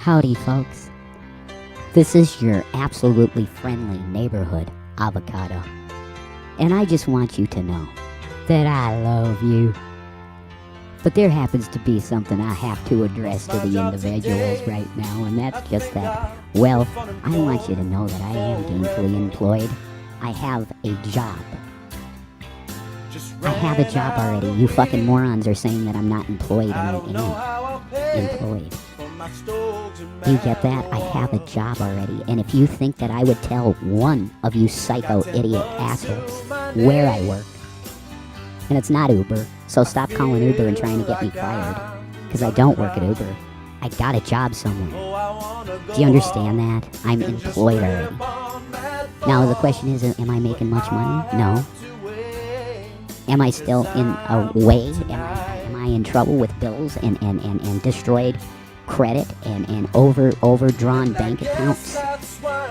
Howdy, folks. This is your absolutely friendly neighborhood avocado. And I just want you to know that I love you. But there happens to be something I have to address to the individuals right now, and that's just that, well, I want you to know that I am gainfully employed. I have a job. I have a job already. You fucking morons are saying that I'm not employed, and I am employed. Do you get that? I have a job already, and if you think that I would tell one of you psycho idiot assholes where I work, and it's not Uber, so stop calling Uber and trying to get me fired, because I don't work at Uber. I got a job somewhere. Do you understand that? I'm employed already. Now the question is, am I making much money? No. Am I still in a way? Am I in trouble with bills and destroyed credit and overdrawn bank accounts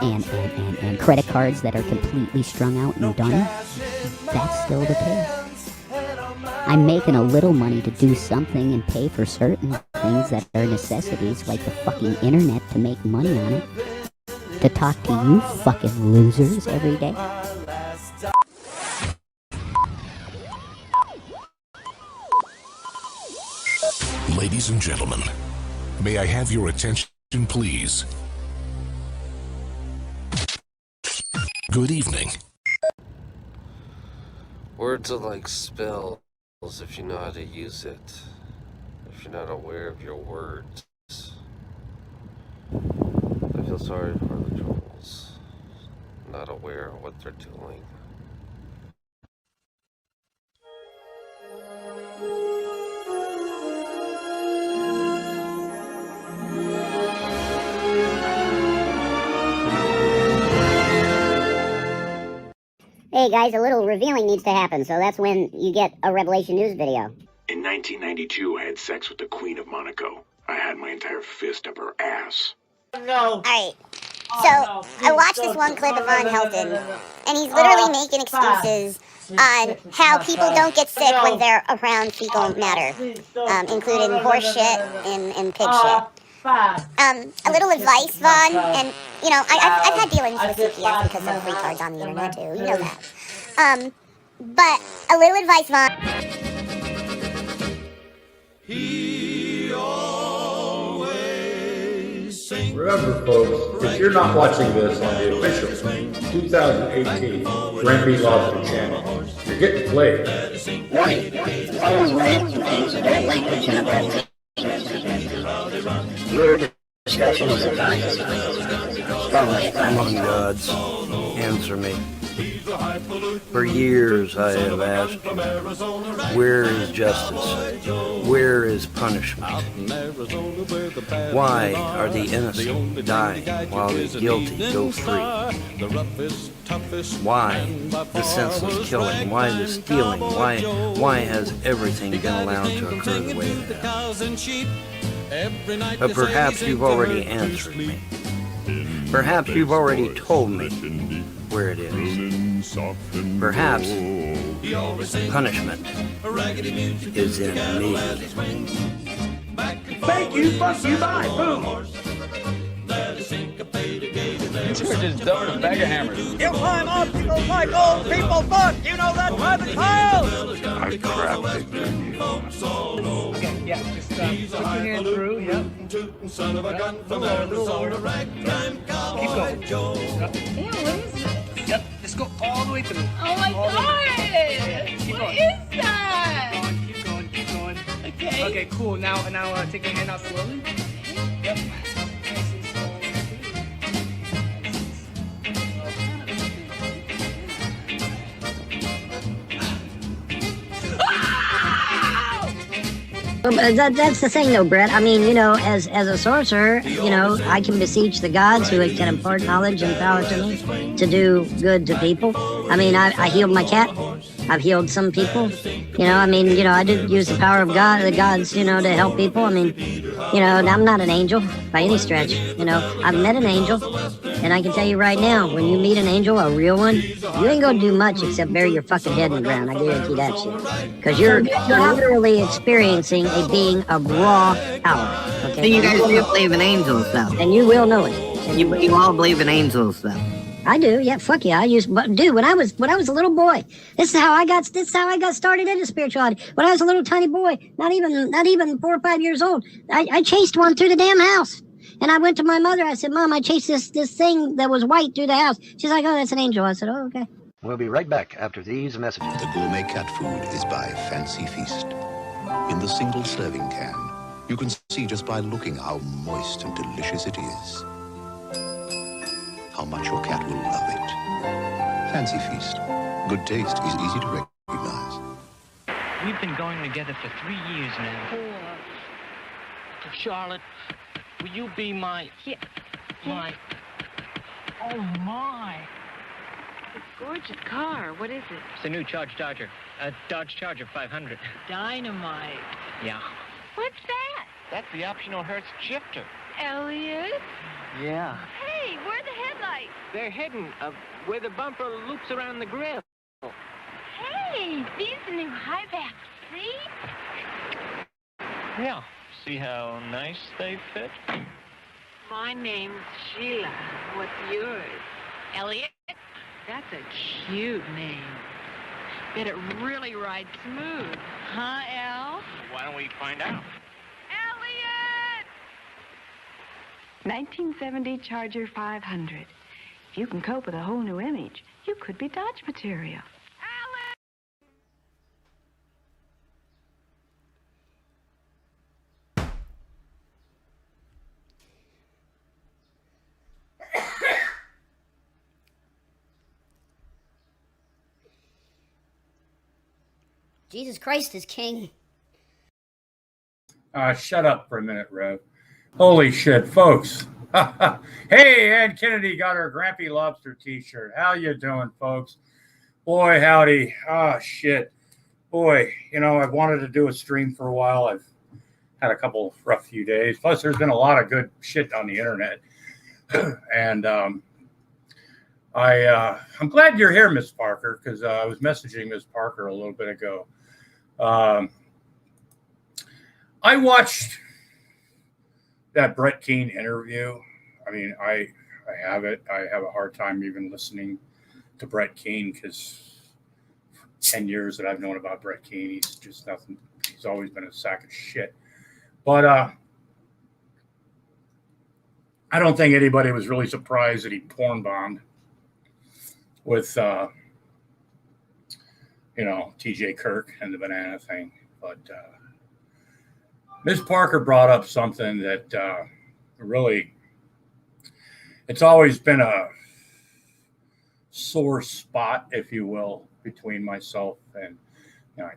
and credit cards that are completely strung out and done? That's still the case. I'm making a little money to do something and pay for certain things that are necessities, like the fucking internet, to make money on it. To talk to you fucking losers every day. Ladies and gentlemen, may I have your attention, please? Good evening. Words are like spells if you know how to use it. If you're not aware of your words. I feel sorry for the trolls. Not aware of what they're doing. Hey guys, a little revealing needs to happen, so that's when you get a Revelation News video. In 1992, I had sex with the Queen of Monaco. I had my entire fist up her ass. No. Alright, so I watched this one clip of Von Helton, and he's literally making excuses on how people don't get sick when they're around fecal matter, including horse shit and pig shit. A little advice, Vaughn, and, you know, I've had dealings with CPS because of retards on the internet, too, you know that. But a little advice, Vaughn. Remember, folks, if you're not watching this on the official 2018 Shrimpy Lobster channel, you're getting played. Warning, the following rant contains adult language and abrasive. Your discussion is advised. Come on, gods, answer me. For years I have asked you, where is justice? Where is punishment? Why are the innocent dying while the guilty go free? Why the senseless killing? Why the stealing? Why has everything been allowed to occur the way it has? But perhaps you've already answered me. Perhaps you've already told me where it is. Perhaps punishment is in me. Thank you, fuck you, bye, boom. You were just dumping a bag of hammers. You climb obstacles like old people thought. You know that, private child? I crapped it. Okay, yeah, just put your hand through, yep. Son of a gun from Arizona, ragtime cowboy Joe. Damn, what is this? Yep, just go all the way through. Oh my god! What is that? Keep going. Okay. Okay, cool. Now take your hand out slowly. Yep. That's the thing, though, Brett. I mean, you know, as a sorcerer, you know, I can beseech the gods who can impart knowledge and power to me to do good to people. I mean, I healed my cat. I've healed some people. You know, I mean, you know, I did use the power of God, the gods, you know, to help people. I mean, you know, I'm not an angel by any stretch. You know, I've met an angel. And I can tell you right now, when you meet an angel, a real one, you ain't gonna do much except bury your fucking head in the ground. I guarantee that shit. Because you're literally experiencing a being of raw power. Okay. So you guys do believe in angels, though. And you will know it. You all believe in angels, though. I do, yeah. Fuck yeah. Dude, when I was a little boy, this is how I got started into spirituality. When I was a little tiny boy, not even 4 or 5 years old, I chased one through the damn house. And I went to my mother. I said, Mom, I chased this thing that was white through the house. She's like, oh, that's an angel. I said, oh, okay. We'll be right back after these messages. The gourmet cat food is by Fancy Feast. In the single serving can, you can see just by looking how moist and delicious it is. How much your cat will love it. Fancy Feast. Good taste is easy to recognize. We've been going together for 3 years now. 4. Charlotte, will you be my... Yeah. My... Oh, my. It's a gorgeous car. What is it? It's a new Dodge Charger 500. Dynamite. Yeah. What's that? That's the optional Hertz shifter. Elliot? Yeah. Hey, where are the headlights? They're hidden where the bumper loops around the grill. Hey, these are new high-back seats? Yeah. See how nice they fit? My name's Sheila. What's yours? Elliot? That's a cute name. Bet it really rides smooth. Huh, El? Why don't we find out? Elliot! 1970 Charger 500. If you can cope with a whole new image, you could be Dodge material. Jesus Christ is king. Shut up for a minute, Rev. Holy shit, folks. Hey, Ann Kennedy got her Grampy Lobster t-shirt. How you doing, folks? Boy, howdy. Shit. Boy, I've wanted to do a stream for a while. I've had a couple rough few days. Plus, there's been a lot of good shit on the internet. And I'm glad you're here, Miss Parker, because I was messaging Miss Parker a little bit ago. I watched that Brett Keane interview. I mean, I have it. I have a hard time even listening to Brett Keane because 10 years that I've known about Brett Keane, he's just nothing. He's always been a sack of shit. But I don't think anybody was really surprised that he porn bombed with, TJ Kirk and the banana thing. But Ms. Parker brought up something that really, it's always been a sore spot, if you will, between myself and, I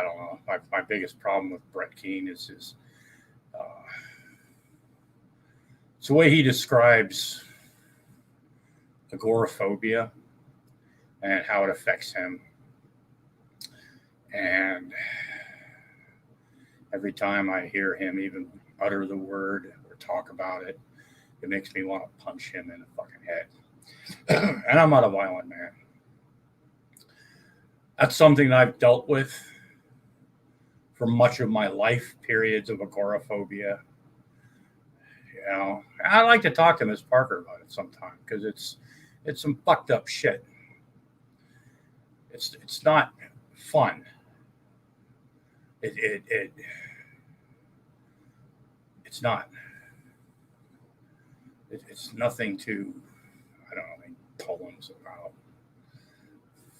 don't know. My biggest problem with Brett Keane is his, it's the way he describes agoraphobia and how it affects him. And every time I hear him even utter the word or talk about it, it makes me want to punch him in the fucking head. And I'm not a violent man. That's something that I've dealt with for much of my life, periods of agoraphobia. I like to talk to Miss Parker about it sometime because it's some fucked up shit. It's not fun. It's not. It's nothing to, I don't know, make poems about.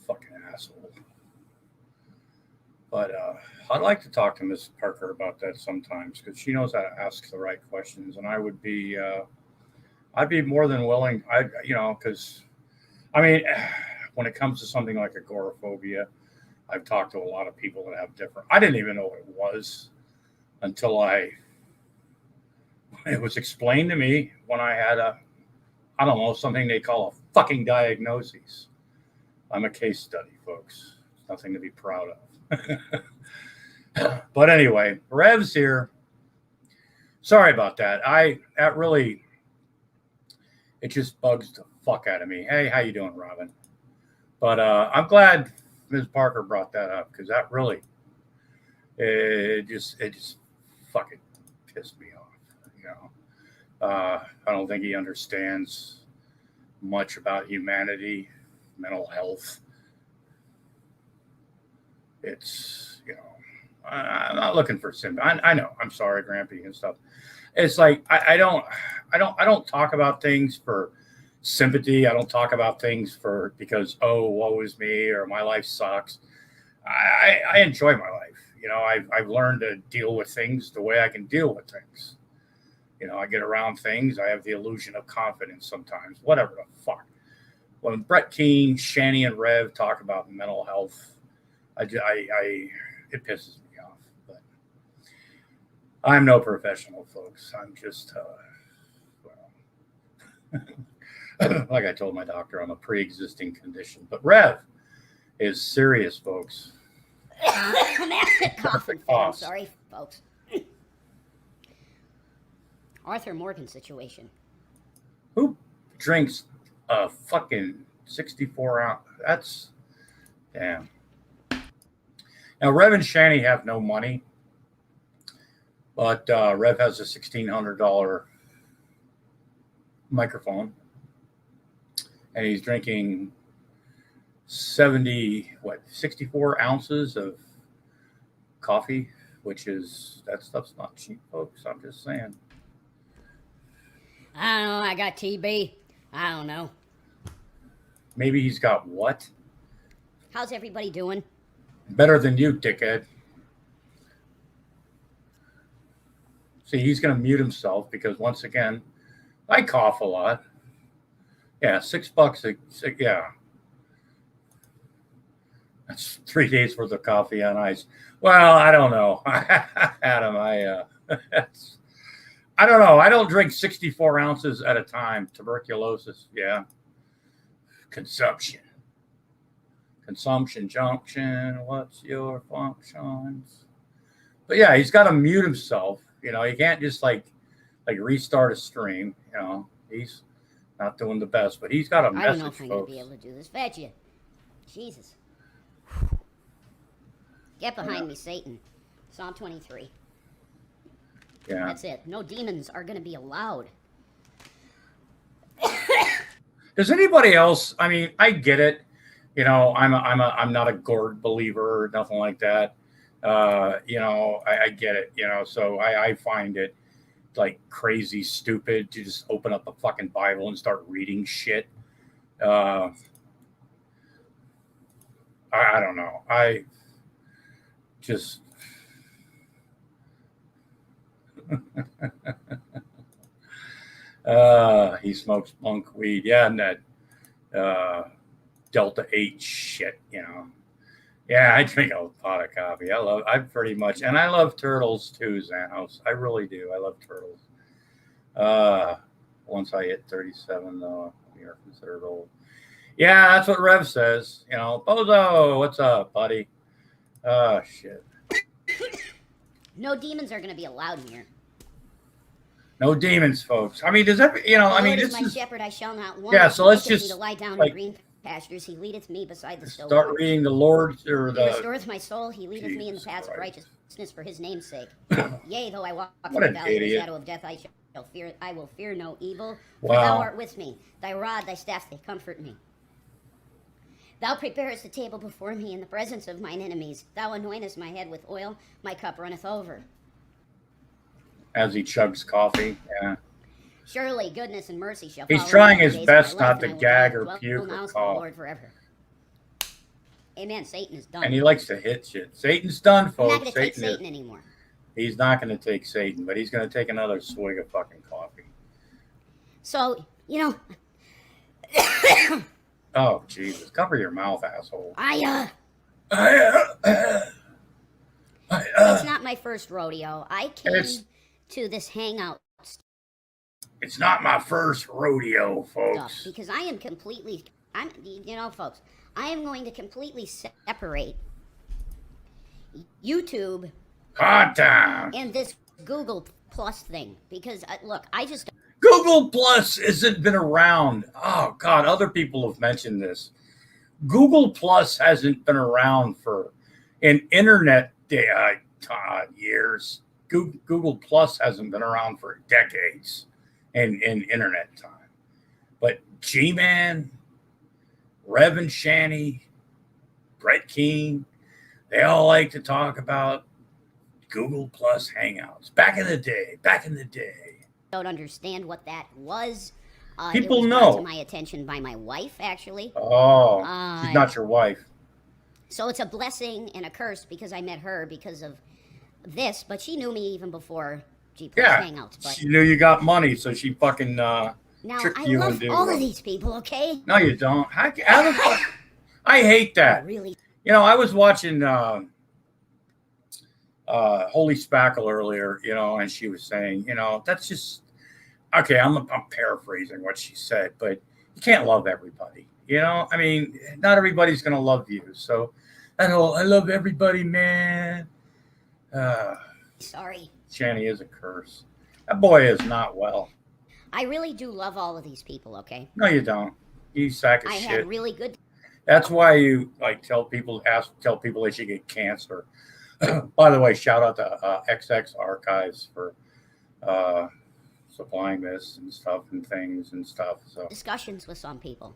Fucking asshole. But I'd like to talk to Miss Parker about that sometimes because she knows how to ask the right questions, and I would be, I'd be more than willing. Because when it comes to something like agoraphobia, I've talked to a lot of people that have different. I didn't even know what it was until it was explained to me when I had something they call a fucking diagnosis. I'm a case study, folks. It's nothing to be proud of. But anyway, Rev's here. Sorry about that. It just bugs the fuck out of me. Hey, how you doing, Robin? But I'm glad Ms. Parker brought that up because that really, it just fucking pissed me off. You know, I don't think he understands much about humanity, mental health. It's, you know, I'm not looking for sympathy. I know. I'm sorry, Grampy and stuff. It's like I don't talk about things for sympathy. I don't talk about things for because woe is me or my life sucks. I enjoy my life. You know, I've learned to deal with things the way I can deal with things. You know, I get around things. I have the illusion of confidence sometimes. Whatever the fuck. When Brett Keane, Shani, and Rev talk about mental health, it pisses me off. But I'm no professional, folks. I'm just, like I told my doctor, I'm a pre-existing condition. But Rev is serious, folks. I'm at coughing fit. I'm sorry, folks. Arthur Morgan situation. Who drinks a fucking 64 ounce? That's damn. Now, Rev and Shani have no money, but Rev has a $1,600 microphone, and he's drinking 64 ounces of coffee, which is, that stuff's not cheap, folks. I'm just saying. I don't know. I got TB. I don't know. Maybe he's got what? How's everybody doing? Better than you, dickhead. See, he's going to mute himself because, once again, I cough a lot. Yeah, $6. Yeah. That's 3 days worth of coffee on ice. Well, I don't know. Adam, I don't know. I don't drink 64 ounces at a time. Tuberculosis, yeah. Consumption, junction, what's your functions? But yeah, he's got to mute himself. You know, he can't just like restart a stream. You know, he's not doing the best, but he's got a message. I don't know if I'm going to folks. be able to do this. Fetch Jesus. Get behind me, Satan. Psalm 23. Yeah. That's it. No demons are going to be allowed. Does anybody else? I mean, I get it. You know, I'm not a gourd believer or nothing like that. You know, I get it. You know, so I find it like crazy stupid to just open up a fucking Bible and start reading shit. I don't know. I just. He smokes bunk weed. Yeah, and that Delta 8 shit, you know. Yeah, I drink a pot of coffee. I pretty much, and I love turtles too, Xanos. I really do. I love turtles. Once I hit 37, though, you're considered old. Yeah, that's what Rev says. You know, Bozo, what's up, buddy? Oh, shit. No demons are going to be allowed in here. No demons, folks. I mean, does every, you know, I mean, this is my shepherd, I shall not want. Yeah, so let's just me to lie down like, in green pastures. He leadeth me beside the still start waters. reading the Lord or the. He restoreth my soul. He leadeth me in the paths of righteousness for his name's sake. Yea, though I walk through the valley of the shadow of death, I will fear no evil. For thou art with me. Thy rod, thy staff, they comfort me. Thou preparest a table before me in the presence of mine enemies. Thou anointest my head with oil. My cup runneth over. As he chugs coffee, yeah. Surely goodness and mercy shall He's follow trying me all his the days best of my life, not to and I will gag dwell or in the puke or house of the cough. Lord forever. Amen. Satan is done. And he likes to hit shit. Satan's done, I'm folks. not going to take Satan anymore. He's not going to take Satan, but he's going to take another swig of fucking coffee. So, you know. Oh, Jesus. Cover your mouth, asshole. It's not my first rodeo. I came to this hangout. It's not my first rodeo, folks. Because I am completely, you know, folks, I am going to completely separate YouTube Hot time. and this Google Plus thing. Because, look, I just... Google Google Plus hasn't been around. Oh God, other people have mentioned this. Google Plus hasn't been around for in internet years. Google Plus hasn't been around for decades in internet time. But G-Man, Rev and Shanny, Brett Keane, they all like to talk about Google Plus Hangouts. Back in the day. Don't understand what that was. People it was know. Brought to my attention by my wife, actually. Oh, she's not your wife. So it's a blessing and a curse because I met her because of this, but she knew me even before G Plus Hangouts. But she knew you got money, so she fucking now tricked I you love into all of these people, okay? No, you don't. How the fuck? I hate that. Really? You know, I was watching Holy Spackle earlier, you know, and she was saying, you know, that's just okay. I'm paraphrasing what she said, but you can't love everybody. You know, I mean, not everybody's gonna love you. So that whole "I love everybody, man." Sorry. Shanny is a curse. That boy is not well. I really do love all of these people, okay? No, you don't. You sack of I shit. had really good. That's why you like tell people they should get cancer. By the way, shout out to XX Archives for supplying this and stuff and things and stuff. So discussions with some people.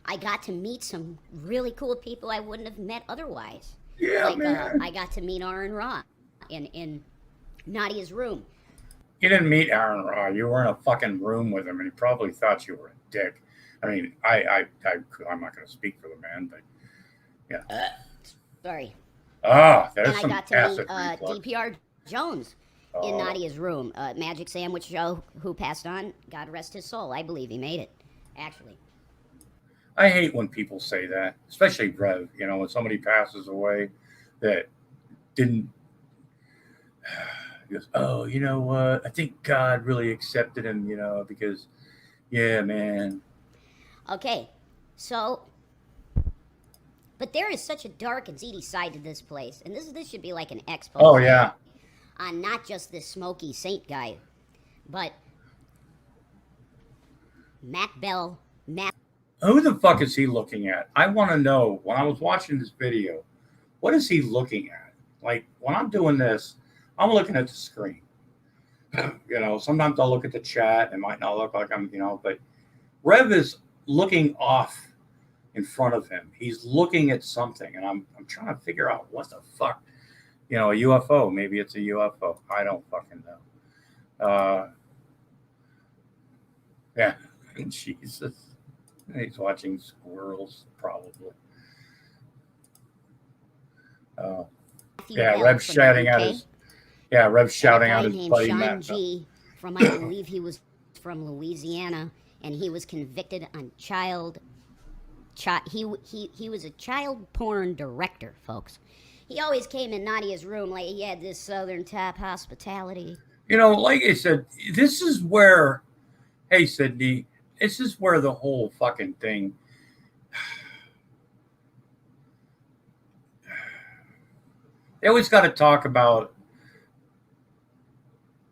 I got to meet some really cool people I wouldn't have met otherwise. Yeah, like, man. I got to meet Aaron Ra in Nadia's room. You didn't meet Aaron Ra. You were in a fucking room with him, and he probably thought you were a dick. I mean, I'm not going to speak for the man, but yeah. Sorry. There's and some I got to meet DPR Jones in Nadia's room. Magic Sandwich Joe, who passed on. God rest his soul. I believe he made it, actually. I hate when people say that, especially Rev. You know, when somebody passes away that didn't. He goes, oh, you know what? I think God really accepted him, you know, because, yeah, man. Okay, so, but there is such a dark and seedy side to this place, and this should be like an expose. Oh yeah. On not just this smoky saint guy, but Matt Bell. Who the fuck is he looking at? I want to know. When I was watching this video, what is he looking at? Like when I'm doing this, I'm looking at the screen. You know, sometimes I'll look at the chat. It might not look like I'm, you know, but Rev is looking off in front of him. He's looking at something, and I'm trying to figure out what the fuck. You know, a UFO. Maybe it's a UFO. I don't fucking know. Yeah. Jesus. He's watching squirrels, probably. Yeah, Rev's shouting at his. Yeah, Rev's shouting out his buddy Sean Matt. G. from, I believe he was from Louisiana, and he was convicted on he was a child porn director, folks. He always came in Nadia's room like he had this Southern type hospitality. You know, like I said, this is where, hey, Sydney, this is where the whole fucking thing. They always got to talk about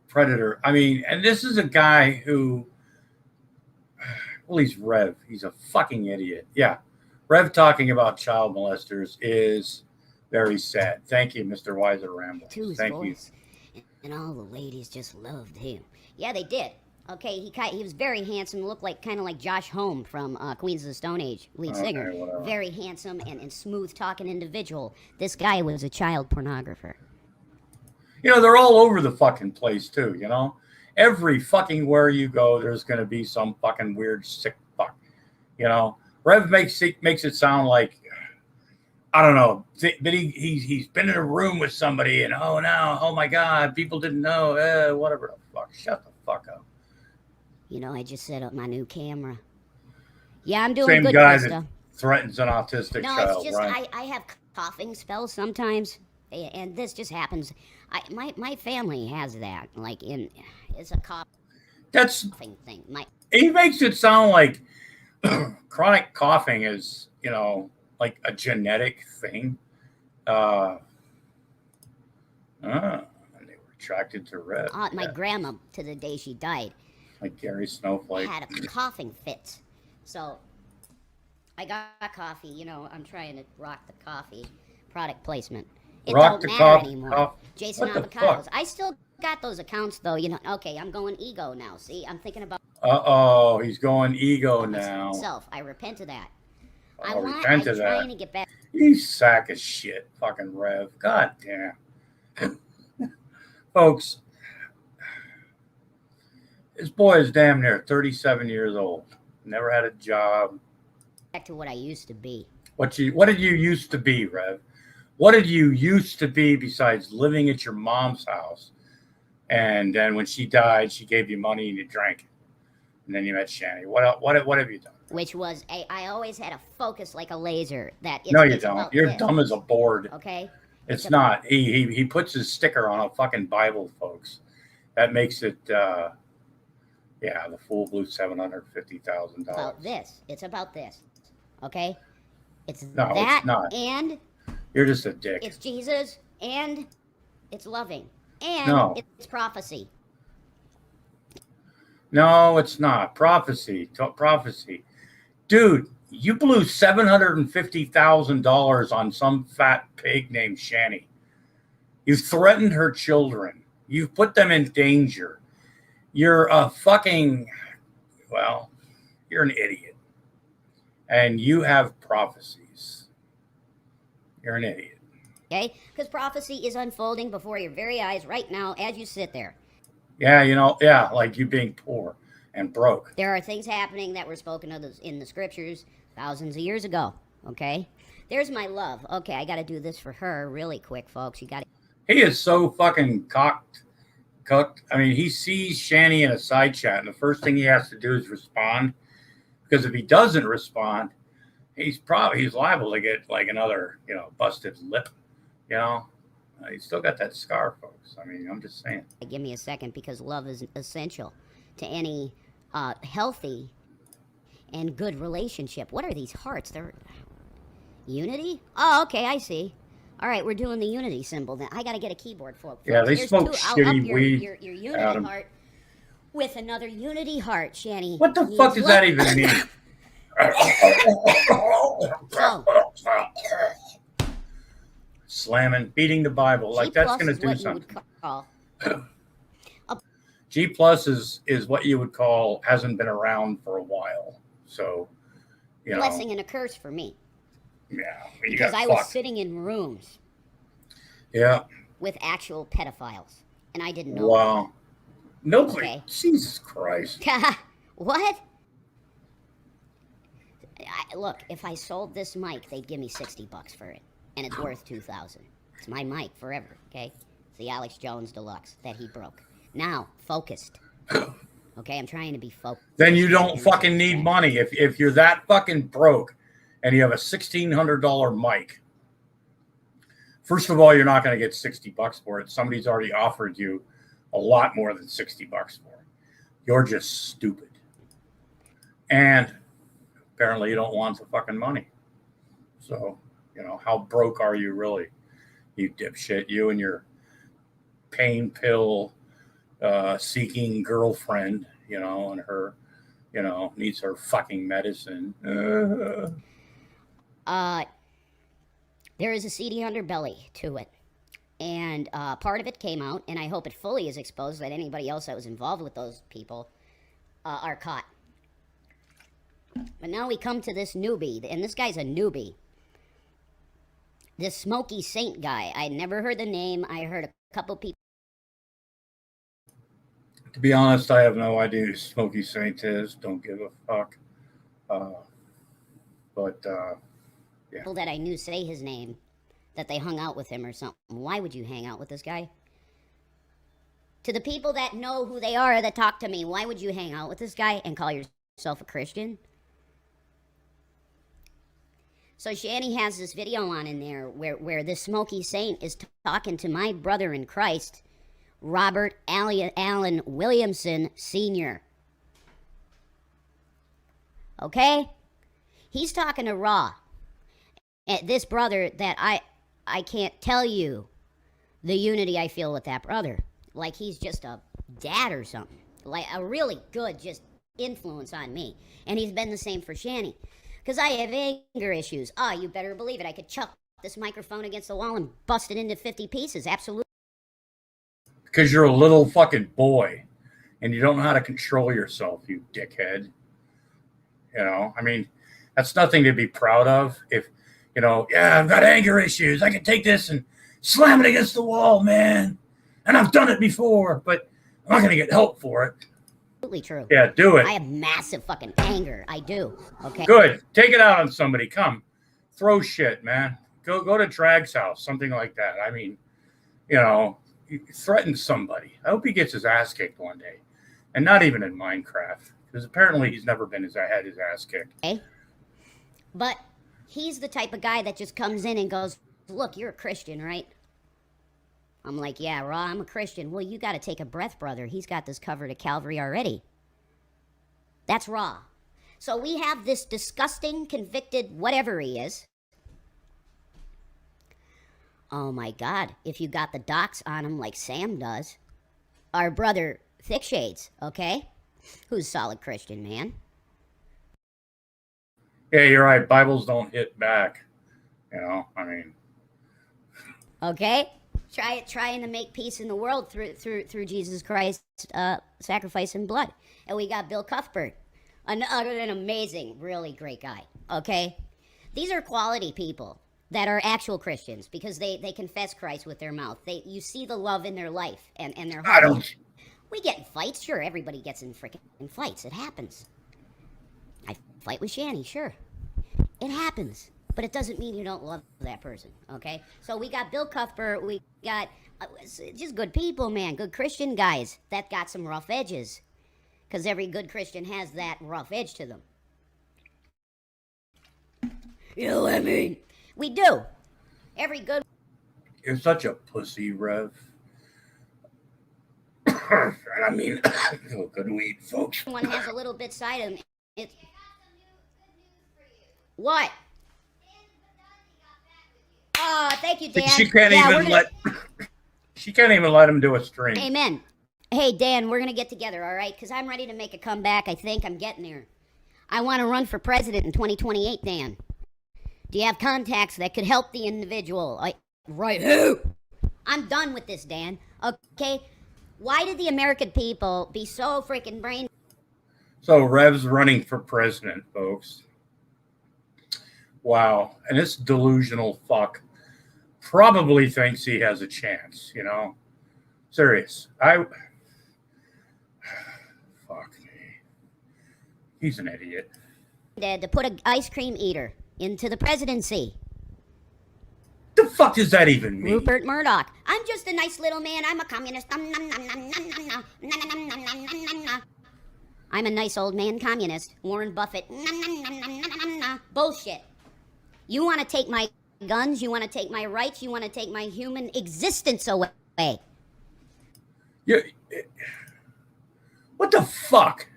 Predator. I mean, and this is a guy who, well, he's Rev. He's a fucking idiot. Yeah. Rev talking about child molesters is very sad. Thank you, Mr. Wiser Ramble. Thank you. And all the ladies just loved him. Yeah, they did. Okay, he was very handsome, looked like kind of like Josh Homme from Queens of the Stone Age, lead singer. Whatever. Very handsome and smooth talking individual. This guy was a child pornographer. You know, they're all over the fucking place too, you know? Every fucking where you go, there's going to be some fucking weird sick fuck, you know? Rev makes it sound like, I don't know, but he's been in a room with somebody and oh my God, people didn't know, whatever the fuck. Shut the fuck up. You know, I just set up my new camera. Yeah, I'm doing Same good, guy Krista. that threatens an autistic child, No, it's just right? I have coughing spells sometimes, and this just happens. My family has that. Like it's a coughing thing. He makes it sound like chronic coughing is, you know, like a genetic thing. They were attracted to Rev. My grandma, to the day she died, Like Gary Snowflake. had a coughing fit. So I got coffee. You know, I'm trying to rock the coffee product placement. It Rock don't the matter anymore. Jason What the Avocados. fuck? I still got those accounts though. You know, okay, I'm going ego now. See, I'm thinking about Uh-oh, he's going ego now. myself. I repent of that. I'm I'm trying trying to get back. You sack of shit, fucking Rev. God damn. Folks, this boy is damn near 37 years old. Never had a job. Back to what I used to be. What did you used to be, Rev? What did you used to be besides living at your mom's house? And then when she died, she gave you money and you drank it. And then you met Shani. What have you done? Which was I always had a focus like a laser. That it's, No, you it's don't. You're dumb as a board. Okay. It's not. He puts his sticker on a fucking Bible, folks. That makes it. The fool blew $750,000. About this. It's about this. Okay. It's No, that it's not. and You're just a dick. it's Jesus and it's loving and No. it's prophecy. No, it's not. Prophecy. Prophecy. Dude, you blew $750,000 on some fat pig named Shani. You've threatened her children. You've put them in danger. You're a fucking, well, you're an idiot. And you have prophecies. You're an idiot. Okay? Because prophecy is unfolding before your very eyes right now as you sit there. Yeah, like you being poor and broke. There are things happening that were spoken of in the scriptures thousands of years ago. Okay? There's my love. Okay, I got to do this for her really quick, folks. You got to. He is so fucking cooked. I mean, he sees Shani in a side chat, and the first thing he has to do is respond. Because if he doesn't respond, he's liable to get like another, busted lip. He's still got that scar, folks. I mean, I'm just saying. Give me a second, because love is essential to any healthy and good relationship. What are these hearts? They're unity? Oh, okay, I see. All right, we're doing the unity symbol then. I got to get a keyboard, folks. Yeah, they There's smoke two. shitty I'll up weed. Your unity Adam. heart with another unity heart, Shani. What the fuck does that even mean? So, slamming, beating the Bible. Like, that's going to do something. G plus is what you would call hasn't been around for a while. So, blessing and a curse for me. Yeah. Because I was sitting in rooms. Yeah. With actual pedophiles. And I didn't know. Wow. Nobody. Okay. Jesus Christ. What? Look, if I sold this mic, they'd give me $60 for it. And it's worth $2,000. It's my mic forever, okay? It's the Alex Jones Deluxe that he broke. Now, focused. Okay, I'm trying to be focused. Then you don't fucking need money. If you're that fucking broke and you have a $1,600 mic, first of all, you're not going to get $60 for it. Somebody's already offered you a lot more than $60 for it. You're just stupid. And apparently you don't want the fucking money. So, how broke are you really? You dipshit. You and your pain pill seeking girlfriend, and her, needs her fucking medicine. There is a seedy underbelly to it. And part of it came out, and I hope it fully is exposed, that anybody else that was involved with those people are caught. But now we come to this newbie, and this guy's a newbie. This Smoky Saint guy. I never heard the name. I heard a couple people. To be honest, I have no idea who Smoky Saint is. Don't give a fuck. Yeah. People that I knew say his name, that they hung out with him or something. Why would you hang out with this guy? To the people that know who they are that talk to me, why would you hang out with this guy and call yourself a Christian? So Shani has this video on in there where this Smoky Saint is talking to my brother in Christ, Robert Allen Williamson Sr. Okay? He's talking to Raw. This brother that I can't tell you the unity I feel with that brother. Like he's just a dad or something. like a really good just influence on me. And he's been the same for Shanny. Because I have anger issues. Oh, you better believe it. I could chuck this microphone against the wall and bust it into 50 pieces. Absolutely. Because you're a little fucking boy and you don't know how to control yourself, you dickhead. You know, I mean, that's nothing to be proud of. If, you know, yeah, I've got anger issues. I can take this and slam it against the wall, man. And I've done it before, but I'm not going to get help for it. Absolutely true. Yeah, do it. I have massive fucking anger. I do. Okay. Good. Take it out on somebody. Come. Throw shit, man. Go to Drag's house, something like that. I mean, you know, threaten somebody. I hope he gets his ass kicked one day. And not even in Minecraft. Because apparently he's never had his ass kicked. Okay. But he's the type of guy that just comes in and goes, look, you're a Christian, right? I'm like, yeah, Raw, I'm a Christian. Well, you got to take a breath, brother. He's got this covered at Calvary already. That's Raw. So we have this disgusting, convicted, whatever he is. Oh my God, if you got the docs on him like Sam does. Our brother, Thick Shades, okay? Who's a solid Christian, man. Yeah, you're right. Bibles don't hit back. You know, I mean. Okay? Trying to make peace in the world through Jesus Christ's sacrifice and blood. And we got Bill Cuthbert, an amazing, really great guy. Okay? These are quality people that are actual Christians because they confess Christ with their mouth. You see the love in their life and their heart. I don't. We get in fights, sure. Everybody gets in freaking fights. It happens. I fight with Shanny, sure. It happens. But it doesn't mean you don't love that person, okay? So we got Bill Cuthbert. We got just good people, man. Good Christian guys that got some rough edges. Because every good Christian has that rough edge to them. You know what I mean? We do. Every good... You're such a pussy, Rev. I mean, good weed, folks. One has a little bit side of him. It's... What? Oh, thank you, Dan. She can't She can't even let him do a stream. Amen. Hey, Dan, we're gonna get together, all right? Because I'm ready to make a comeback. I think I'm getting there. I want to run for president in 2028, Dan. Do you have contacts that could help the individual? Right who? I'm done with this, Dan. Okay? Why did the American people be so freaking brain... So Rev's running for president, folks. Wow. And this delusional fuck probably thinks he has a chance, you know? Serious. Fuck me. He's an idiot. ...to put an ice cream eater into the presidency. The fuck does that even mean? Rupert Murdoch. I'm just a nice little man. I'm a communist. I'm a nice old man communist. Warren Buffett. Bullshit. You want to take my guns? You want to take my rights? You want to take my human existence away? What the fuck?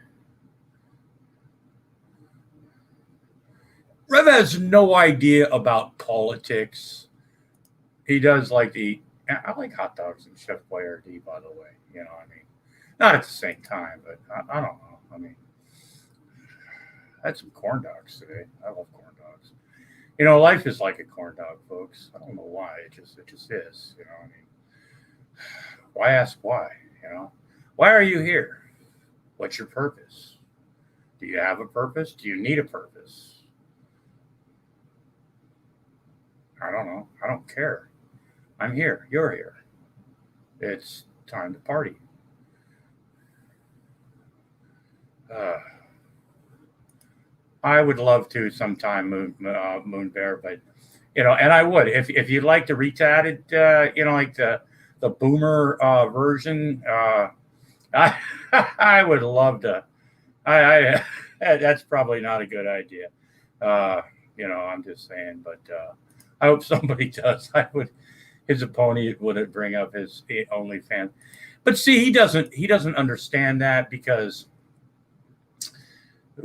Rev has no idea about politics. He does like I like hot dogs and Chef Boyardee, by the way. You know what I mean? Not at the same time, but I don't know. I mean, I had some corn dogs today. I love corn dogs. You know, life is like a corn dog, folks. I don't know why. It just is. You know what I mean? Why ask why? You know? Why are you here? What's your purpose? Do you have a purpose? Do you need a purpose? I don't know. I don't care. I'm here. You're here. It's time to party. I would love to sometime, Moon Bear, but you know, and I would if you'd like to retard it, you know, like the boomer version. I would love to. I that's probably not a good idea. You know, I'm just saying, but I hope somebody does. His opponent wouldn't bring up his OnlyFans, but see, he doesn't understand that because,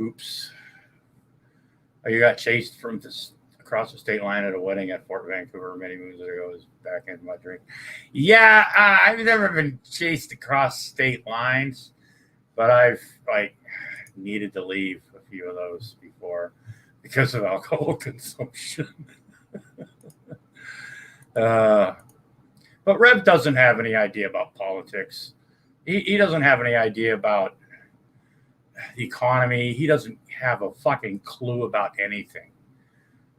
oops, you got chased from across the state line at a wedding at Fort Vancouver many moons ago. Was back into my drink. Yeah, I've never been chased across state lines. but I've like needed to leave a few of those before because of alcohol consumption. But Rev doesn't have any idea about politics. He doesn't have any idea about the economy. He doesn't have a fucking clue about anything.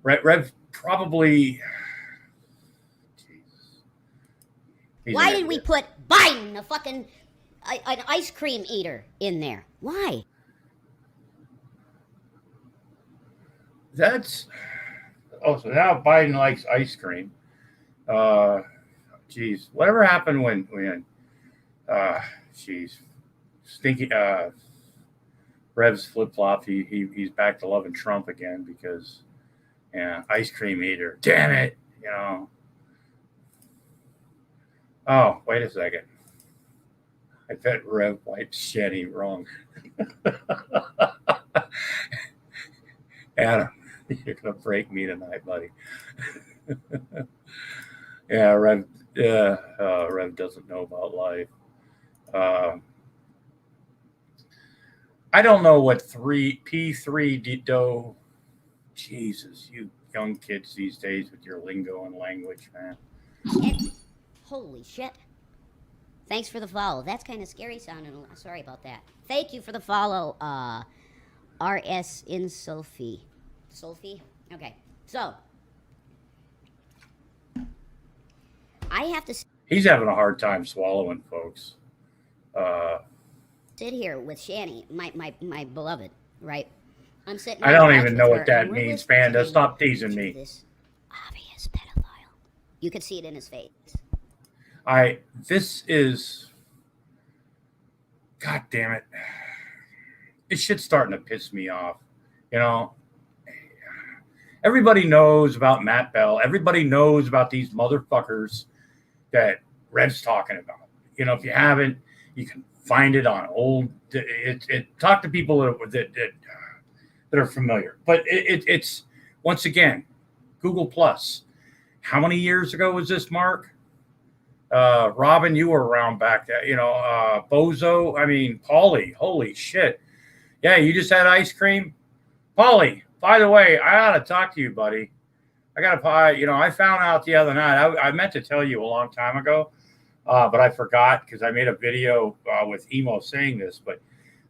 Rev probably. Why did we put Biden, a fucking an ice cream eater, in there? Why? That's. Oh, so now Biden likes ice cream. Geez, whatever happened when Stinky, Rev's flip flop. He's back to loving Trump again because, yeah, ice cream eater. Damn it, you know. Oh, wait a second. I bet Rev wiped Shetty wrong. Adam, you're gonna break me tonight, buddy. Yeah, Rev doesn't know about life. I don't know what P3 do. Jesus, you young kids these days with your lingo and language, man. Holy shit. Thanks for the follow. That's kind of scary sounding. Sorry about that. Thank you for the follow, RS in Sophie. Sophie? Okay. So, I have to... He's having a hard time swallowing, folks. Sit here with Shani, my beloved, right? I'm sitting. I don't even know what that means, Panda. Stop teasing me. This obvious pedophile. You could see it in his face. This is. God damn it! This shit's starting to piss me off. You know. Everybody knows about Matt Bell. Everybody knows about these motherfuckers that Rev's talking about. You know, if you haven't, you can find it on old. Talk to people that are familiar. But it's once again, Google Plus. How many years ago was this, Mark? Robin, you were around back then. You know, Bozo. I mean, Paulie. Holy shit! Yeah, you just had ice cream, Paulie. By the way, I ought to talk to you, buddy. I got to, you know, I found out the other night. I meant to tell you a long time ago. But I forgot because I made a video with Emo saying this. But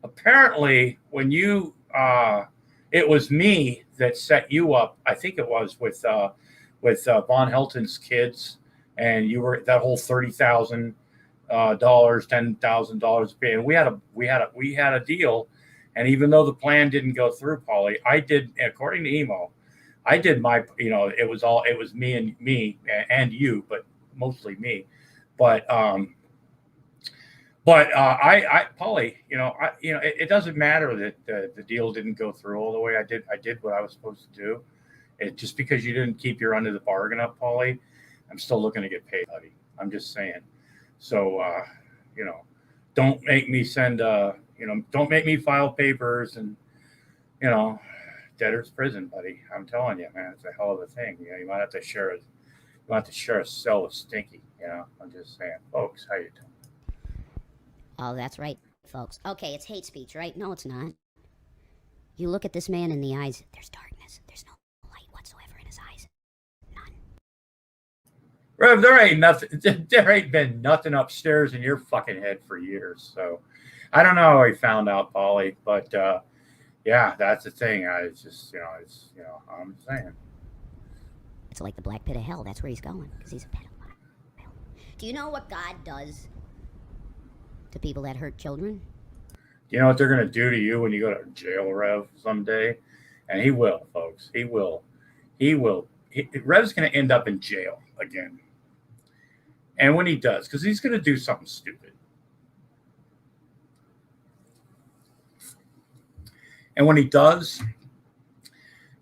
apparently, when you, it was me that set you up. I think it was with Von Helton's kids, and you were that whole $30,000, $10,000 pay. And we had a deal. And even though the plan didn't go through, Paulie, I did, according to Emo, I did my, you know, it was me and you, but mostly me. But Paulie, you know, it doesn't matter that the deal didn't go through all the way. I did what I was supposed to do. Just because you didn't keep your under the bargain up, Paulie, I'm still looking to get paid, buddy. I'm just saying. So, you know, don't make me send, you know, don't make me file papers and, you know, debtor's prison, buddy. I'm telling you, man, it's a hell of a thing. You know, you might have to share it. You want to share a cell with Stinky, you know. I'm just saying, folks, how you doing? Oh, that's right, folks. Okay, it's hate speech, right? No, it's not. You look at this man in the eyes, there's darkness. There's no light whatsoever in his eyes. None. Rev, there ain't nothing. There ain't been nothing upstairs in your fucking head for years. So I don't know how he found out, Paulie, but yeah, that's the thing. I'm saying. It's like the black pit of hell. That's where he's going, because he's a pedophile. Do you know what God does to people that hurt children? Do you know what they're going to do to you when you go to jail, Rev, someday? And he will, folks. He will. Rev's going to end up in jail again. And when he does, because he's going to do something stupid. And when he does,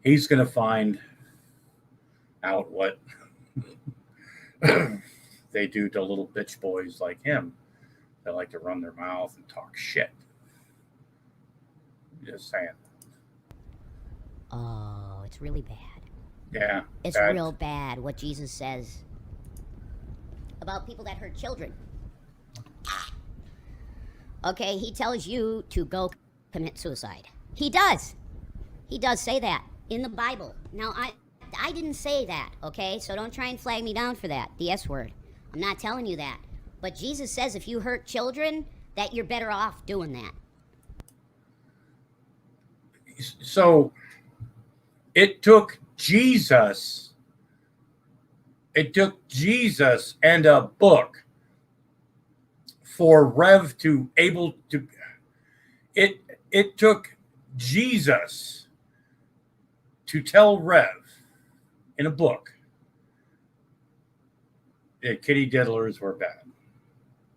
he's going to find out what they do to little bitch boys like him that like to run their mouth and talk shit. Just saying. Oh, it's really bad. Yeah. It's real bad what Jesus says about people that hurt children. Okay, he tells you to go commit suicide. He does. He does say that in the Bible. Now, I didn't say that, okay? So don't try and flag me down for that, the S word. I'm not telling you that. But Jesus says if you hurt children, that you're better off doing that. So it took Jesus and a book for Rev to able to it took Jesus to tell Rev in a book that kitty diddlers were bad.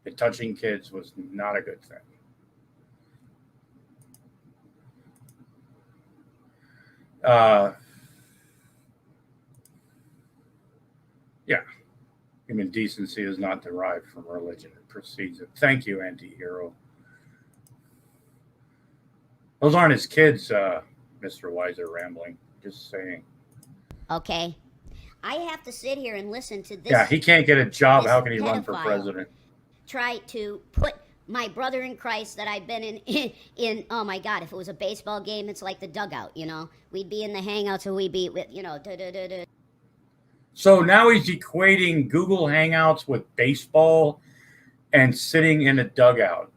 That touching kids was not a good thing. Yeah. Human decency is not derived from religion. It precedes it. Thank you, anti-hero. Those aren't his kids, Mr. Weiser rambling. Just saying. Okay. I have to sit here and listen to this. Yeah, he can't get a job. How can he run for president? Try to put my brother in Christ that I've been in oh my God, if it was a baseball game, it's like the dugout, you know? We'd be in the hangouts and we'd be with, you know, So now he's equating Google Hangouts with baseball and sitting in a dugout.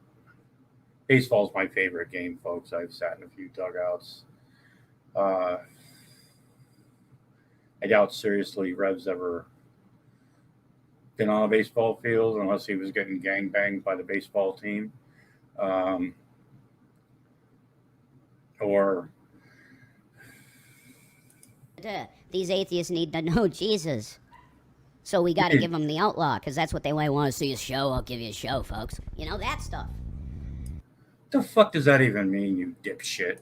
Baseball's my favorite game, folks. I've sat in a few dugouts. I doubt seriously Rev's ever been on a baseball field unless he was getting gangbanged by the baseball team. Or these atheists need to know Jesus. So we got to give them the outlaw because that's what they want to see a show. I'll give you a show, folks. You know, that stuff. The fuck does that even mean, you dipshit?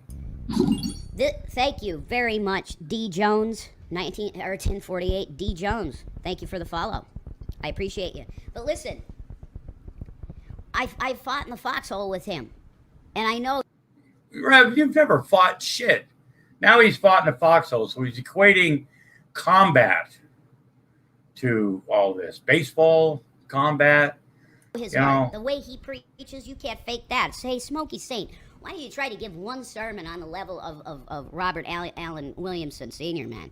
Thank you very much, D. Jones, 1048. D. Jones, thank you for the follow. I appreciate you. But listen, I fought in the foxhole with him, and I know. Rev, you've never fought shit. Now he's fought in the foxhole, so he's equating combat to all this. Baseball, combat. His heart, the way he preaches, you can't fake that. Say, Smokey Saint, why don't you try to give one sermon on the level of Robert Allen Williamson Sr., man?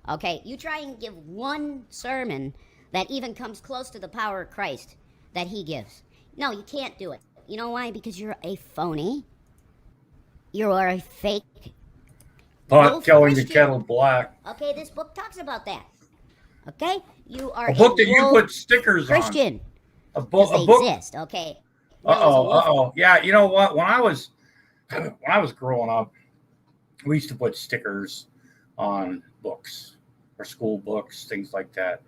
Okay, you try and give one sermon that even comes close to the power of Christ that he gives. No, you can't do it. You know why? Because you're a phony. You are a fake. Pot killing the kettle black. Okay, this book talks about that. Okay? You are a book that you put stickers Christian. On. A book. Exist, okay? Yeah, you know what? When I was growing up, we used to put stickers on books or school books, things like that.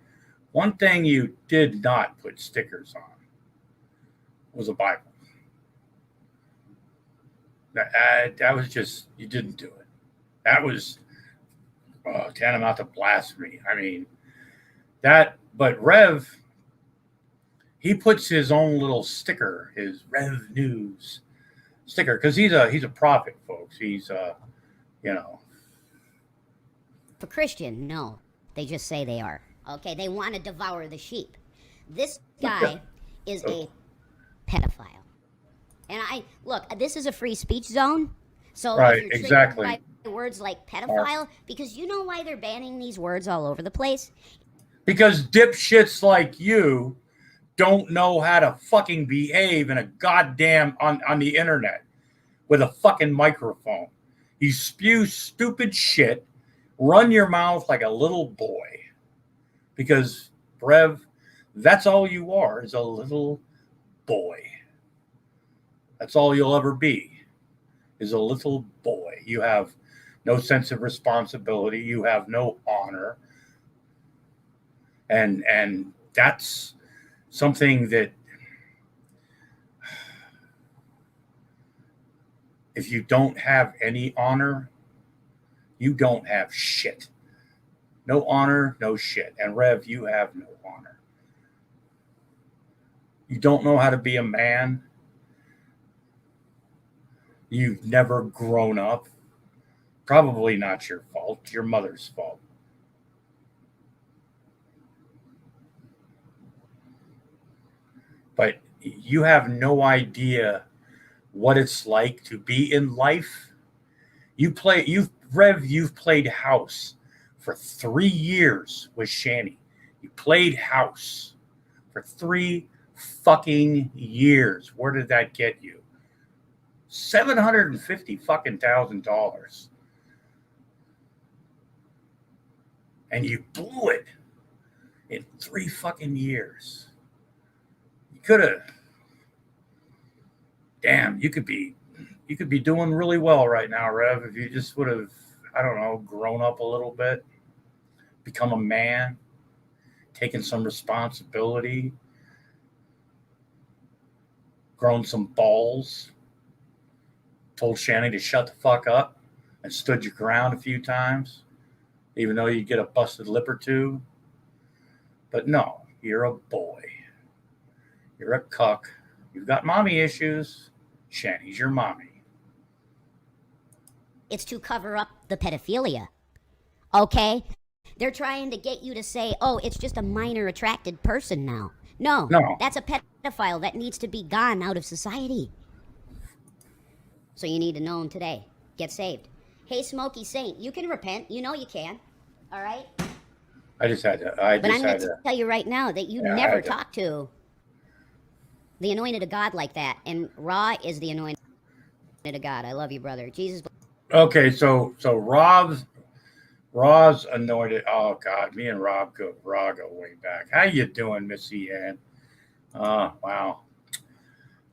One thing you did not put stickers on was a Bible. That was just, you didn't do it. That was tantamount to blasphemy. I mean, but Rev, he puts his own little sticker, his Rev News sticker, because he's a prophet, folks. He's you know. For Christian, no. They just say they are. Okay, they want to devour the sheep. This guy is a pedophile. And this is a free speech zone. So right, if you're exactly. By words like pedophile, because you know why they're banning these words all over the place? Because dipshits like you don't know how to fucking behave in a goddamn on the internet with a fucking microphone. You spew stupid shit, run your mouth like a little boy. Because, Rev, that's all you are, is a little boy. That's all you'll ever be, is a little boy. You have no sense of responsibility. You have no honor. And that's something that if you don't have any honor, you don't have shit. No honor, no shit. And Rev, you have no honor. You don't know how to be a man. You've never grown up. Probably not your fault, your mother's fault. But you have no idea what it's like to be in life. You've played house for 3 years with Shanny. You played house for 3 fucking years. Where did that get you? $750 fucking $1,000. And you blew it in 3 fucking years. You could have. Damn, you could be doing really well right now, Rev, if you just would have, I don't know, grown up a little bit, become a man, taken some responsibility, grown some balls, told Shanny to shut the fuck up, and stood your ground a few times, even though you get a busted lip or two. But no, you're a boy. You're a cuck. You've got mommy issues. Shanny's your mommy. It's to cover up the pedophilia. Okay? They're trying to get you to say, oh, it's just a minor attracted person now. No, that's a pedophile that needs to be gone out of society. So you need to know him today. Get saved. Hey, Smokey Saint, you can repent. You know you can. All right? I just had to. But I'm going to tell you right now that you never talk to the anointed of God like that. And Ra is the anointed of God. I love you, brother. Jesus. Okay, so Ra's anointed. Oh God, me and Ra go way back. How you doing, Missy Ann? Wow.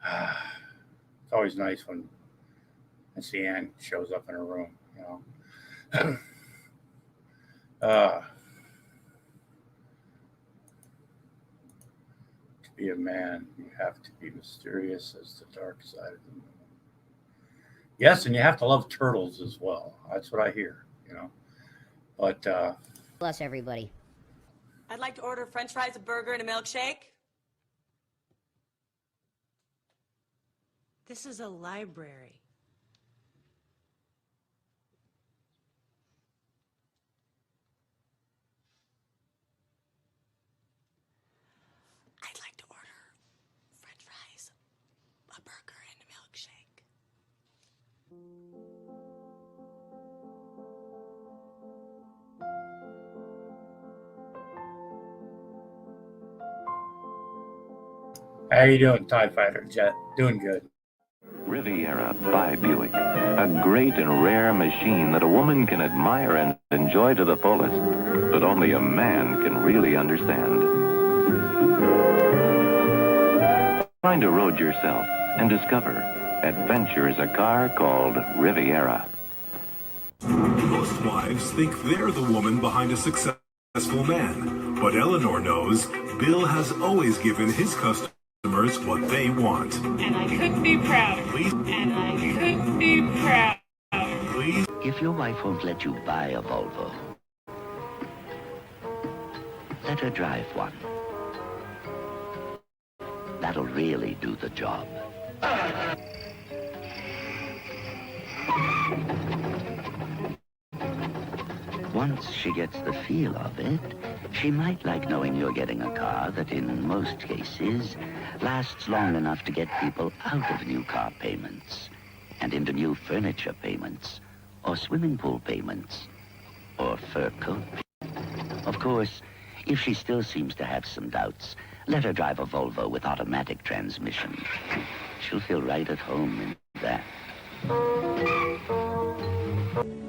It's always nice when Missy Ann shows up in her room. You know. To be a man, you have to be mysterious as the dark side of the moon. Yes, and you have to love turtles as well. That's what I hear, you know. But bless everybody. I'd like to order French fries, a burger, and a milkshake. This is a library. I'd like to order French fries, a burger, and a milkshake. how you doing, TIE Fighter Jet? Doing good. Riviera by Buick, a great and rare machine that a woman can admire and enjoy to the fullest, but only a man can really understand. Find a road yourself and discover adventure is a car called Riviera. Most wives think they're the woman behind a successful man, but Eleanor knows Bill has always given his customers what they want. And I couldn't be prouder. Please. And I couldn't be prouder. Please. If your wife won't let you buy a Volvo, let her drive one. That'll really do the job. Once she gets the feel of it, she might like knowing you're getting a car that in most cases lasts long enough to get people out of new car payments and into new furniture payments or swimming pool payments or fur coat payments. Of course, if she still seems to have some doubts, let her drive a Volvo with automatic transmission. She'll feel right at home in that.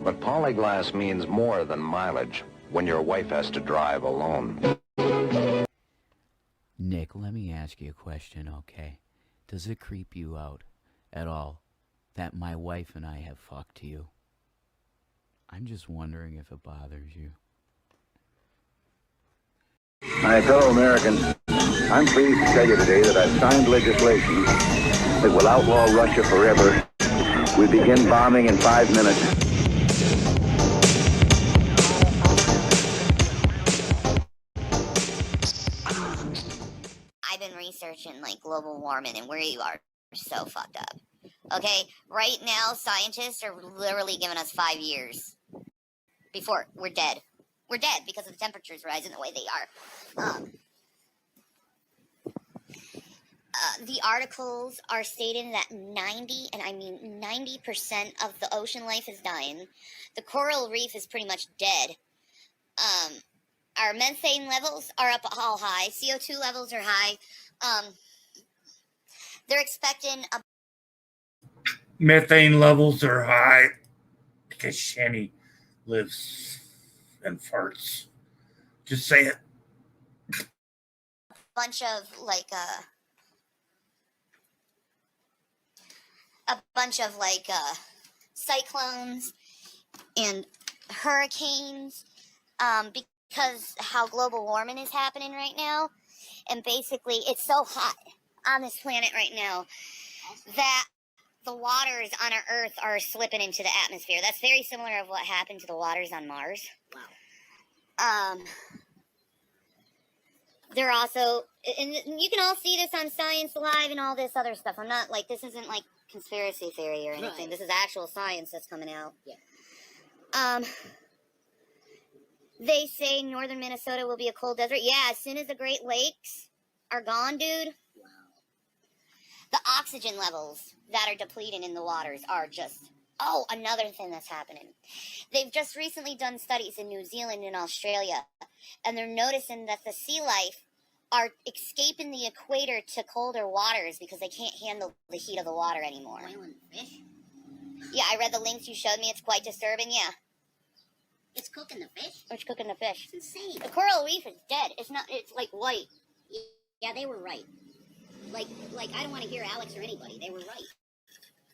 But polyglass means more than mileage when your wife has to drive alone. Nick, let me ask you a question, okay? Does it creep you out at all that my wife and I have fucked you? I'm just wondering if it bothers you. My fellow Americans, I'm pleased to tell you today that I've signed legislation that will outlaw Russia forever. We begin bombing in 5 minutes. I've been researching like global warming and where you are so fucked up. Okay, right now scientists are literally giving us 5 years before we're dead. We're dead because of the temperatures rising the way they are. the articles are stating that 90% of the ocean life is dying. The coral reef is pretty much dead. Our methane levels are up all high. CO2 levels are high. They're expecting a Methane levels are high because Shanny lives and farts. Just say it. bunch of cyclones and hurricanes because how global warming is happening right now. And basically, it's so hot on this planet right now that the waters on our Earth are slipping into the atmosphere. That's very similar to what happened to the waters on Mars. Wow. They're also, and you can all see this on Science Live and all this other stuff. I'm not like, this isn't like conspiracy theory or anything. Right. This is actual science that's coming out. Yeah. They say northern Minnesota will be a cold desert. Yeah, as soon as the Great Lakes are gone, dude. Wow. The oxygen levels that are depleting in the waters are just, another thing that's happening. They've just recently done studies in New Zealand and Australia, and they're noticing that the sea life are escaping the equator to colder waters because they can't handle the heat of the water anymore. Boiling fish? Yeah, I read the links you showed me. It's quite disturbing, yeah. It's cooking the fish? It's cooking the fish. It's insane. The coral reef is dead. It's not, it's like white. Yeah, they were right. Like I don't want to hear Alex or anybody. They were right.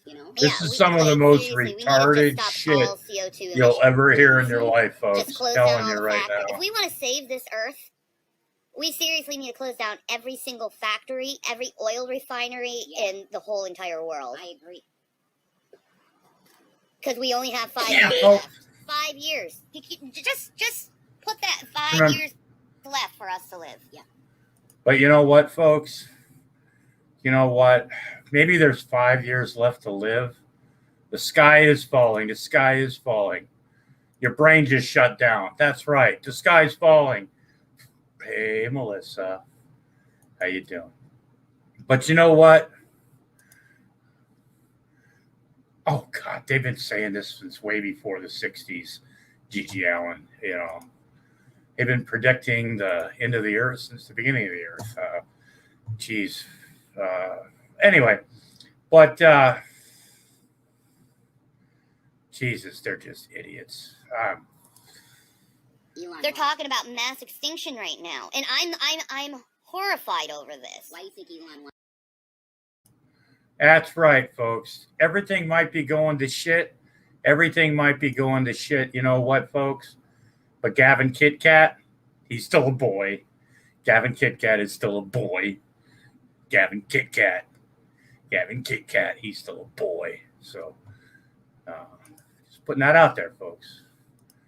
You know? This is some of the most retarded shit you'll ever hear in your life, folks. Telling you right now. If we want to save this earth, we seriously need to close down every single factory, every oil refinery in the whole entire world. I agree. Because we only have 5 years left. 5 years. Just put that 5 years left for us to live. Yeah. But you know what, folks? You know what? Maybe there's 5 years left to live. The sky is falling. The sky is falling. Your brain just shut down. That's right. The sky's falling. Hey, Melissa. How you doing? But you know what? Oh, God. They've been saying this since way before the 60s. G.G. Allen, you know. They've been predicting the end of the earth since the beginning of the earth. Anyway, but Jesus, they're just idiots. They're talking about mass extinction right now, and I'm horrified over this. Why do you think Elon wants? That's right, folks. Everything might be going to shit. Everything might be going to shit. You know what, folks? But Gavin Kit Kat, he's still a boy. Gavin Kit Kat is still a boy. Gavin Kit Kat, he's still a boy. So, just putting that out there, folks.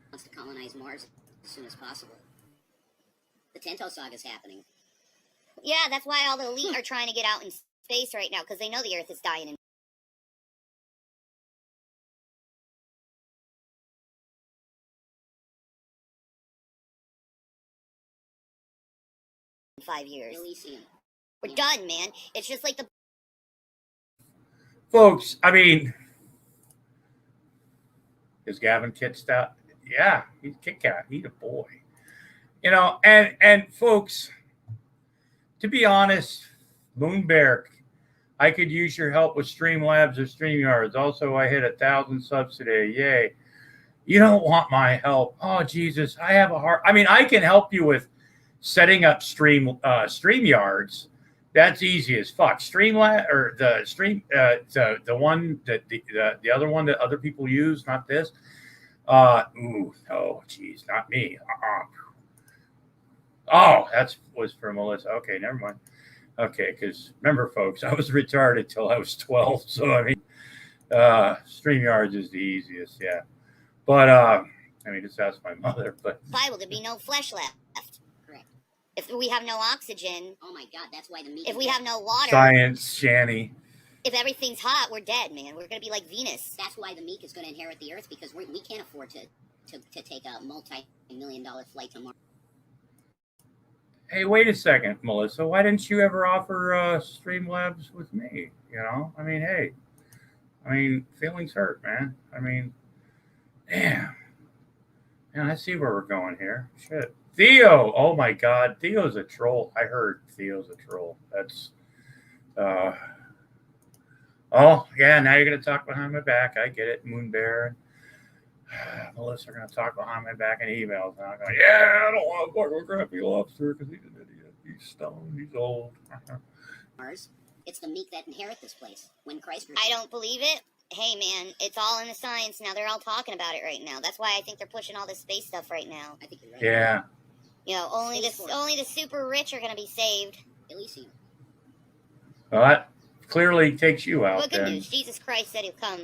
Wants to colonize Mars as soon as possible. The Tento saga is happening. Yeah, that's why all the elite are trying to get out in space right now, because they know the Earth is dying in 5 years. Elysium. We're done, man. It's just like the... Folks, I mean, is Gavin Kit Kat? Yeah, he's Kit Kat. He's a boy. You know, and folks, to be honest, Moon Bear, I could use your help with Streamlabs or StreamYards. Also, I hit 1,000 subs today. Yay. You don't want my help. Oh, Jesus, I have a heart. I mean, I can help you with setting up StreamYards. That's easy as fuck. Streamlabs or the stream, the one that the other one that other people use, not this. Oh, geez, not me. Oh, was for Melissa. Okay, never mind. Okay, because remember, folks, I was retarded till I was 12. So I mean, StreamYards is the easiest, yeah. But I mean, just ask my mother. But Bible, there'd be no flesh left. Correct. If we have no oxygen. Oh my God, that's why the meat. If we have no water. Science, Shanny. If everything's hot, we're dead, man. We're gonna be like Venus. That's why the meek is gonna inherit the earth, because we can't afford to take a multi-million-dollar flight to Mars. Hey, wait a second, Melissa. Why didn't you ever offer Streamlabs with me? You know, I mean, hey, I mean, feelings hurt, man. I mean, damn. Man, I see where we're going here. Shit. Theo! Oh my god, Theo's a troll. I heard Theo's a troll. That's, uh, oh, yeah, now you're going to talk behind my back. I get it, Moon Bear. Melissa are going to talk behind my back in emails. And I'm going, yeah, I don't want to fuck with Grumpy Lobster because he's an idiot. He's stoned. He's old. It's the meek that inherit this place. When Christ... I don't believe it. Hey, man, it's all in the science now. They're all talking about it right now. That's why I think they're pushing all this space stuff right now. I think you're right. Yeah. You know, only the super rich are going to be saved. Elysium. Well, that clearly takes you out. Well, good then. news. Jesus Christ said he'll come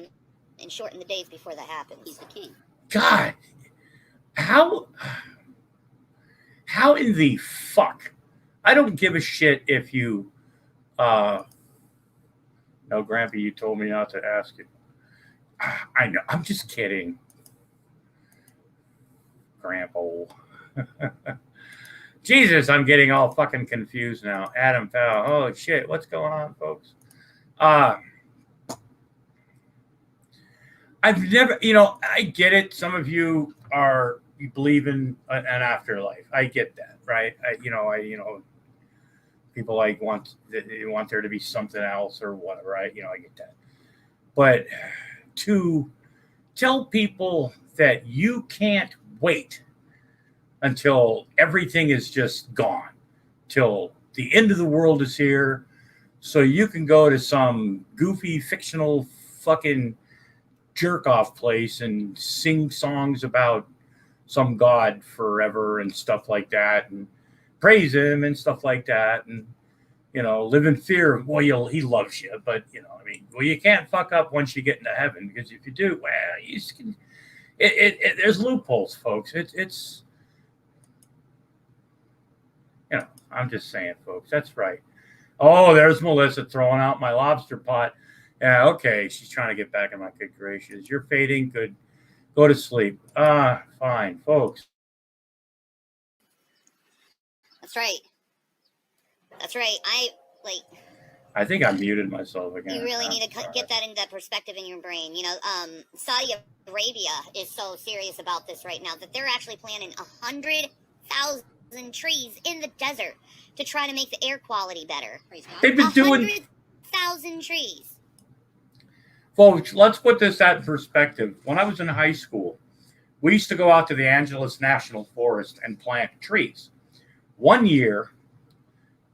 and shorten the days before that happens. He's the king. God, how in the fuck? I don't give a shit if you. No, Grampy, you told me not to ask it. I know. I'm just kidding. Grandpa. Jesus, I'm getting all fucking confused now. Adam Powell. Oh shit, what's going on, folks? I've never, I get it. Some of you believe in an afterlife. I get that, right? People like want there to be something else or whatever, right? I get that. But to tell people that you can't wait until everything is just gone, till the end of the world is here, so you can go to some goofy fictional fucking jerk off place and sing songs about some god forever and stuff like that and praise him and stuff like that and live in fear. Well, he loves you, but you can't fuck up once you get into heaven, because if you do, well, you can. There's loopholes, folks. It's I'm just saying, folks. That's right. Oh, there's Melissa throwing out my lobster pot. Yeah, okay. She's trying to get back in my good gracious. You're fading. Good. Go to sleep. Fine, folks. That's right. I think I muted myself again. You really need to get that into that perspective in your brain. Saudi Arabia is so serious about this right now that they're actually planting 100,000 trees in the desert to try to make the air quality better. They've been doing 100,000 trees. Folks, let's put this in perspective. When I was in high school, we used to go out to the Angeles National Forest and plant trees. One year,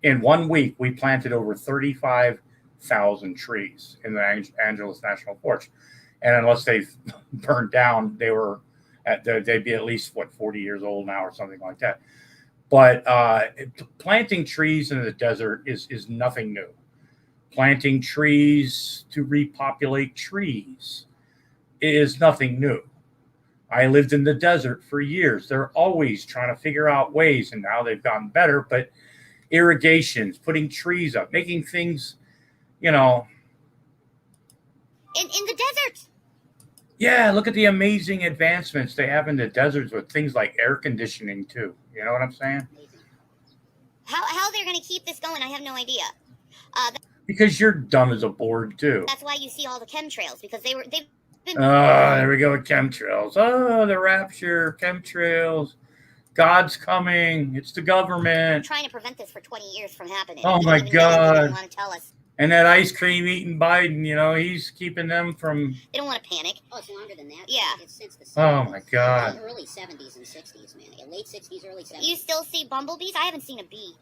in 1 week, we planted over 35,000 trees in the Angeles National Forest. And unless they've burned down, they'd be at least, 40 years old now or something like that. But planting trees in the desert is nothing new. Planting trees to repopulate trees is nothing new. I lived in the desert for years. They're always trying to figure out ways, and now they've gotten better, but irrigations, putting trees up, making things, In the desert. Yeah, look at the amazing advancements they have in the deserts with things like air conditioning, too. You know what I'm saying? How they're going to keep this going, I have no idea. Because you're dumb as a board, too. That's why you see all the chemtrails, because they've been... Oh, there we go with chemtrails. Oh, the rapture, chemtrails. God's coming. It's the government. Trying to prevent this for 20 years from happening. Oh, my God. They don't want to tell us. And that ice cream eating Biden, he's keeping them from... They don't want to panic. Oh, it's longer than that. Yeah. It's since the 70s. Oh, my God. Early 70s and 60s, man. Late 60s, early 70s. You still see bumblebees? I haven't seen a bee.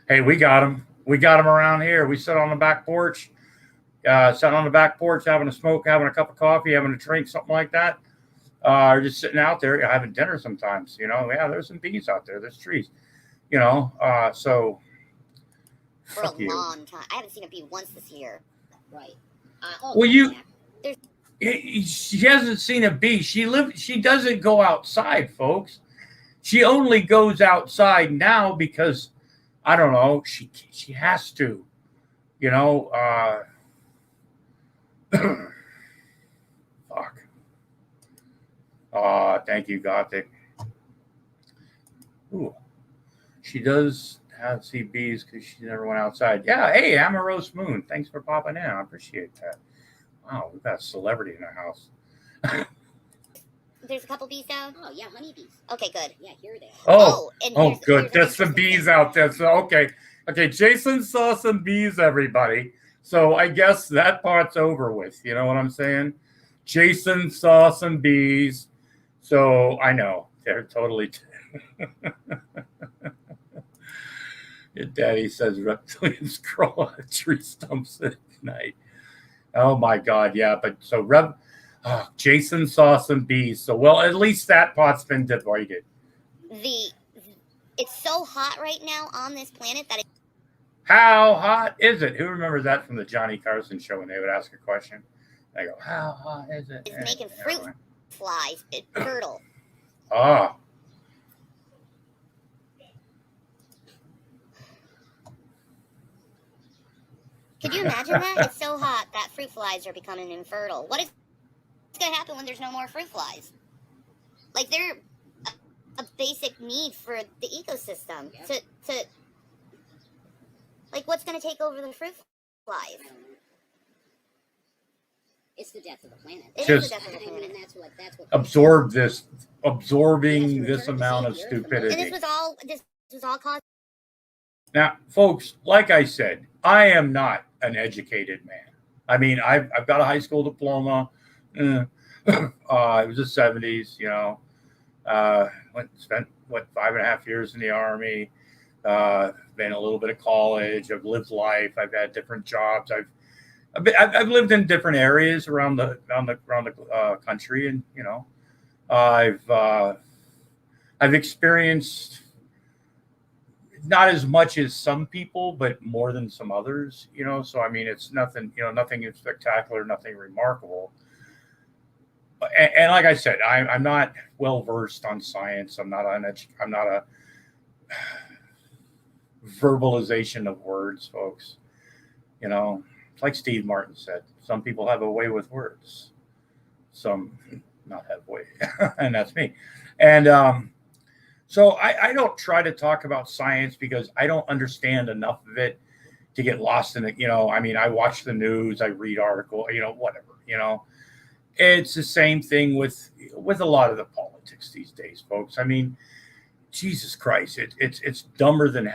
Hey, we got them. We got them around here. We sit on the back porch. Having a smoke, having a cup of coffee, having a drink, something like that. Or just sitting out there having dinner sometimes. Yeah, there's some bees out there. There's trees. So... For a long time. I haven't seen a bee once this year. Right. She hasn't seen a bee. She doesn't go outside, folks. She only goes outside now because, I don't know, she has to. Fuck. Thank you, Gothic. Ooh. She does have see bees because she never went outside. Yeah, hey, Amorose Moon. Thanks for popping in. I appreciate that. Wow, we've got a celebrity in our house. There's a couple bees down? Oh, yeah, honeybees. Okay, good. Yeah, here they are. Oh, and oh, here's good. an There's some interesting bees thing. out there. So, okay. Jason saw some bees, everybody. So I guess that part's over with. You know what I'm saying? Jason saw some bees. So I know they're totally. Your daddy says reptilians crawl on tree stumps at night. Oh my God, yeah. But so Jason saw some bees. So well, at least that part's been divided. It's so hot right now on this planet that How hot is it? Who remembers that from the Johnny Carson show when they would ask a question? They go, how hot is it? it's making fruit flies fertile. Ah. Could you imagine that? It's so hot that fruit flies are becoming infertile. What is going to happen when there's no more fruit flies? Like, they're a basic need for the ecosystem. To like, what's going to take over the fruit flies? It's the death of the planet. It is the death of the planet. And that's what absorbing this amount of stupidity. And this was all caused. Now, folks, like I said, I am not an educated man. I mean, I've got a high school diploma. It was the 70s, you know. Spent 5.5 years in the Army. Been a little bit of college. I've lived life. I've had different jobs. I've lived in different areas around the country, and you know, I've experienced not as much as some people, but more than some others. You know, so I mean, it's nothing spectacular, nothing remarkable. And like I said, I'm not well versed on science. I'm not a verbalization of words, folks. You know, like Steve Martin said, some people have a way with words, some not have way, and that's me. And so I don't try to talk about science because I don't understand enough of it to get lost in it. You know, I mean, I watch the news, I read articles, you know, whatever, you know. It's the same thing with a lot of the politics these days, folks. I mean, Jesus Christ, it's dumber than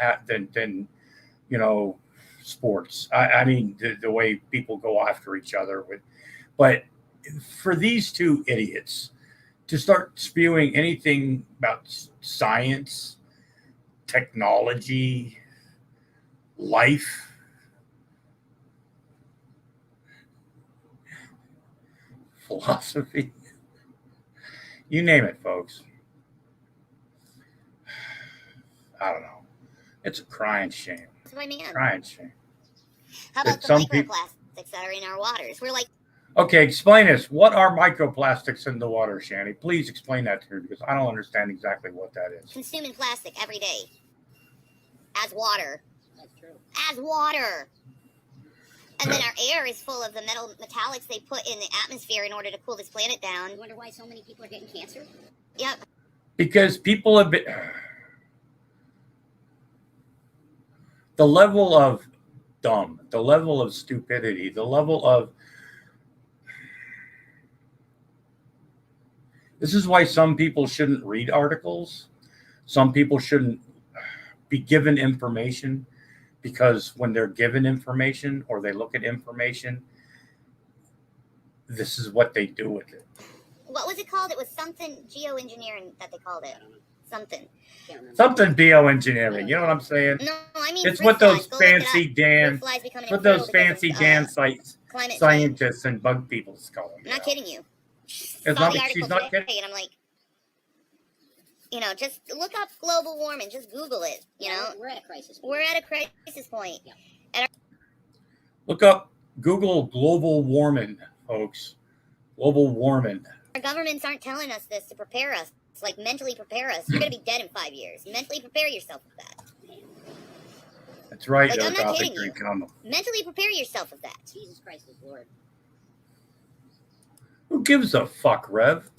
you know, sports. I mean, the way people go after each other but for these two idiots to start spewing anything about science, technology, life, philosophy, you name it, folks. I don't know. It's a crying shame. That's what I mean. Crying shame. How about the microplastics that are in our waters? We're like. Okay, explain this. What are microplastics in the water, Shanny? Please explain that to me because I don't understand exactly what that is. Consuming plastic every day. As water. That's true. As water. And then our air is full of the metallics they put in the atmosphere in order to cool this planet down. You wonder why so many people are getting cancer? Yep. Because people have been... The level of dumb, the level of stupidity, the level of... This is why some people shouldn't read articles. Some people shouldn't be given information. Because when they're given information or they look at information, this is what they do with it. What was it called? It was something geoengineering that they called it. Something Bioengineering. You know what I'm saying? No, I mean it's what those fancy scientists and bug people call them. I'm not kidding you. She's not kidding. And I'm like, you know, just look up global warming. Just Google it. You know, we're at a crisis. We're at a crisis point. Yeah. Look up Google global warming, folks. Global warming. Our governments aren't telling us this to prepare us. It's like mentally prepare us. You're gonna be dead in 5 years. Mentally prepare yourself with that. That's right. Like, I'm not kidding you. Mentally prepare yourself with that. Jesus Christ is Lord. Who gives a fuck, Rev?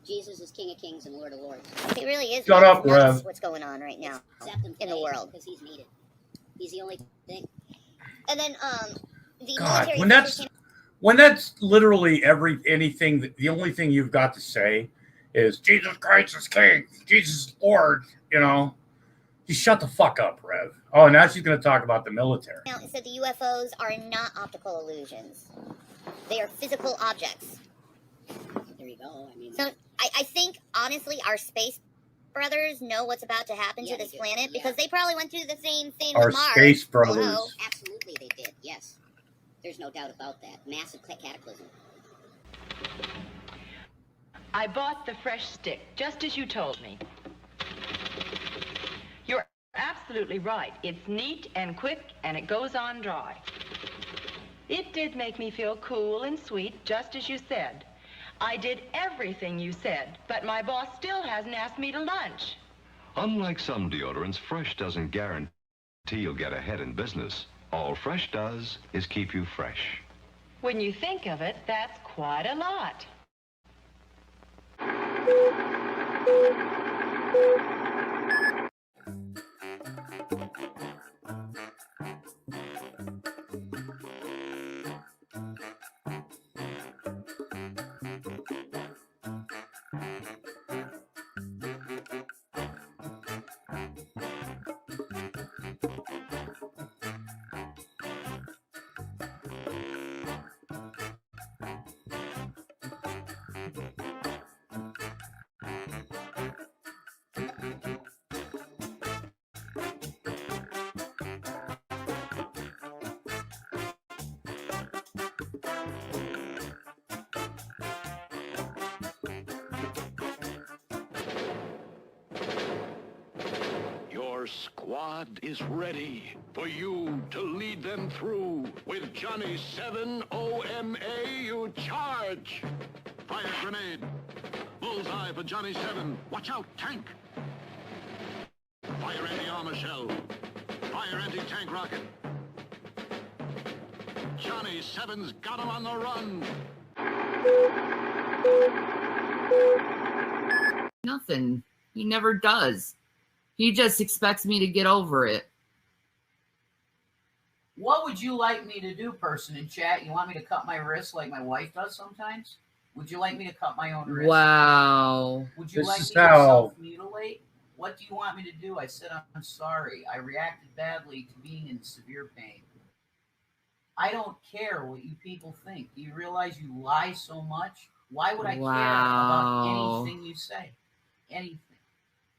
Jesus is King of Kings and Lord of Lords. He really is. Shut up, That's Rev. what's going on right now Accept him in the world. because he's needed. He's the only thing. And then the God, military when that's literally anything, the only thing you've got to say is Jesus Christ is King, Jesus is Lord, you know. Just shut the fuck up, Rev. Oh, now she's going to talk about the military. now said the UFOs are not optical illusions. They are physical objects. There you go. I mean, So I think, honestly, our space brothers know what's about to happen to this planet because they probably went through the same thing Our with Mars. space brothers. Hello. absolutely they did. Yes. There's no doubt about that. Massive cataclysm. I bought the fresh stick, just as you told me. You're absolutely right. It's neat and quick, and it goes on dry. It did make me feel cool and sweet, just as you said. I did everything you said, but my boss still hasn't asked me to lunch. Unlike some deodorants, Fresh doesn't guarantee you'll get ahead in business. All Fresh does is keep you fresh. When you think of it, that's quite a lot. Your squad is ready for you to lead them through. With Johnny 7 OMA, you charge. Fire grenade. Bullseye for Johnny 7. Watch out, tank. Fire anti-armor shell. Fire anti-tank rocket. Johnny 7's got him on the run. Nothing. He never does. He just expects me to get over it. What would you like me to do, person in chat? You want me to cut my wrist like my wife does sometimes? Would you like me to cut my own wrist? Wow. Would you This like is me to how- self-mutilate? What do you want me to do? I said, I'm sorry. I reacted badly to being in severe pain. I don't care what you people think. Do you realize you lie so much? Why would I care about Wow. anything you say? Anything.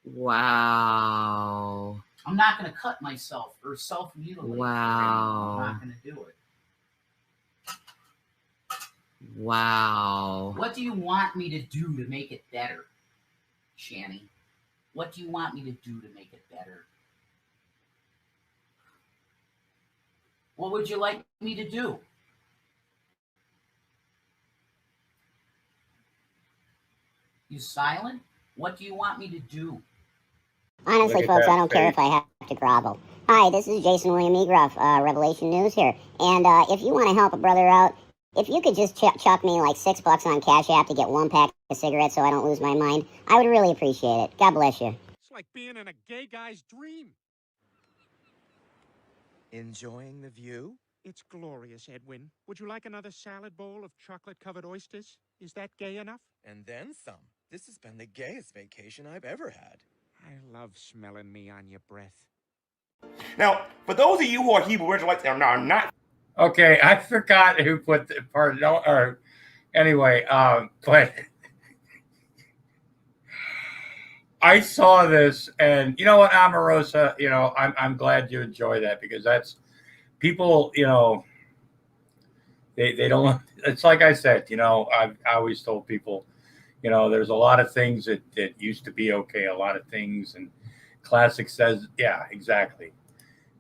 Wow. I'm not going to cut myself or self-mutilate. Wow. I'm not going to do it. Wow. What do you want me to do to make it better, Shanny? What do you want me to do to make it better? What would you like me to do? You silent? What do you want me to do? Honestly, folks, I don't care if I have to grovel. Hi, this is Jason William Egruff, Revelation News here. And if you want to help a brother out, if you could just chuck me like $6 on Cash App to get one pack of cigarettes so I don't lose my mind, I would really appreciate it. God bless you. It's like being in a gay guy's dream. Enjoying the view? It's glorious, Edwin. Would you like another salad bowl of chocolate-covered oysters? Is that gay enough? And then some. This has been the gayest vacation I've ever had. I love smelling me on your breath. Now, for those of you who are Hebrew Israelites and are not. Okay, I forgot who put the part. No, or anyway, but I saw this, and you know what, Amarosa, you know, I'm glad you enjoy that because that's people, you know, they don't. It's like I said, you know, I always told people, you know, there's a lot of things that used to be okay, a lot of things, and Classic says, yeah, exactly.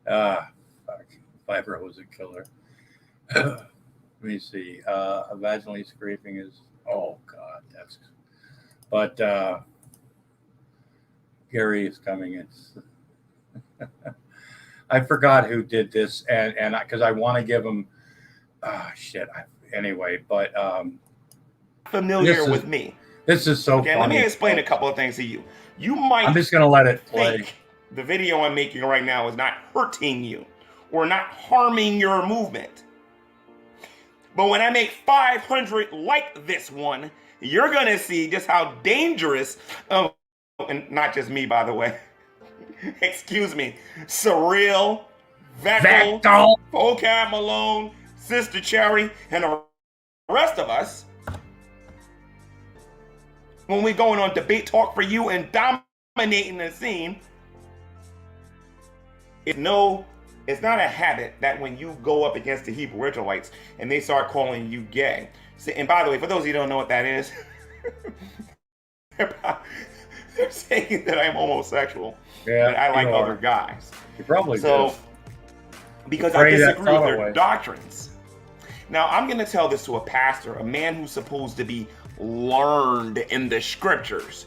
Fuck, Vibro was a killer. Let me see. Vaginally scraping is, oh God, that's, but Gary is coming. It's, I forgot who did this, and because I want to give him, anyway, but familiar with me. This is so okay, funny. let me explain a couple of things to you. You might I'm just going to let it play. think the video I'm making right now is not hurting you or not harming your movement. But when I make 500 like this one, you're going to see just how dangerous, and not just me, by the way. Excuse me. Surreal, Vector, Vocab Malone, Sister Cherry, and the rest of us, when we're going on Debate Talk for You and dominating the scene, it's not a habit that when you go up against the Hebrew Israelites and they start calling you gay. And by the way, for those of you who don't know what that is, they're saying that I'm homosexual. Yeah, that I like you other are. guys. You probably so, do. Because I disagree with their away. doctrines. Now, I'm going to tell this to a pastor, a man who's supposed to be learned in the scriptures,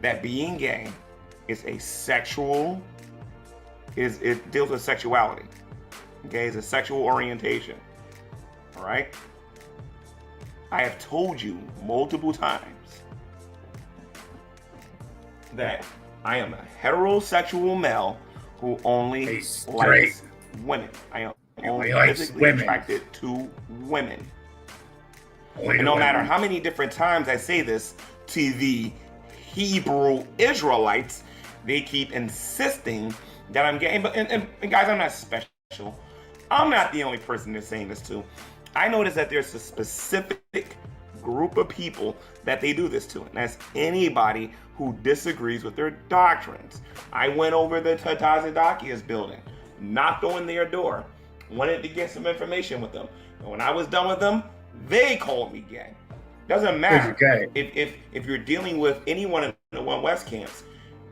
that being gay is a sexual, it deals with sexuality. Okay, it's a sexual orientation. All right? I have told you multiple times that I am a heterosexual male who only likes women. I am only physically attracted to women. And no matter how many different times I say this to the Hebrew Israelites, they keep insisting that I'm gay. And guys, I'm not special. I'm not the only person they're saying this to. I notice that there's a specific group of people that they do this to, and that's anybody who disagrees with their doctrines. I went over the Tadazakia's building, knocked on their door, wanted to get some information with them. And when I was done with them, they called me gay. Doesn't matter if you're dealing with anyone in the One West camps.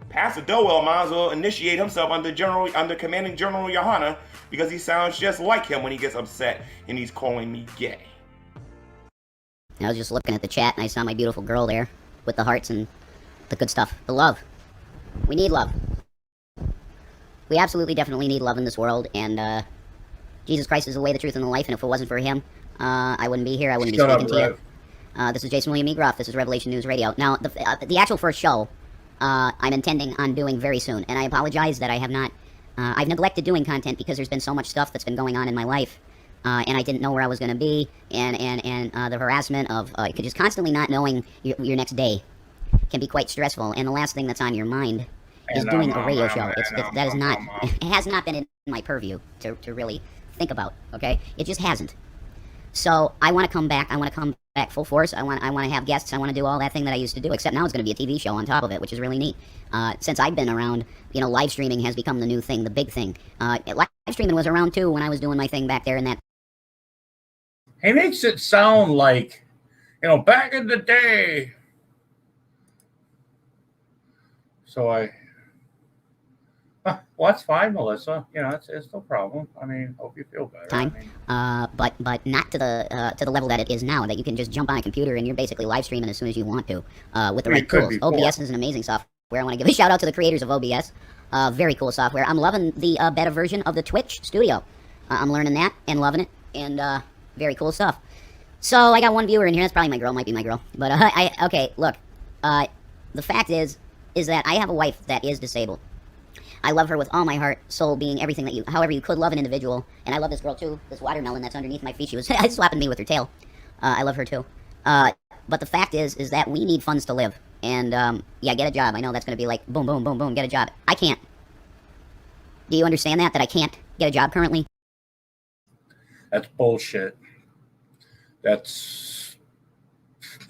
Pastor Dowell might as well initiate himself under Commanding General Yohana, because he sounds just like him when he gets upset and he's calling me gay. I was just looking at the chat and I saw my beautiful girl there with the hearts and the good stuff. The love. We need love. We absolutely definitely need love in this world, and Jesus Christ is the way, the truth, and the life, and if it wasn't for him, I wouldn't be here. I wouldn't be speaking to you. This is Jason William Egroff. This is Revelation News Radio. Now, the actual first show I'm intending on doing very soon, and I apologize that I have not, I've neglected doing content because there's been so much stuff that's been going on in my life, and I didn't know where I was going to be, and the harassment of just constantly not knowing your next day can be quite stressful, and the last thing that's on your mind is doing a radio show. That is not, it has not been in my purview to really think about, okay? It just hasn't. So I want to come back. I want to come back full force. I want to have guests. I want to do all that thing that I used to do, except now it's going to be a TV show on top of it, which is really neat. Since I've been around, live streaming has become the new thing, the big thing. Live streaming was around too when I was doing my thing back there in that. He makes it sound like, back in the day. So well, that's fine, Melissa. It's no problem. I mean, hope you feel better. Time, but not to the level that it is now, that you can just jump on a computer and you're basically live streaming as soon as you want to, with the right tools. OBS is an amazing software. I want to give a shout out to the creators of OBS. Very cool software. I'm loving the beta version of the Twitch studio. I'm learning that and loving it, and very cool stuff. So I got one viewer in here. That's probably my girl. Might be my girl. But okay, look. The fact is that I have a wife that is disabled. I love her with all my heart, soul, being, everything that however you could love an individual. And I love this girl too, this watermelon that's underneath my feet. She was slapping me with her tail. I love her too. But the fact is that we need funds to live. And, yeah, get a job. I know that's going to be like, boom, boom, boom, boom, get a job. I can't. Do you understand that I can't get a job currently? That's bullshit. That's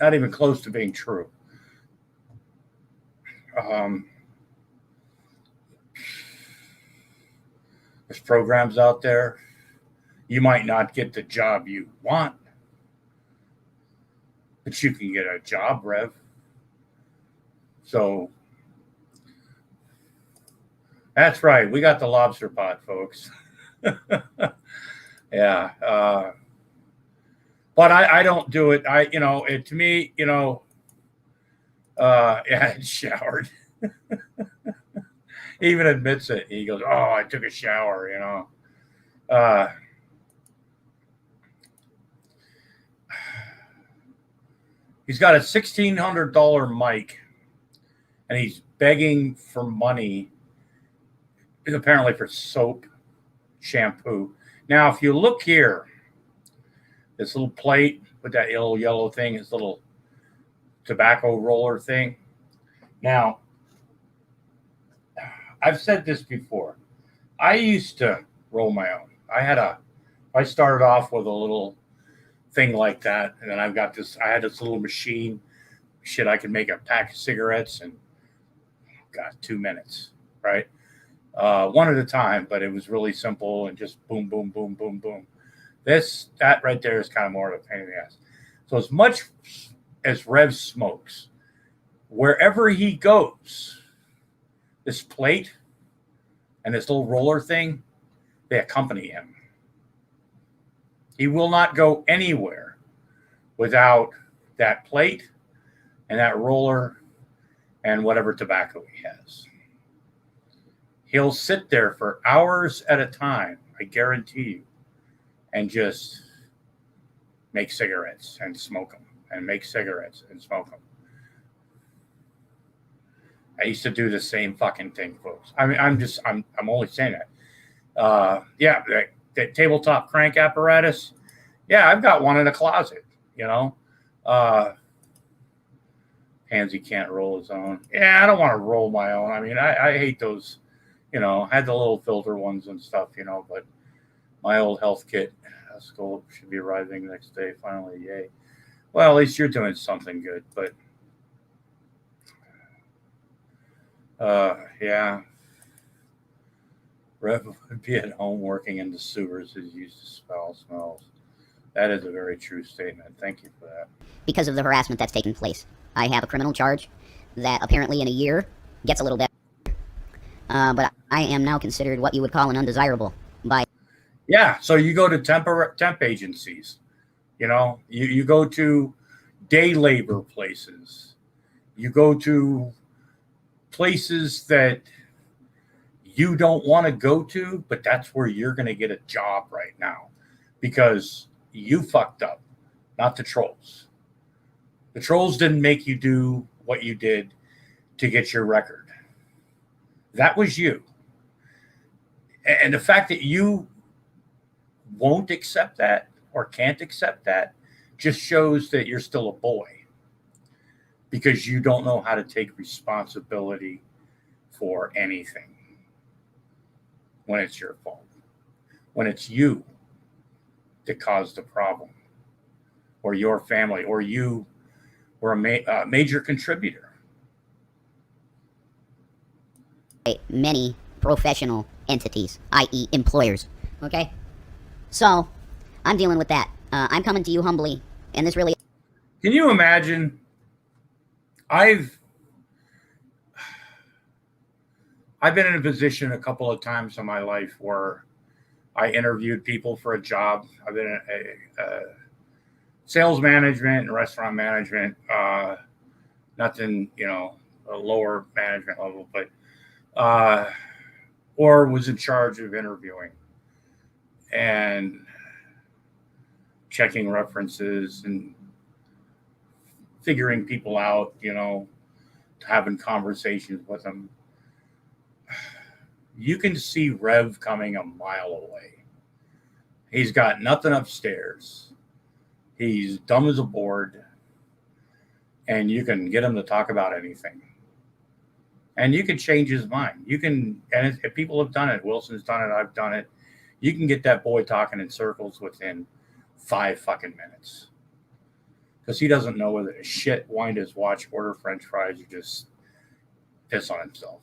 not even close to being true. There's programs out there. You might not get the job you want, but you can get a job, Rev. So that's right. We got the lobster pot, folks. Yeah. But I don't do it. To me, yeah, I showered. He even admits it. He goes, "Oh, I took a shower," He's got a $1,600 mic, and he's begging for money, apparently for soap, shampoo. Now, if you look here, this little plate with that little yellow thing, his little tobacco roller thing. Now, I've said this before. I used to roll my own. I started off with a little thing like that, and then I had this little machine. Shit, I could make a pack of cigarettes in, 2 minutes, right? One at a time, but it was really simple and just boom, boom, boom, boom, boom. That right there is kind of more of a pain in the ass. So as much as Rev smokes, wherever he goes, this plate and this little roller thing, they accompany him. He will not go anywhere without that plate and that roller and whatever tobacco he has. He'll sit there for hours at a time, I guarantee you, and just make cigarettes and smoke them, and make cigarettes and smoke them. I used to do the same fucking thing, folks. I mean, I'm only saying that. Yeah, that tabletop crank apparatus. Yeah, I've got one in the closet, you know. Pansy can't roll his own. Yeah, I don't want to roll my own. I mean, I hate those, you know, I had the little filter ones and stuff, you know, but my old health kit school should be arriving the next day. Finally, yay. Well, at least you're doing something good, but yeah. Rev would be at home working in the sewers as used to foul smells. That is a very true statement. Thank you for that. Because of the harassment that's taken place. I have a criminal charge that apparently in a year gets a little better. But I am now considered what you would call an undesirable by... Yeah, so you go to temp agencies. You know, you go to day labor places. You go to places that you don't want to go to, but that's where you're going to get a job right now because you fucked up, not the trolls. The trolls didn't make you do what you did to get your record. That was you. And the fact that you won't accept that or can't accept that just shows that you're still a boy because you don't know how to take responsibility for anything when it's your fault, when it's you that caused the problem or your family or you were a major contributor. Many professional entities, i.e. employers, okay? So, I'm dealing with that. I'm coming to you humbly, and this really... Can you imagine? I've been in a position a couple of times in my life where I interviewed people for a job. I've been in a sales management and restaurant management, nothing, you know, a lower management level, but, or was in charge of interviewing and checking references and figuring people out, you know, having conversations with them. You can see Rev coming a mile away. He's got nothing upstairs. He's dumb as a board. And you can get him to talk about anything. And you can change his mind. You can, and if people have done it, Wilson's done it, I've done it. You can get that boy talking in circles within 5 fucking minutes. Because he doesn't know whether to shit, wind his watch, order French fries, or just piss on himself.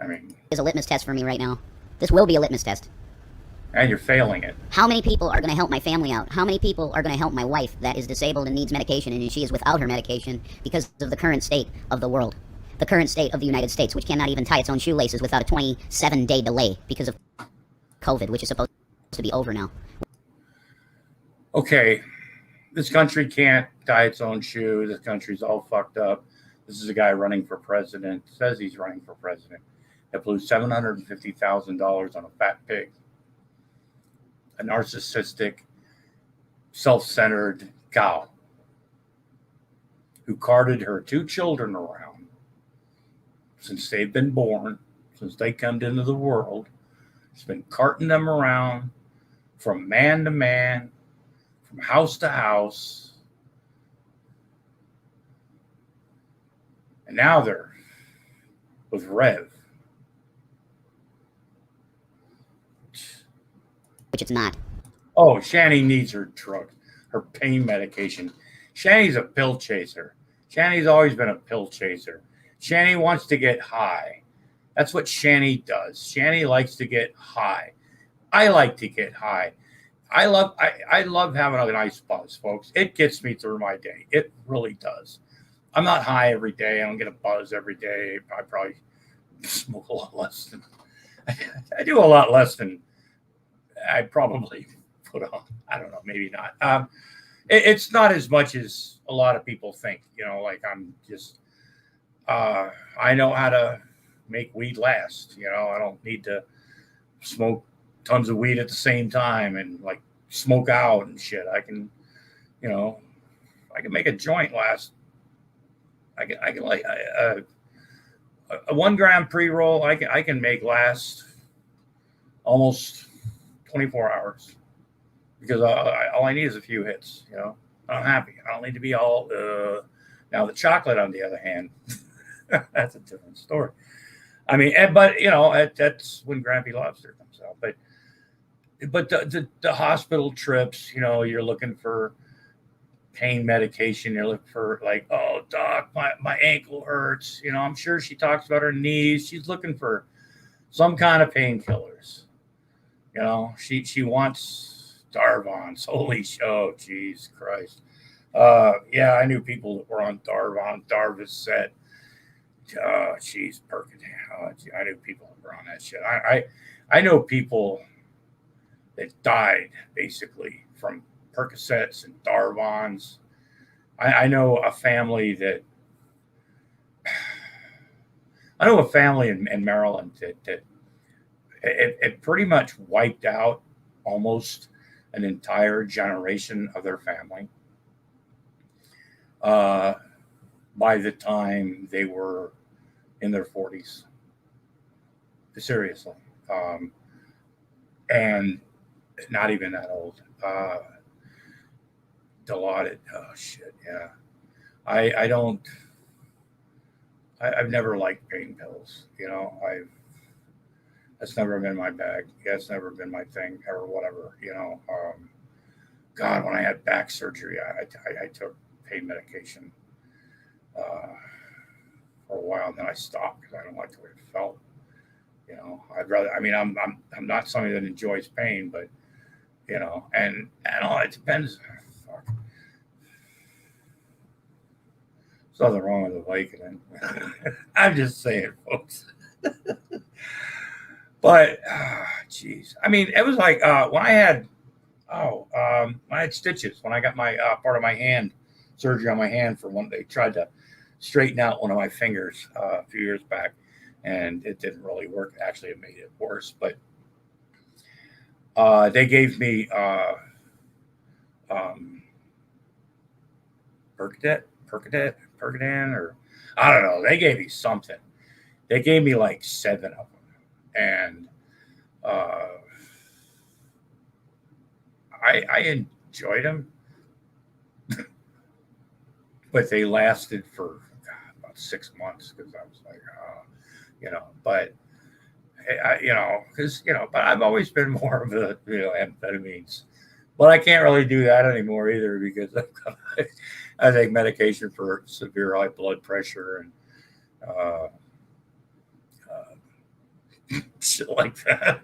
I mean, is a litmus test for me right now. This will be a litmus test. And you're failing it. How many people are going to help my family out? How many people are going to help my wife that is disabled and needs medication and she is without her medication because of the current state of the world? The current state of the United States, which cannot even tie its own shoelaces without a 27-day delay because of COVID, which is supposed to be over now. Okay, this country can't tie its own shoe. This country's all fucked up. This is a guy running for president, says he's running for president, that blew $750,000 on a fat pig. A narcissistic, self-centered cow who carted her 2 children around since they've been born, since they come into the world. She's been carting them around from man to man, from house to house. And now they're with Rev. Which it's not. Oh, Shani needs her drug, her pain medication. Shani's a pill chaser. Shani's always been a pill chaser. Shani wants to get high. That's what Shani does. Shani likes to get high. I like to get high. I love having a nice buzz, folks. It gets me through my day. It really does. I'm not high every day. I don't get a buzz every day. I probably smoke a lot less than I do a lot less than I probably put on. I don't know, maybe not. It's not as much as a lot of people think. You know, like I'm just. I know how to make weed last. You know, I don't need to smoke tons of weed at the same time and like smoke out and shit. I can, you know, I can make a joint last. I can like a 1 gram pre-roll. I can make last almost 24 hours because all I need is a few hits. You know, I'm happy. I don't need to be all. Now the chocolate, on the other hand, that's a different story. I mean, but you know, that's when Grampy Lobster comes out. But the hospital trips, you know, you're looking for pain medication. You're looking for like, oh, doc, my ankle hurts. You know, I'm sure she talks about her knees. She's looking for some kind of painkillers. You know, she wants Darvons. Holy show, Jesus Christ. Yeah, I knew people that were on Darvon, Darvocet. Jeez, Percodan. I knew people that were on that shit. I know people that died basically from Percocets and Darvons. I know a family in Maryland that it pretty much wiped out almost an entire generation of their family by the time they were in their 40s. Seriously. And not even that old. Dilaudid. Oh, shit, yeah. I've never liked pain pills. You know, that's never been my bag. That's never been my thing or whatever, you know. God, when I had back surgery, I took pain medication for a while, and then I stopped because I don't like the way it felt. You know, I'd rather. I mean, I'm not somebody that enjoys pain, but you know, and all it depends. Fuck. There's nothing wrong with the Vicodin. I'm just saying, folks. But, geez, I mean, it was like when I had stitches, when I got my part of my hand surgery on my hand for one, they tried to straighten out one of my fingers a few years back, and it didn't really work. Actually, it made it worse. But they gave me Percodan, or I don't know. They gave me something. They gave me like 7 of them. And I enjoyed them, but they lasted for about 6 months because I was like, you know, but you know, because you know, but I've always been more of the amphetamines, but I can't really do that anymore either because I take medication for severe high blood pressure and shit like that.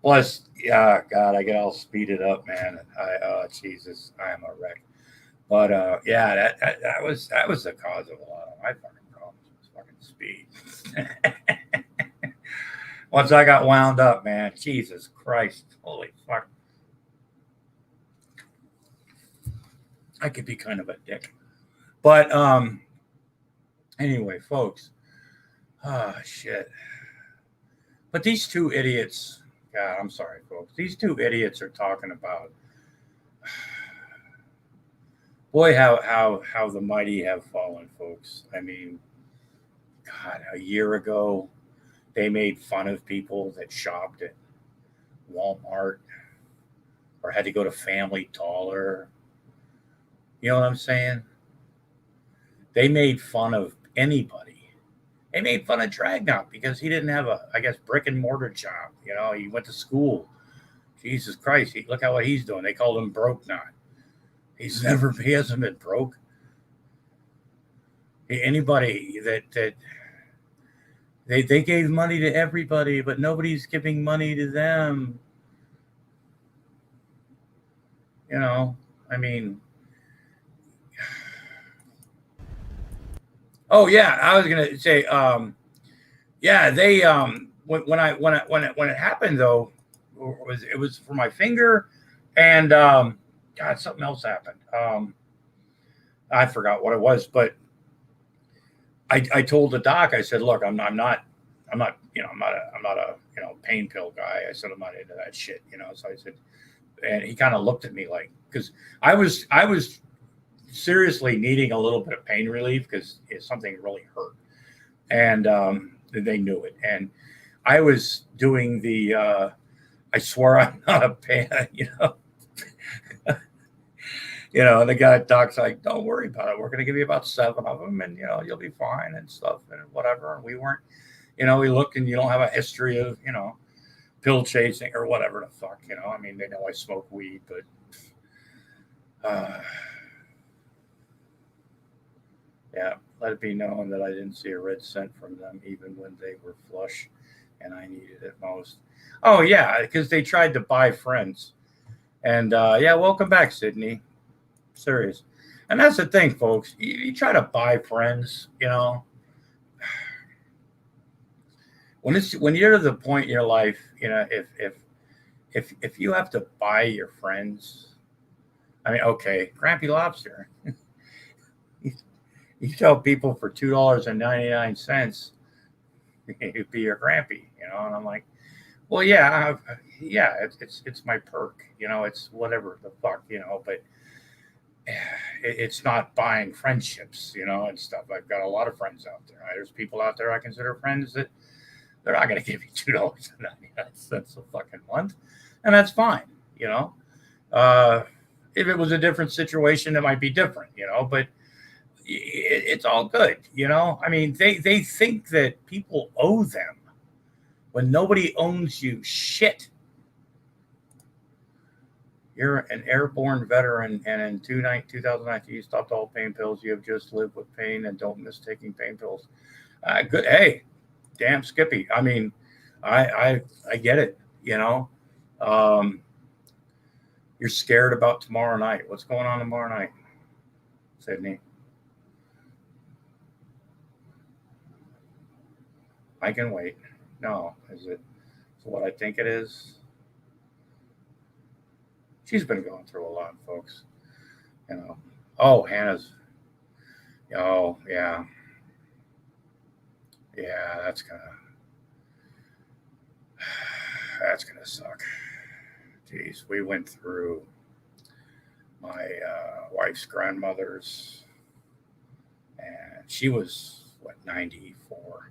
Plus, yeah, God, I get all speeded up, man. Jesus, I am a wreck. But yeah, that was the cause of a lot of my fucking problems. Was fucking speed. Once I got wound up, man, Jesus Christ, holy fuck, I could be kind of a dick. But anyway, folks. Shit. But these 2 idiots, God, I'm sorry, folks. These 2 idiots are talking about boy, how the mighty have fallen, folks. I mean, God, a year ago, they made fun of people that shopped at Walmart or had to go to Family Dollar. You know what I'm saying? They made fun of anybody. They made fun of Dragnet because he didn't have a, I guess, brick and mortar job. You know, he went to school. Jesus Christ, look at what he's doing. They called him broke not. He hasn't been broke. Anybody that they gave money to everybody, but nobody's giving money to them. You know, I mean, oh yeah, I was gonna say, yeah, they when it happened though, it was for my finger, and God, something else happened. I forgot what it was, but I told the doc, I said, look, I'm not a pain pill guy. I said I'm not into that shit, So I said, and he kind of looked at me like, because I was seriously needing a little bit of pain relief because something really hurt, and they knew it. And I was doing the I swear I'm not a pain, and the guy doc's like, don't worry about it. We're going to give you about 7 of them and, you'll be fine and stuff and whatever. And we weren't, we looked and you don't have a history of, pill chasing or whatever the fuck, I mean, they know I smoke weed, but, yeah, let it be known that I didn't see a red cent from them even when they were flush and I needed it most. Oh yeah, because they tried to buy friends. And, yeah, welcome back, Sydney. Serious. And that's the thing, folks. You try to buy friends, when you're to the point in your life, if you have to buy your friends, I mean, okay, Grampy Lobster. You tell people for $2.99, it'd be your Grampy, and I'm like, well, yeah, it's my perk, it's whatever the fuck, but it's not buying friendships, and stuff. I've got a lot of friends out there. There's people out there I consider friends that they're not going to give you $2.99 a fucking month, and that's fine, If it was a different situation, it might be different, but it's all good, I mean, they think that people owe them when nobody owns you shit. You're an airborne veteran, and in 2019, you stopped all pain pills. You have just lived with pain and don't miss taking pain pills. Good. Hey, damn Skippy. I mean, I get it. You're scared about tomorrow night. What's going on tomorrow night, Sydney? I can wait. No, is it what I think it is? She's been going through a lot, folks. Oh, Hannah's. Oh, yeah. Yeah, that's gonna suck. Jeez, we went through my wife's grandmother's, and she was 94.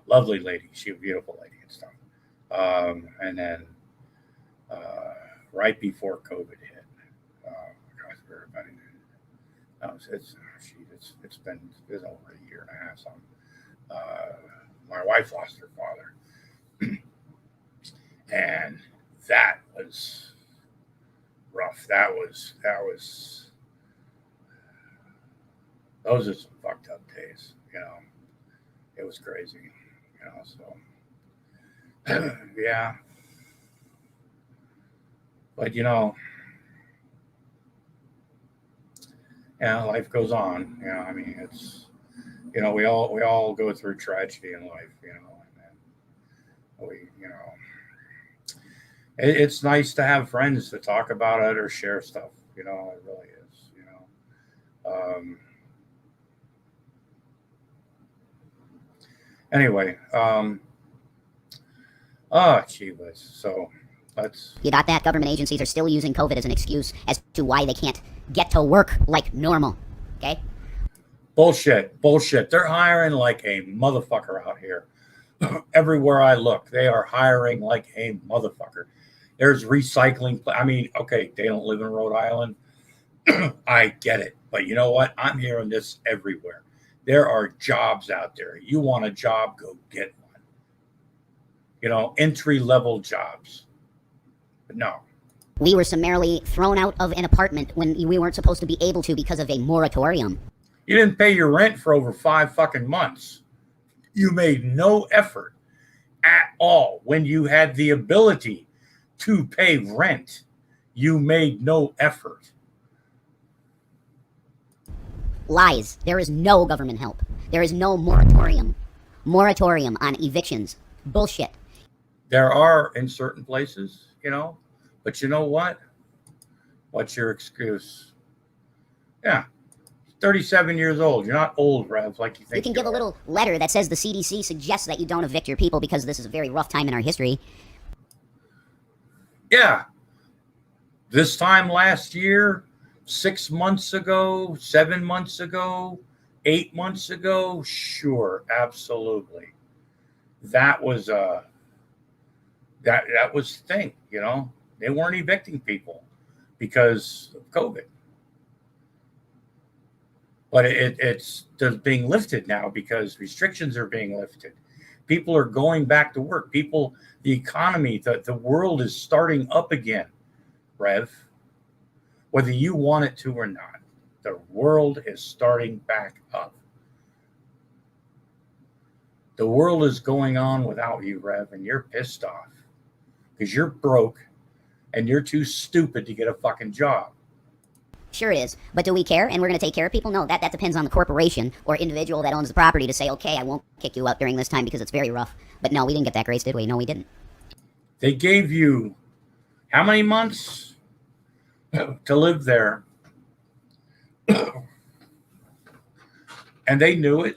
Lovely lady. She was a beautiful lady and stuff. And then right before COVID hit, gosh, it's been over a year and a half. So my wife lost her father, and that was rough. Those are some fucked up days. It was crazy. So yeah. But life goes on. I mean, it's we all go through tragedy in life. And we it's nice to have friends to talk about it or share stuff. It really is. Anyway, gee whiz. So That's... You got that? Government agencies are still using COVID as an excuse as to why they can't get to work like normal. Okay? Bullshit. They're hiring like a motherfucker out here. Everywhere I look, they are hiring like a motherfucker. There's recycling. I mean, okay, they don't live in Rhode Island. I get it. But you know what? I'm hearing this everywhere. There are jobs out there. You want a job, go get one. You know, entry-level jobs. But no. We were summarily thrown out of an apartment when we weren't supposed to be able to because of a moratorium. You didn't pay your rent for over 5 fucking months. You made no effort at all when you had the ability to pay rent. You made no effort. Lies. There is no government help. There is no moratorium. Moratorium on evictions. Bullshit. There are in certain places, you know, but you know what? What's your excuse? Yeah. 37 years old. You're not old, Rev, like you think. You can give a little letter that says the CDC suggests that you don't evict your people because this is a very rough time in our history. Yeah. This time last year, 6 months ago, 7 months ago, 8 months ago, sure, absolutely. That was that was the thing, you know. They weren't evicting people because of COVID. But it's being lifted now because restrictions are being lifted. People are going back to work. The economy, the world is starting up again, Rev. Whether you want it to or not, the world is starting back up. The world is going on without you, Rev, and you're pissed off because you're broke and you're too stupid to get a fucking job. Sure it is. But do we care? And we're going to take care of people? No, that depends on the corporation or individual that owns the property to say, okay, I won't kick you out during this time because it's very rough. But no, we didn't get that grace, did we? No, we didn't. They gave you how many months to live there? And they knew it.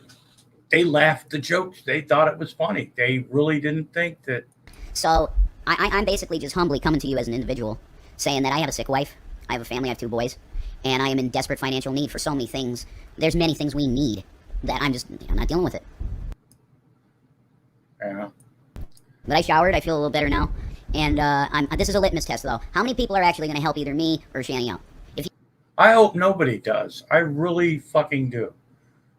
They laughed the jokes. They thought it was funny. They really didn't think that. So I'm basically just humbly coming to you as an individual saying that I have a sick wife. I have a family. I have 2 boys. And I am in desperate financial need for so many things. There's many things we need that I'm not dealing with it. Yeah. But I showered. I feel a little better now. And this is a litmus test, though. How many people are actually going to help either me or Shani out? I hope nobody does. I really fucking do.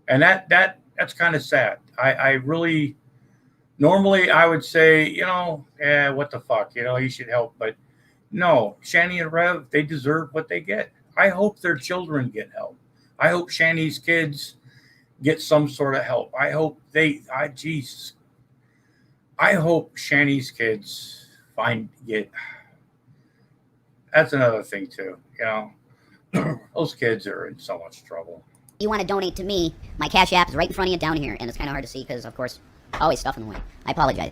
And that's kind of sad. I really, normally I would say, you know, what the fuck, you know, you should help. But no, Shani and Rev, they deserve what they get. I hope their children get help. I hope Shani's kids get some sort of help. I hope Jesus. I hope Shani's kids that's another thing too, you know. Those kids are in so much trouble. You want to donate to me, my Cash App is right in front of you down here. And it's kind of hard to see because, of course, always stuff in the way. I apologize.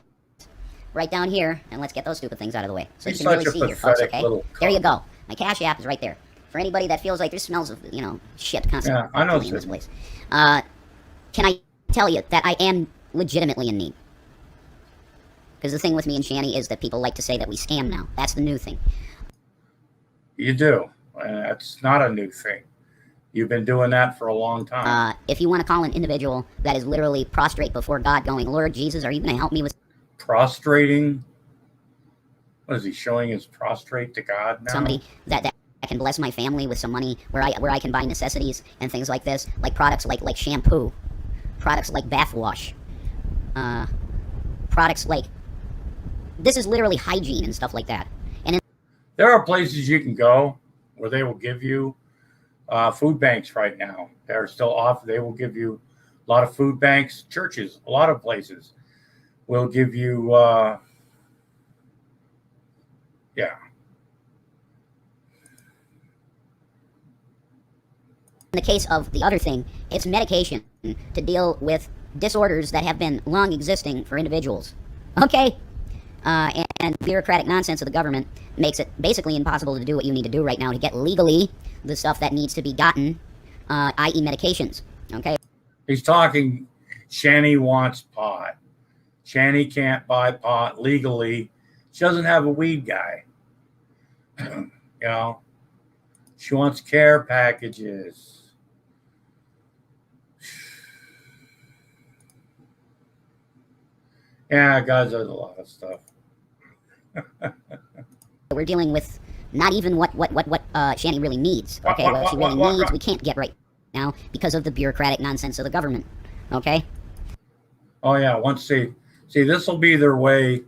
Right down here, and let's get those stupid things out of the way. So you can really see here, folks, okay? There you go. My Cash App is right there. For anybody that feels like there smells of, you know, shit constantly I know in this place. Can I tell you that I am legitimately in need? Because the thing with me and Shani is that people like to say that we scam now. That's the new thing. You do. That's not a new thing. You've been doing that for a long time. If you want to call an individual that is literally prostrate before God going, Lord Jesus, are you going to help me with... Prostrating? What is he showing his prostrate to God now? Somebody that can bless my family with some money where I can buy necessities and things like this, like products like shampoo, products like bath wash, products like... This is literally hygiene and stuff like that. And there are places you can go where they will give you food banks right now. They're still off. They will give you a lot of food banks, churches, a lot of places will give you, yeah. In the case of the other thing, it's medication to deal with disorders that have been long existing for individuals. Okay? And bureaucratic nonsense of the government makes it basically impossible to do what you need to do right now to get legally the stuff that needs to be gotten, i.e. medications. Okay? He's talking, Shani wants pot. Shani can't buy pot legally. She doesn't have a weed guy. You know, she wants care packages. Yeah, God does a lot of stuff. We're dealing with not even what Shanny really needs. Okay, what she really needs, we can't get right now because of the bureaucratic nonsense of the government. Okay. Oh yeah, once they see this will be their way.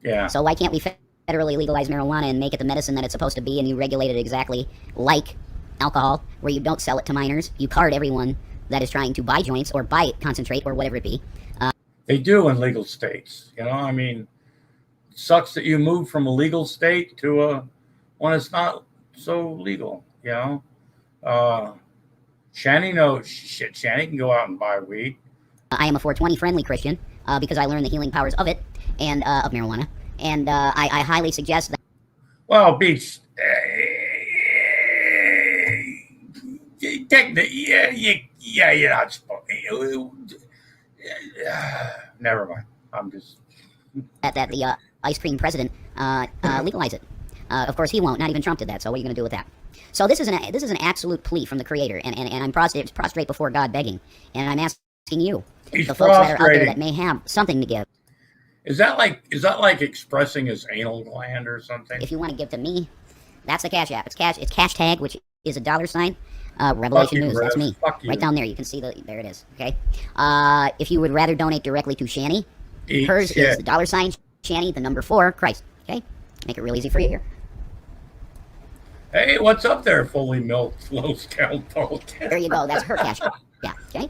Yeah. So why can't we federally legalize marijuana and make it the medicine that it's supposed to be, and you regulate it exactly like alcohol, where you don't sell it to minors, you card everyone that is trying to buy joints or buy concentrate or whatever it be. They do in legal states. You know, I mean, it sucks that you move from a legal state to a one that's not so legal. You know, Shanny knows shit. Shanny can go out and buy weed. I am a 420 friendly Christian because I learned the healing powers of it and of marijuana, and I highly suggest that. Well, Beach, yeah, you're not supposed. Never mind. I'm just that the ice cream president legalize it. Of course, he won't. Not even Trump did that. So what are you going to do with that? So this is an absolute plea from the Creator, and I'm prostrate before God, begging, and I'm asking you, the folks that are out there that may have something to give. Is that like expressing his anal gland or something? If you want to give to me, that's the Cash App. It's cash tag, which is a $sign. Revelation News. That's me. Right down there. You can see there it is. Okay. If you would rather donate directly to Shanny, hers is the $, Shanny, the number 4, Christ. Okay. Make it real easy for you here. Hey, what's up there, fully milked, low-scale Republican? There you go. That's her Cash App. Yeah. Okay.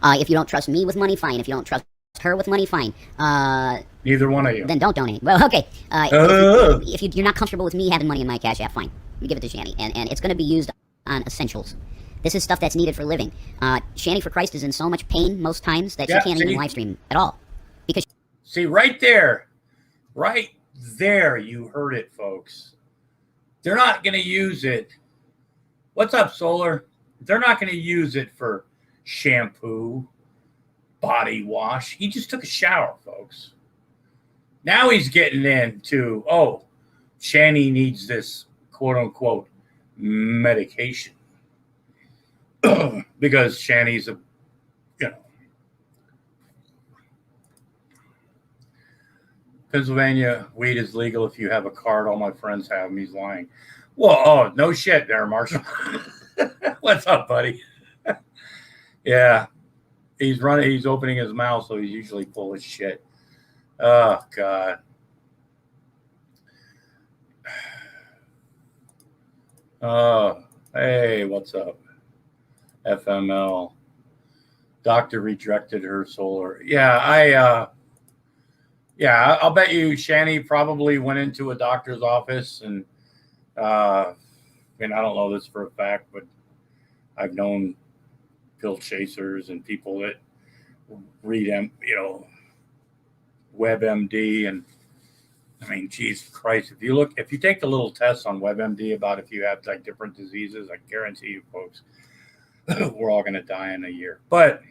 If you don't trust me with money, fine. If you don't trust her with money, fine. Neither one of you. Then don't donate. Well, okay. If you're not comfortable with me having money in my Cash App, fine. You give it to Shanny, and it's going to be used on essentials. This is stuff that's needed for living. Shanny for Christ is in so much pain most times that she can't even live stream at all. Because see, right there, you heard it, folks. They're not going to use it. What's up, Solar? They're not going to use it for shampoo, body wash. He just took a shower, folks. Now he's getting into, Shanny needs this quote-unquote medication. Because Shanny's Pennsylvania, weed is legal if you have a card. All my friends have them. He's lying. Well, no shit there, Marshall. What's up, buddy? Yeah. He's opening his mouth, so he's usually full of shit. Oh, God. Oh, hey, what's up? FML. Doctor rejected her, Solar. Yeah, I'll bet you Shanny probably went into a doctor's office and, I don't know this for a fact, but I've known pill chasers and people that read WebMD, and I mean, Jesus Christ, if you take the little tests on WebMD about if you have like different diseases, I guarantee you, folks, we're all going to die in a year. But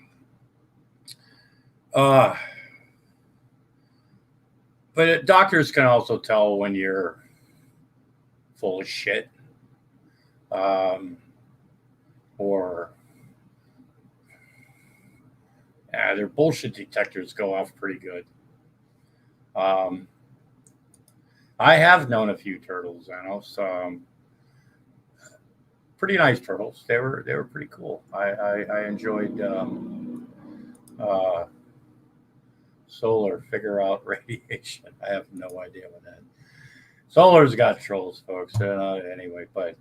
doctors can also tell when you're full of shit, their bullshit detectors go off pretty good. I have known a few turtles, Xanos. Pretty nice turtles. They were pretty cool. I enjoyed Solar figure out radiation. I have no idea what that. Solar's got trolls, folks. Anyway, but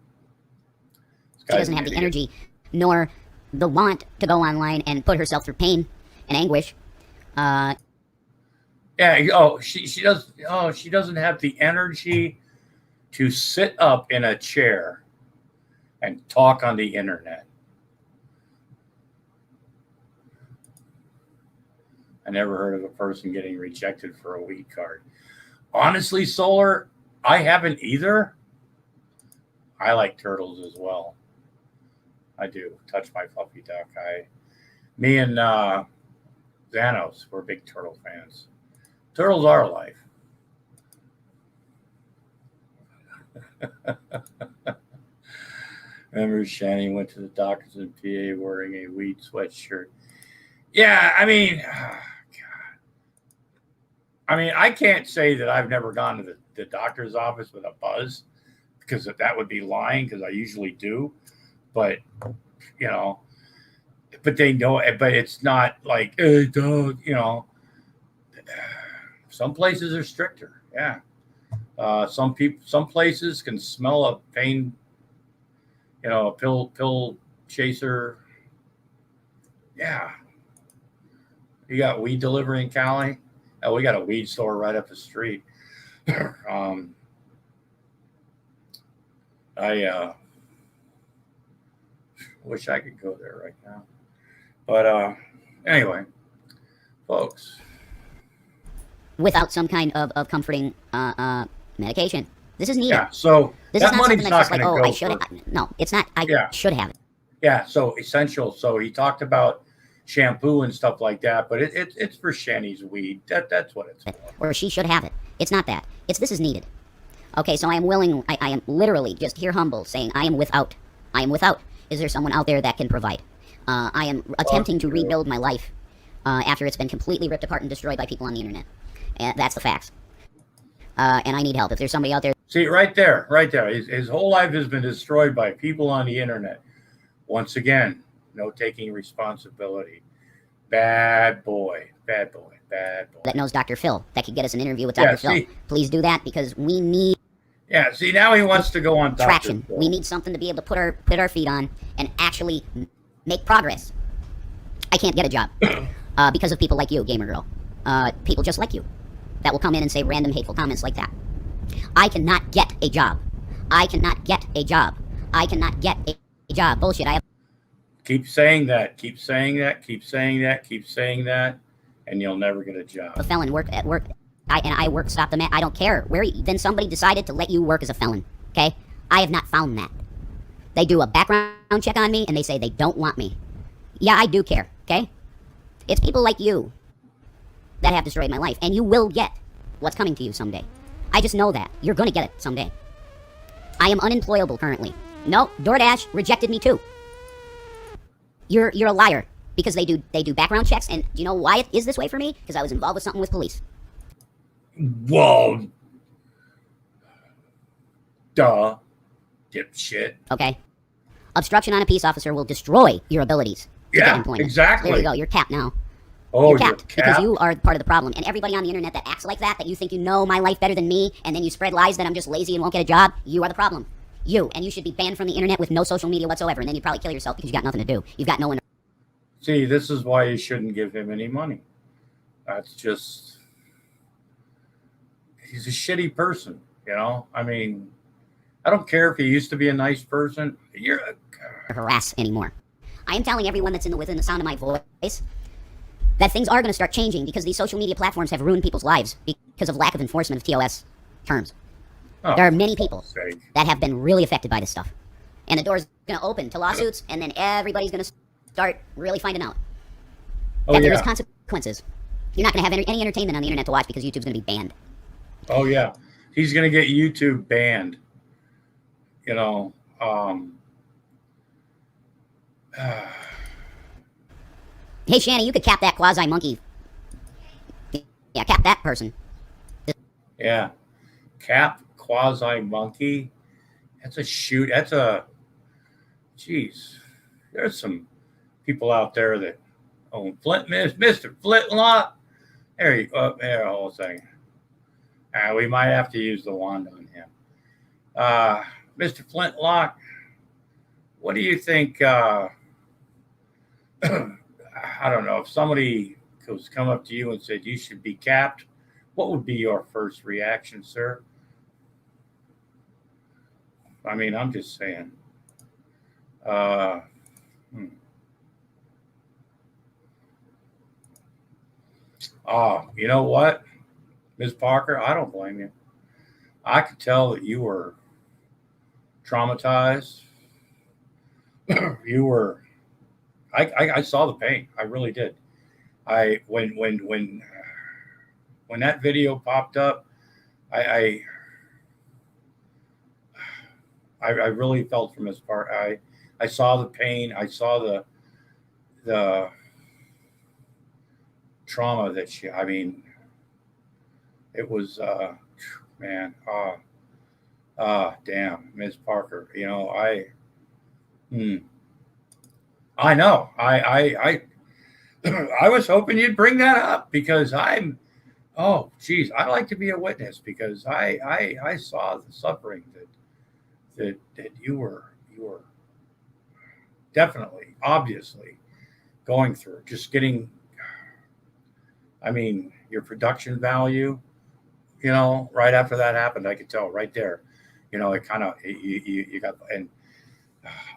she doesn't have the energy nor the want to go online and put herself through pain and anguish. She does. Oh, she doesn't have the energy to sit up in a chair and talk on the internet. I never heard of a person getting rejected for a weed card. Honestly, Solar, I haven't either. I like turtles as well. I do. Touch my fluffy duck. Me and Xanos, we're big turtle fans. Turtles are life. Remember, Shani went to the doctors in PA wearing a weed sweatshirt. Yeah, I mean, I can't say that I've never gone to the doctor's office with a buzz, because that would be lying, because I usually do. But, but they know it, but it's not like, hey, dog, some places are stricter. Yeah. Some places can smell a pain, a pill chaser. Yeah. You got weed delivery in Cali? Oh, we got a weed store right up the street. I wish I could go there right now. But anyway, folks. Without some kind of comforting medication. This is needed. Yeah, so this that is not money's something that's just not like, gonna oh, go I should for- have. No, it's not. I should have it. Yeah, so essential. So he talked about shampoo and stuff like that, but it's for Shani's weed. That's what it's for. Or she should have it. It's not that. It's this is needed. Okay, so I am willing, I am literally just here humble saying I am without. I am without. Is there someone out there that can provide? I am attempting to rebuild my life after it's been completely ripped apart and destroyed by people on the internet. And that's the facts. And I need help. If there's somebody out there. See, right there. His whole life has been destroyed by people on the internet. Once again, no taking responsibility. Bad boy. That knows Dr. Phil, that could get us an interview with Dr. Phil. See. Please do that, because we need. Yeah, see, now he wants to go on Dr. traction. Phil. We need something to be able to put our feet on and actually make progress. I can't get a job because of people like you, Gamer Girl. People just like you that will come in and say random hateful comments like that. I cannot get a job. Bullshit. I have. Keep saying that, and you'll never get a job. A felon work at work. I work stop the man. I don't care where. Then somebody decided to let you work as a felon. Okay, I have not found that. They do a background check on me and they say they don't want me. Yeah, I do care. Okay, it's people like you that have destroyed my life, and you will get what's coming to you someday. I just know that you're gonna get it someday. I am unemployable currently. No, DoorDash rejected me too. You're a liar, because they do background checks, and do you know why it is this way for me? Because I was involved with something with police. Whoa. Duh. Dipshit. Okay. Obstruction on a peace officer will destroy your abilities to get employment. Exactly. There you go. You're capped now. Oh, you're capped because you are part of the problem. And everybody on the internet that acts like that you think you know my life better than me, and then you spread lies that I'm just lazy and won't get a job, you are the problem. And you should be banned from the internet with no social media whatsoever, and then you'd probably kill yourself because you got nothing to do. You've got no one to... See, this is why you shouldn't give him any money. That's just... He's a shitty person, I mean, I don't care if he used to be a nice person. You're a... harass anymore. I am telling everyone that's within the sound of my voice that things are going to start changing, because these social media platforms have ruined people's lives because of lack of enforcement of TOS terms. Oh, there are many people that have been really affected by this stuff. And the door's going to open to lawsuits, and then everybody's going to start really finding out that there is consequences. You're not going to have any entertainment on the internet to watch because YouTube's going to be banned. Oh, yeah. He's going to get YouTube banned. Hey, Shanny, you could cap that quasi-monkey. Yeah, cap that person. Yeah. Cap quasi-monkey. That's a shoot. That's a... Jeez. There's some people out there that own Mr. Flintlock. There you go. There, hold a second. We might have to use the wand on him. Mr. Flintlock, what do you think? I don't know. If somebody was come up to you and said you should be capped, what would be your first reaction, sir? I mean, I'm just saying. You know what, Ms. Parker? I don't blame you. I could tell that you were traumatized. You were. I saw the pain. I really did. When that video popped up, I really felt from his part. I saw the pain. I saw the trauma that she. I mean, it was man. Damn, Ms. Parker. You know, I know. I was hoping you'd bring that up because oh, geez, I like to be a witness because I saw the suffering that you were definitely, obviously going through. Just getting, I mean, your production value, you know, right after that happened, I could tell right there, you know, it kind of, you got, and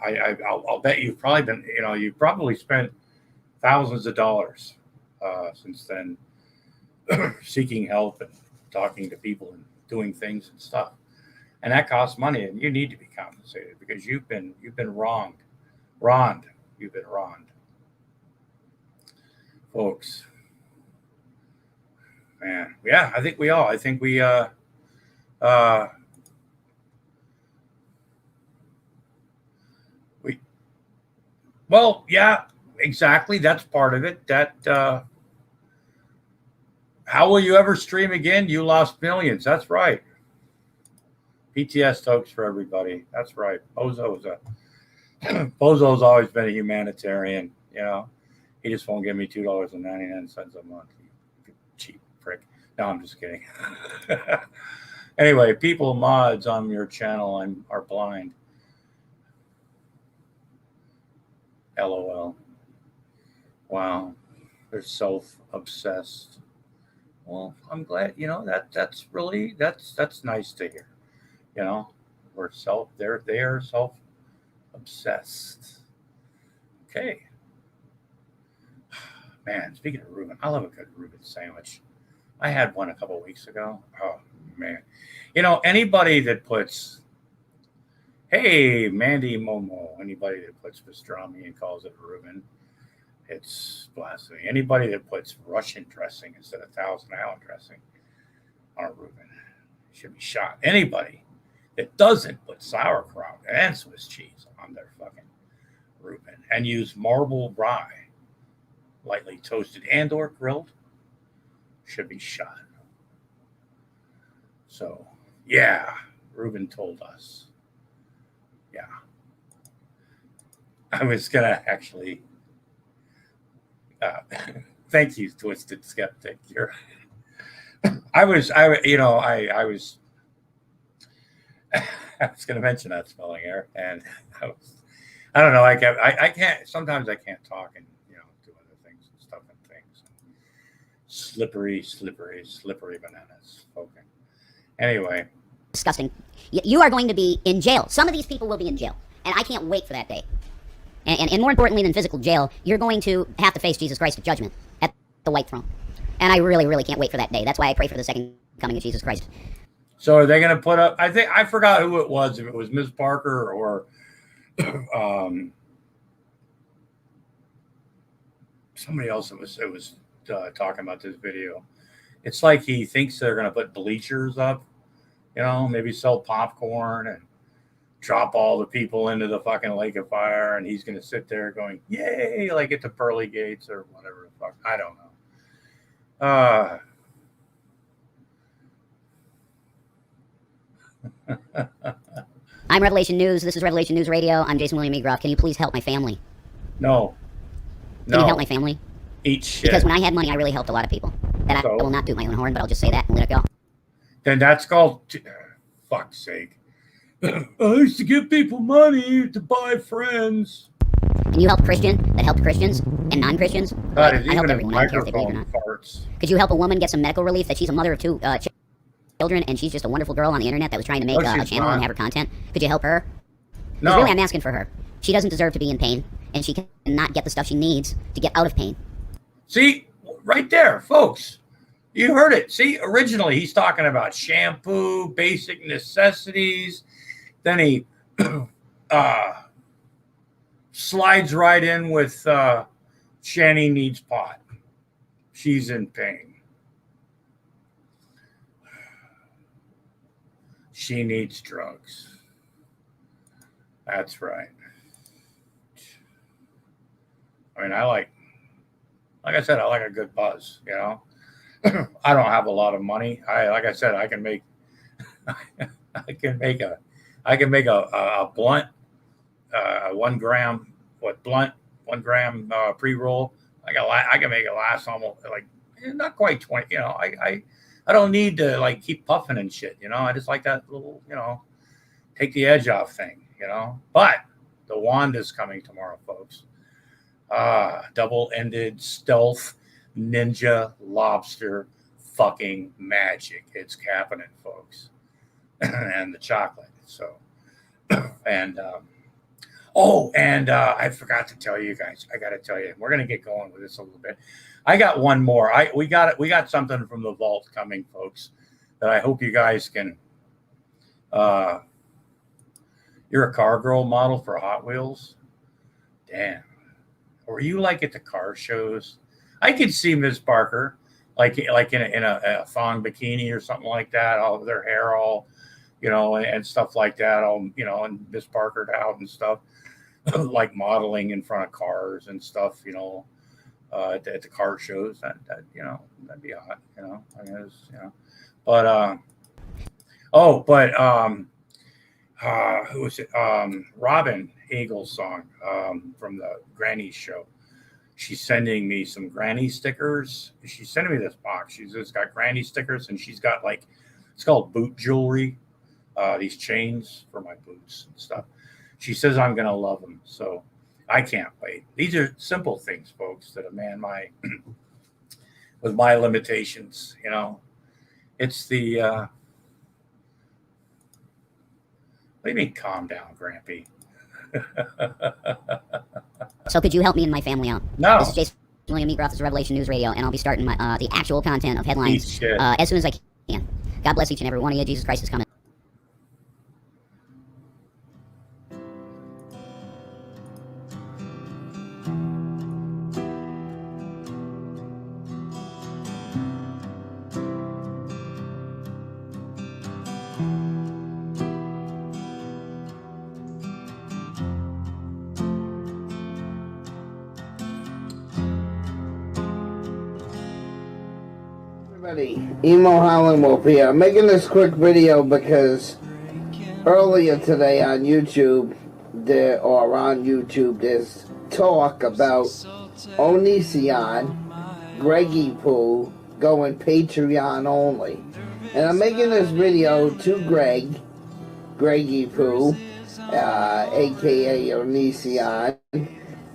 I'll bet you've probably been, you know, you've probably spent thousands of dollars since then seeking help and talking to people and doing things and stuff. And that costs money, and you need to be compensated because you've been wronged. You've been wronged. Folks. Man, yeah, I think we well, yeah, exactly. That's part of it. That how will you ever stream again? You lost millions. That's right. PTS Tokes for everybody. That's right. Bozo's always been a humanitarian. You know, he just won't give me $2.99 a month. You cheap prick. No, I'm just kidding. Anyway, people mods on your channel are blind. LOL. Wow, they're self-obsessed. Well, I'm glad, you know, that's really that's nice to hear. You know, they're self-obsessed. Okay. Man, speaking of Reuben, I love a good Reuben sandwich. I had one a couple of weeks ago. Oh man. You know, anybody that puts hey, Mandy Momo, anybody that puts pastrami and calls it Reuben, it's blasphemy. Anybody that puts Russian dressing instead of Thousand Island dressing on a Reuben should be shot. Anybody that doesn't put sauerkraut and Swiss cheese on their fucking Reuben and use marble rye, lightly toasted and or grilled, should be shot. So, yeah, Reuben told us. Yeah. I was going to actually thank you, Twisted Skeptic. I was going to mention that spelling error, and I don't know. I can't. Sometimes I can't talk and do other things and stuff and things. Slippery bananas. Okay. Anyway. Disgusting. You are going to be in jail. Some of these people will be in jail, and I can't wait for that day. And more importantly than physical jail, you're going to have to face Jesus Christ at judgment at the white throne. And I really, really can't wait for that day. That's why I pray for the second coming of Jesus Christ. So are they going to put up? I forgot who it was. If it was Ms. Parker or somebody else that was talking about this video. It's like he thinks they're going to put bleachers up, maybe sell popcorn and drop all the people into the fucking lake of fire, and he's going to sit there going, yay, like at the pearly gates or whatever the fuck. I don't know. I'm Revelation News. This is Revelation News Radio. I'm Jason William Egroff. Can you please help my family? No. Can you help my family? Eat shit. Because when I had money, I really helped a lot of people. That I will not do my own horn, but I'll just say that and let it go. Then that's called, fuck's sake. I used to give people money to buy friends. And you help Christian that helped Christians and non-Christians? I helped everyone. I don't care if they believe or not. Could you help a woman get some medical relief that she's a mother of two children and she's just a wonderful girl on the internet that was trying to make a channel and have her content? Could you help her? No. Really, I'm asking for her. She doesn't deserve to be in pain, and she cannot get the stuff she needs to get out of pain. See, right there, folks. You heard it. See, originally he's talking about shampoo, basic necessities. Then he slides right in with Shani needs pot. She's in pain. She needs drugs. That's right. I mean, like I said, I like a good buzz, you know. I don't have a lot of money. Like I said, I can make a blunt, 1 gram, blunt, 1 gram pre-roll. I can make it last almost like not quite 20. You know, I don't need to like keep puffing and shit. You know, I just like that little, you know, take the edge off thing. You know, but the wand is coming tomorrow, folks. Double-ended stealth ninja lobster fucking magic. It's happening, folks. And the chocolate. So, and I forgot to tell you guys. I got to tell you, we're gonna get going with this a little bit. I got one more. We got something from the vault coming, folks, that I hope you guys can. You're a car girl model for Hot Wheels. Damn. Or you like at the car shows? I could see Ms. Parker like in a thong bikini or something like that. All of their hair all, you know, and stuff like that. All, you know, and Ms. Parkered out and stuff, like modeling in front of cars and stuff. You know, at the car shows. That you know, that'd be hot. You know, I guess, you know, but who was it? Robin Eagle's song from the Granny show. She's sending me some Granny stickers. She's sending me this box. She's just got Granny stickers, and she's got like, it's called boot jewelry. These chains for my boots and stuff. She says I'm gonna love them, so I can't wait. These are simple things, folks, that a man with my limitations, you know. It's the what do you mean calm down, Grampy? So could you help me and my family out? No. This is Jason William Meatcroft. This is Revelation News Radio, and I'll be starting my the actual content of headlines as soon as I can. God bless each and every one of you. Jesus Christ is coming. Emo Howling Wolf here. I'm making this quick video because earlier today on YouTube, there's talk about Onision, Greggy Poo, going Patreon only. And I'm making this video to Greggy Poo, aka Onision,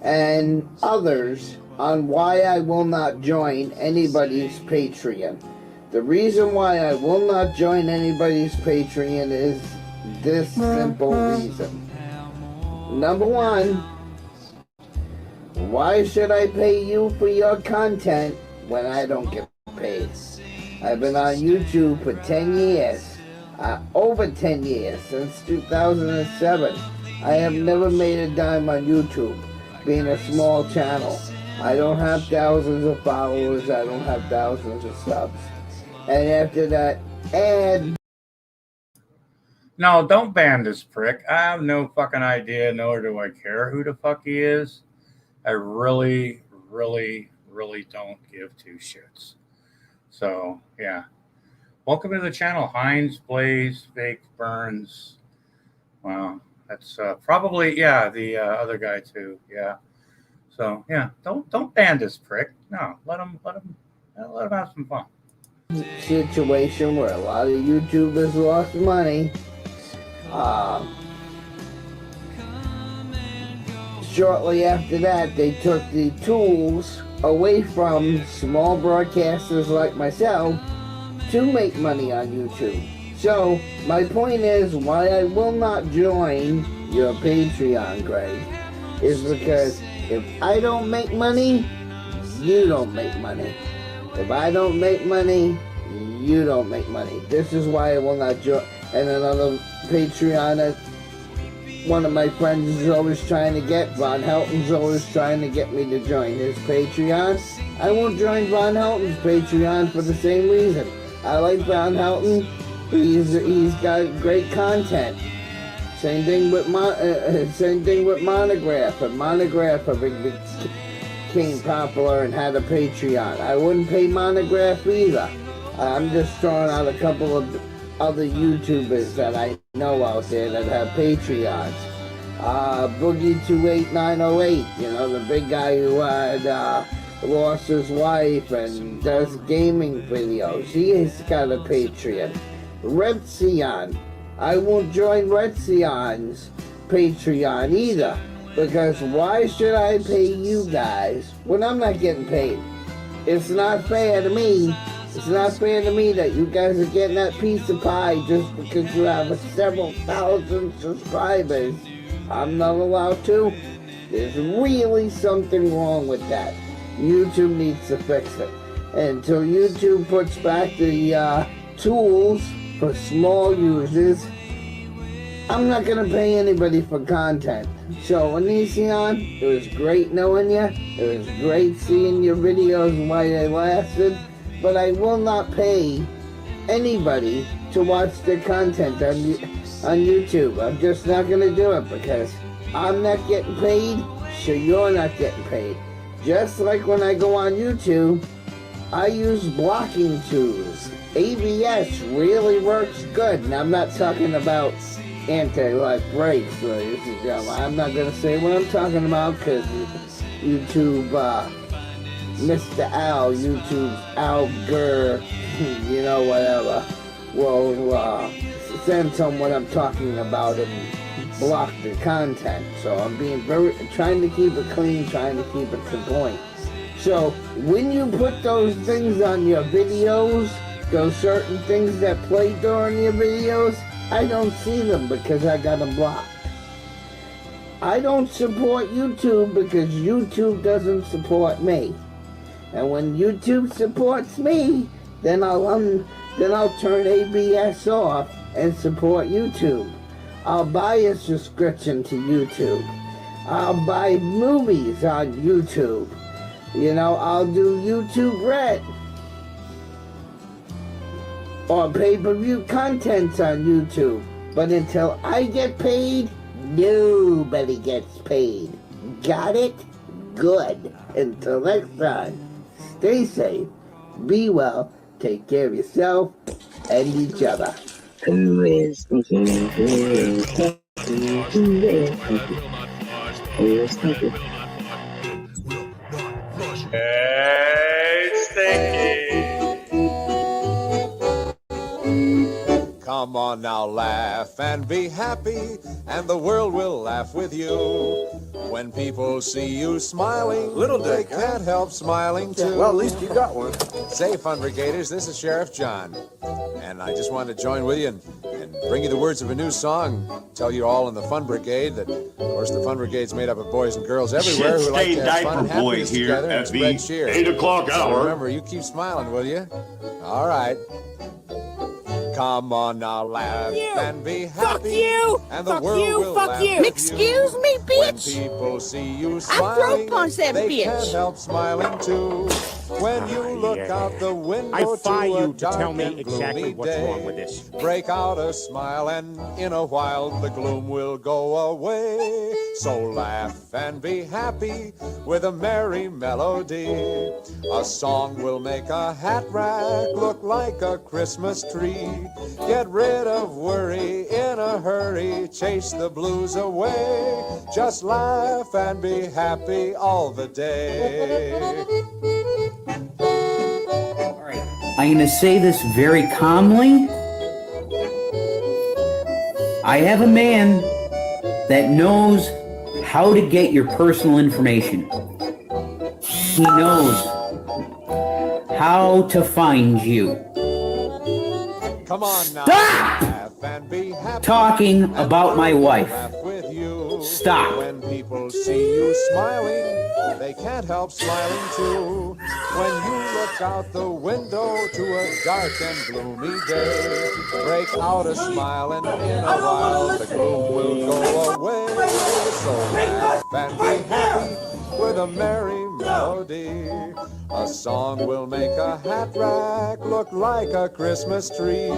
and others on why I will not join anybody's Patreon. The reason why I will not join anybody's Patreon is this simple reason. Number one, why should I pay you for your content when I don't get paid? I've been on YouTube for 10 years, over 10 years, since 2007. I have never made a dime on YouTube, being a small channel. I don't have thousands of followers, I don't have thousands of subs. And after that, No, don't ban this prick. I have no fucking idea, nor do I care who the fuck he is. I really, really, really don't give two shits. So, yeah. Welcome to the channel, Heinz, Blaze, Fake, Burns. Wow, that's probably, yeah, the other guy too, yeah. So, yeah, don't ban this prick. No, let him have some fun. Situation where a lot of YouTubers lost money. Shortly after that, they took the tools away from small broadcasters like myself to make money on YouTube. So, my point is, why I will not join your Patreon, Greg, is because if I don't make money, you don't make money. If I don't make money, you don't make money. This is why I will not join. And another Patreon one of my friends is always trying to get. Von Helton's always trying to get me to join his Patreon. I won't join Von Helton's Patreon for the same reason. I like Von Helton. He's got great content. Same thing with Monograph. And Monograph became popular and had a Patreon. I wouldn't pay Monograph either. I'm just throwing out a couple of other YouTubers that I know out there that have Patreons. Boogie28908, you know, the big guy who had lost his wife and does gaming videos. He's got a Patreon. Redsion. I won't join Redsion's Patreon either, because why should I pay you guys when I'm not getting paid? It's not fair to me. It's not fair to me that you guys are getting that piece of pie just because you have several thousand subscribers. I'm not allowed to. There's really something wrong with that. YouTube needs to fix it. And until YouTube puts back the tools for small users, I'm not going to pay anybody for content. So, Onision, it was great knowing you. It was great seeing your videos and why they lasted. But I will not pay anybody to watch their content on YouTube. I'm just not going to do it because I'm not getting paid, so you're not getting paid. Just like when I go on YouTube, I use blocking tools. ABS really works good, and I'm not talking about anti-lock brakes, ladies and gentlemen. I'm not going to say what I'm talking about because YouTube, Mr. Al, YouTube's Al Gurr, you know, whatever, will send him what I'm talking about and block the content. So I'm being trying to keep it clean, trying to keep it to point. So when you put those things on your videos, those certain things that play during your videos, I don't see them because I got them blocked. I don't support YouTube because YouTube doesn't support me. And when YouTube supports me, then I'll turn ABS off and support YouTube. I'll buy a subscription to YouTube. I'll buy movies on YouTube. You know, I'll do YouTube Red. Or pay-per-view contents on YouTube. But until I get paid, nobody gets paid. Got it? Good. Until next time, stay safe, be well, take care of yourself and each other. Who is Stinky? Who is Stinky? Who is Stinky? Who is Stinky? Hey, Stinky! Come on now, laugh and be happy, and the world will laugh with you. When people see you smiling, they can't help smiling too. Well, at least you got one. Say, Fun Brigaders, this is Sheriff John. And I just wanted to join with you and bring you the words of a new song. Tell you all in the Fun Brigade that, of course, the Fun Brigade's made up of boys and girls everywhere who like to have fun and happiness together and spread cheer. 8 o'clock hour. So remember, you keep smiling, will you? All right. Come on now, laugh and be happy. Fuck you! And the Fuck world you! will Fuck laugh you! with Excuse me, bitch! When people see you I smiling, throat punch that they bitch. can't help smiling too. When you look out the window I defy to a you to tell dark me and exactly gloomy what's day, wrong with this. break out a smile, and in a while the gloom will go away. So laugh and be happy with a merry melody. A song will make a hat rack look like a Christmas tree. Get rid of worry in a hurry, chase the blues away. Just laugh and be happy all the day. I'm going to say this very calmly. I have a man that knows how to get your personal information. He knows how to find you. Come on now. Stop talking about my wife. you. Stop. When people see you smiling, they can't help smiling too. When you look out the window to a dark and gloomy day, break out a smile and in a while the gloom will go away. So laugh and be happy with a merry melody. A song will make a hat rack look like a Christmas tree.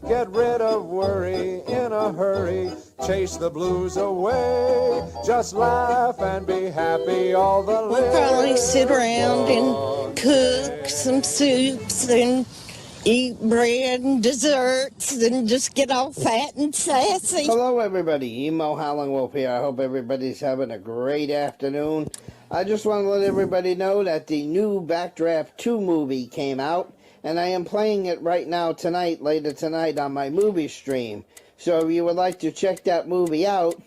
Get rid of worry in a hurry, chase the blues away. Just laugh and be happy all the way. We'll probably sit around and cook some soups and eat bread and desserts and just get all fat and sassy. Hello everybody, Emo Howling Wolf here. I hope everybody's having a great afternoon. I just want to let everybody know that the new Backdraft 2 movie came out, and I am playing it right now tonight, later tonight on my movie stream. So if you would like to check that movie out,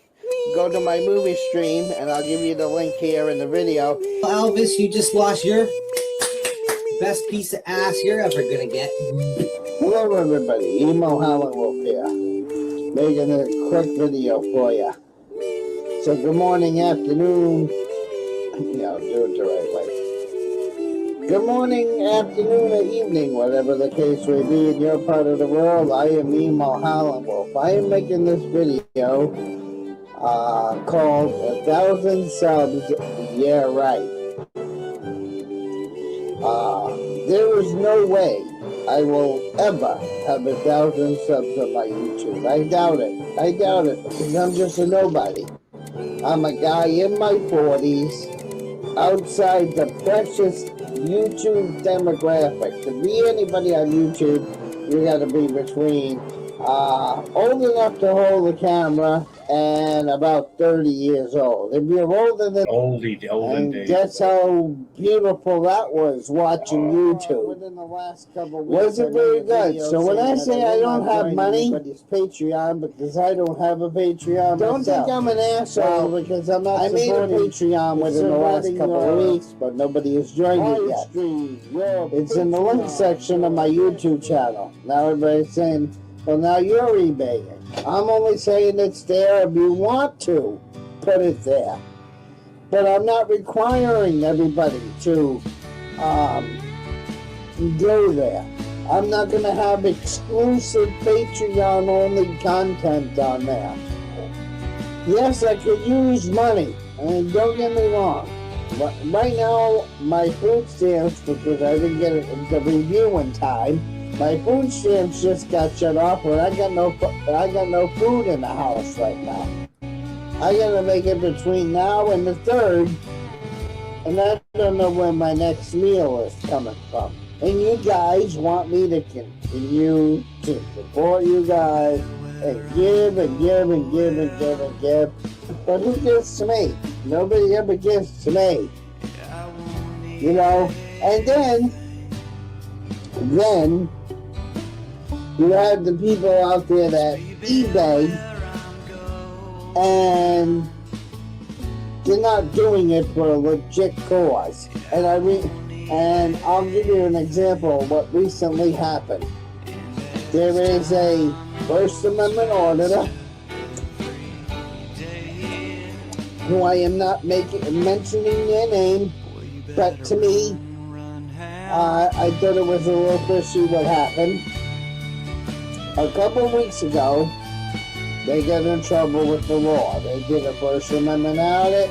go to my movie stream, and I'll give you the link here in the video. Elvis, you just lost your best piece of ass you're ever gonna get. Hello everybody, Emo Howling Wolf here, making a quick video for you. So good morning, afternoon, no, do it the right way. Good morning, afternoon, or evening, whatever the case may be in your part of the world. I am Emo Howling Wolf. I am making this video called 1,000 Subs, Yeah Right. There is no way I will ever have 1,000 subs on my YouTube. I doubt it. I doubt it, because I'm just a nobody. I'm a guy in my 40s, outside the precious YouTube demographic. To be anybody on YouTube, you gotta be between old enough to hold a camera and about 30 years old. If you're older than olden days. Guess how beautiful that was watching YouTube. Within the last couple weeks, was it very good? So when I say I don't have money, anybody's Patreon, because I don't have a Patreon. Don't think I'm an asshole because I'm not. I made a Patreon within the last couple of weeks, but nobody has joined it yet. It's in the link section of my YouTube channel. Now everybody's saying, well, now you're eBaying. I'm only saying it's there if you want to put it there. But I'm not requiring everybody to go there. I'm not going to have exclusive Patreon-only content on there. Yes, I could use money. I mean, don't get me wrong. But right now, my food stamps, because I didn't get the review in time, my food stamps just got shut off, and I got no food in the house right now. I gotta make it between now and the 3rd, and I don't know where my next meal is coming from. And you guys want me to continue to support you guys and give and give and give and give and give. But who gives to me? Nobody ever gives to me. You know? And then you have the people out there that eBay, and they're not doing it for a legit cause. And I'll give you an example of what recently happened. There is a First Amendment auditor who I am not mentioning their name, but to me, I thought it was a little fishy what happened. A couple of weeks ago, they got in trouble with the law. They did a First Amendment audit,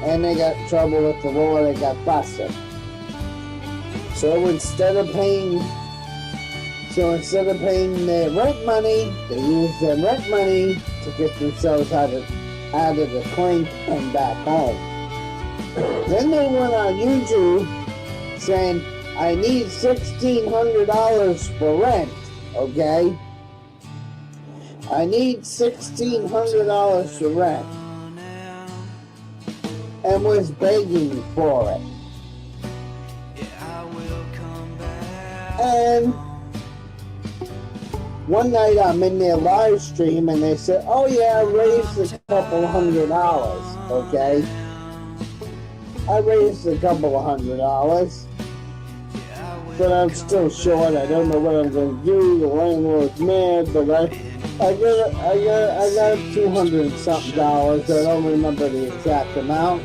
and they got in trouble with the law. They got busted. So instead of paying their rent money, they used their rent money to get themselves out of the clink and back home. Then they went on YouTube saying, I need $1,600 for rent, okay? I need $1,600 for rent. And was begging for it. And one night I'm in their live stream and they said, oh yeah, I raised a couple $100, okay? I raised a couple $100, but I'm still short. I don't know what I'm going to do. The landlord's mad, but I got $200 something. I don't remember the exact amount.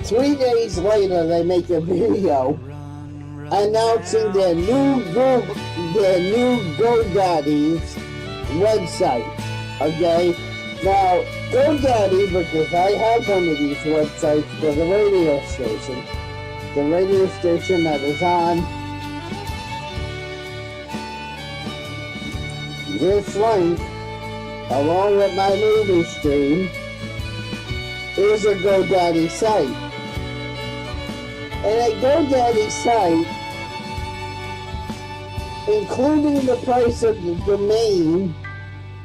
3 days later, they make a video announcing their new GoDaddy's website. Okay? Now, GoDaddy, because I have one of these websites for the radio station. The radio station that is on this link, along with my movie stream, is a GoDaddy site. And a GoDaddy site, including the price of the domain,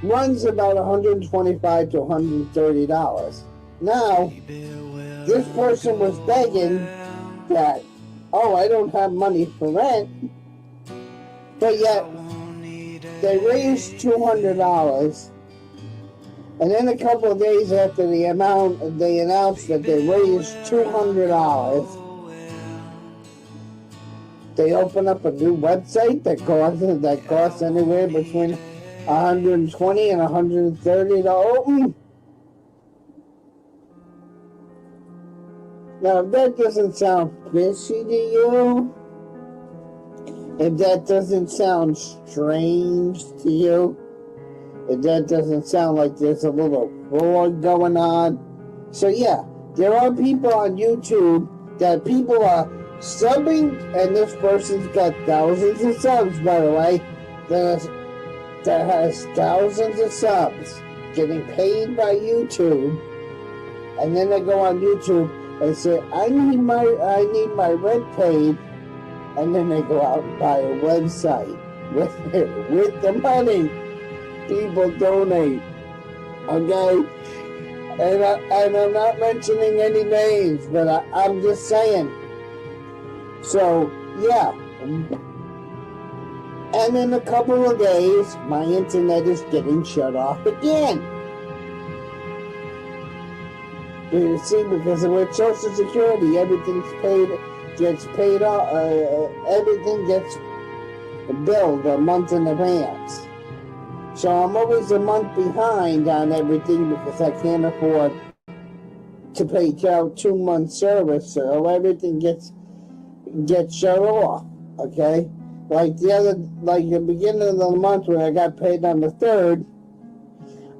runs about $125 to $130. Now, this person was begging that, oh, I don't have money for rent, but yet they raised $200, and then a couple of days after the amount, they announced that they raised $200. They open up a new website that costs anywhere between $120 and $130 to open. Now, if that doesn't sound fishy to you, if that doesn't sound strange to you, if that doesn't sound like there's a little fraud going on. So yeah, there are people on YouTube that people are subbing, and this person's got thousands of subs, by the way, that has thousands of subs getting paid by YouTube, and then they go on YouTube and say, I need my rent paid, and then they go out and buy a website with the money people donate. Okay? And I'm not mentioning any names, but I'm just saying. So, yeah. And in a couple of days, my internet is getting shut off again. You see, because with Social Security, gets paid off, everything gets billed a month in advance. So I'm always a month behind on everything because I can't afford to pay 2 months service, so everything gets shut off. Okay, like the beginning of the month when I got paid on the 3rd,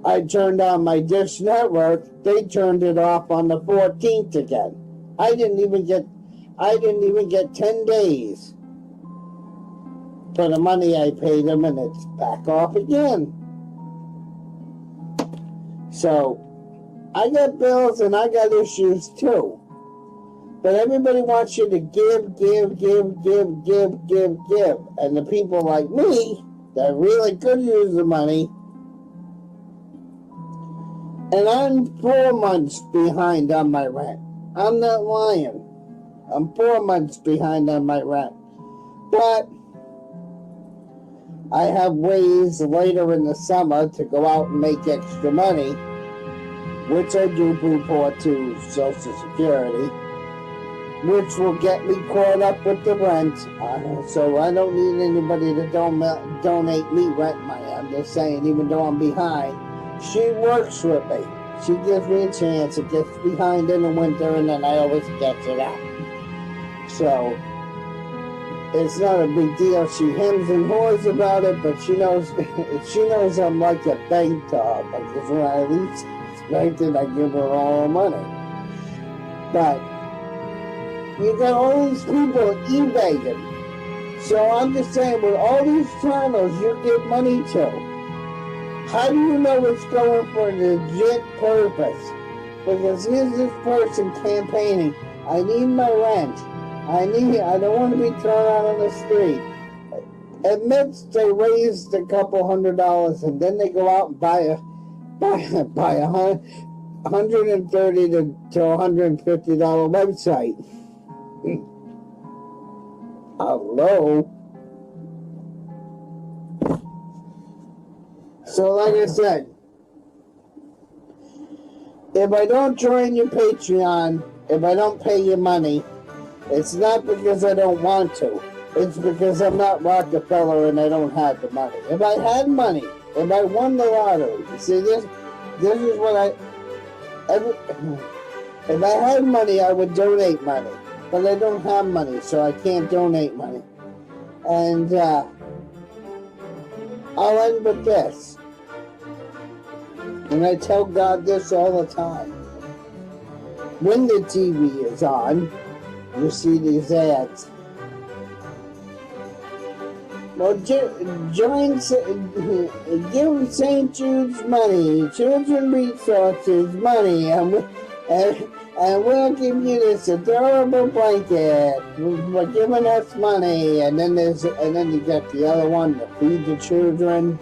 I turned on my Dish Network. They turned it off on the 14th again. I didn't even get 10 days for the money I paid them, and it's back off again. So, I got bills and I got issues too. But everybody wants you to give. And the people like me that really could use the money, and I'm 4 months behind on my rent. I'm not lying. I'm 4 months behind on my rent. But I have ways later in the summer to go out and make extra money, which I do report to Social Security, which will get me caught up with the rent. So I don't need anybody to donate me rent money. I'm just saying, even though I'm behind, she works with me. She gives me a chance. It gets behind in the winter, and then I always get it out. So it's not a big deal. She hems and haws about it, but she knows I'm like a bank dog. Because when I least expect it, I give her all the money. But you got all these people e-begging. So I'm just saying, with all these channels you give money to, how do you know it's going for a legit purpose? Because here's this person campaigning, I need my rent. I don't want to be thrown out on the street. Admits they raised a couple $100, and then they go out and buy a $130 to $150 website. Hello? So like I said, if I don't join your Patreon, if I don't pay you money, it's not because I don't want to. It's because I'm not Rockefeller and I don't have the money. If I had money, if I won the lottery, see this is what if I had money, I would donate money. But I don't have money, so I can't donate money. And I'll end with this. And I tell God this all the time. When the TV is on, you see these ads. Well, join, give St. Jude's money, Children Resources money, and we'll give you this adorable blanket for giving us money. And then you got the other one to feed the children.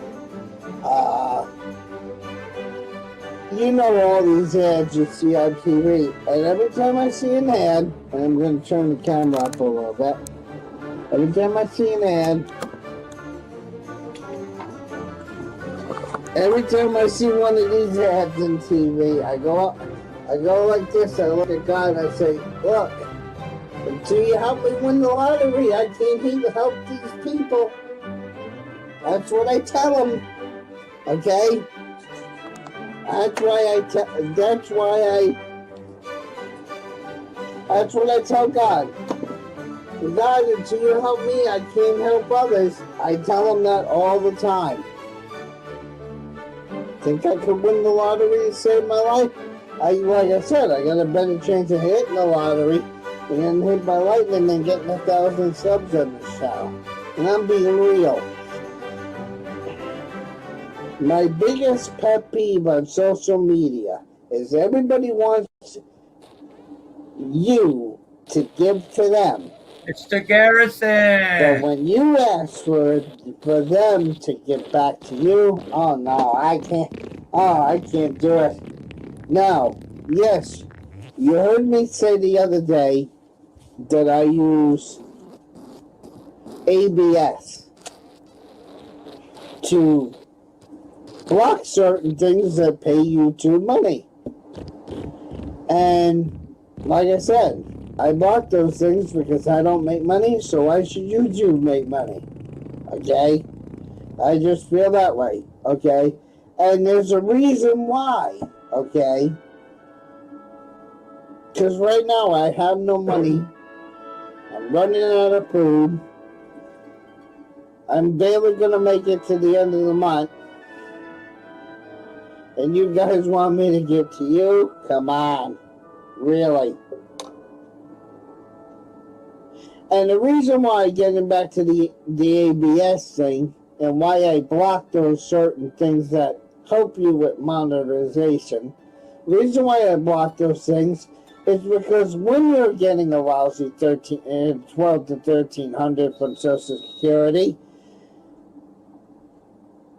You know all these ads you see on TV, and every time I see an ad, and I'm going to turn the camera up a little bit. Every time I see an ad, every time I see one of these ads on TV, I go like this. I look at God and I say, "Look, until you help me win the lottery, I can't even help these people." That's what I tell them. Okay. That's what I tell God. God, until you help me, I can't help others. I tell them that all the time. Think I could win the lottery and save my life? Like I said, I got a better chance of hitting the lottery and then hit by lightning than getting 1,000 subs on the show. And I'm being real. My biggest pet peeve on social media is everybody wants you to give to them. It's the Garrison. But when you ask for them to give back to you, oh no, I can't do it. Now, yes, you heard me say the other day that I use ABS to block certain things that pay YouTube money. And like I said, I block those things because I don't make money, so why should YouTube make money? Okay? I just feel that way, okay? And there's a reason why, okay? Because right now I have no money. I'm running out of food. I'm barely going to make it to the end of the month. And you guys want me to give to you? Come on. Really. And the reason why, getting back to the ABS thing, and why I block those certain things that help you with monetization, the reason why I block those things is because when you're getting a lousy 12 to 1300 from Social Security,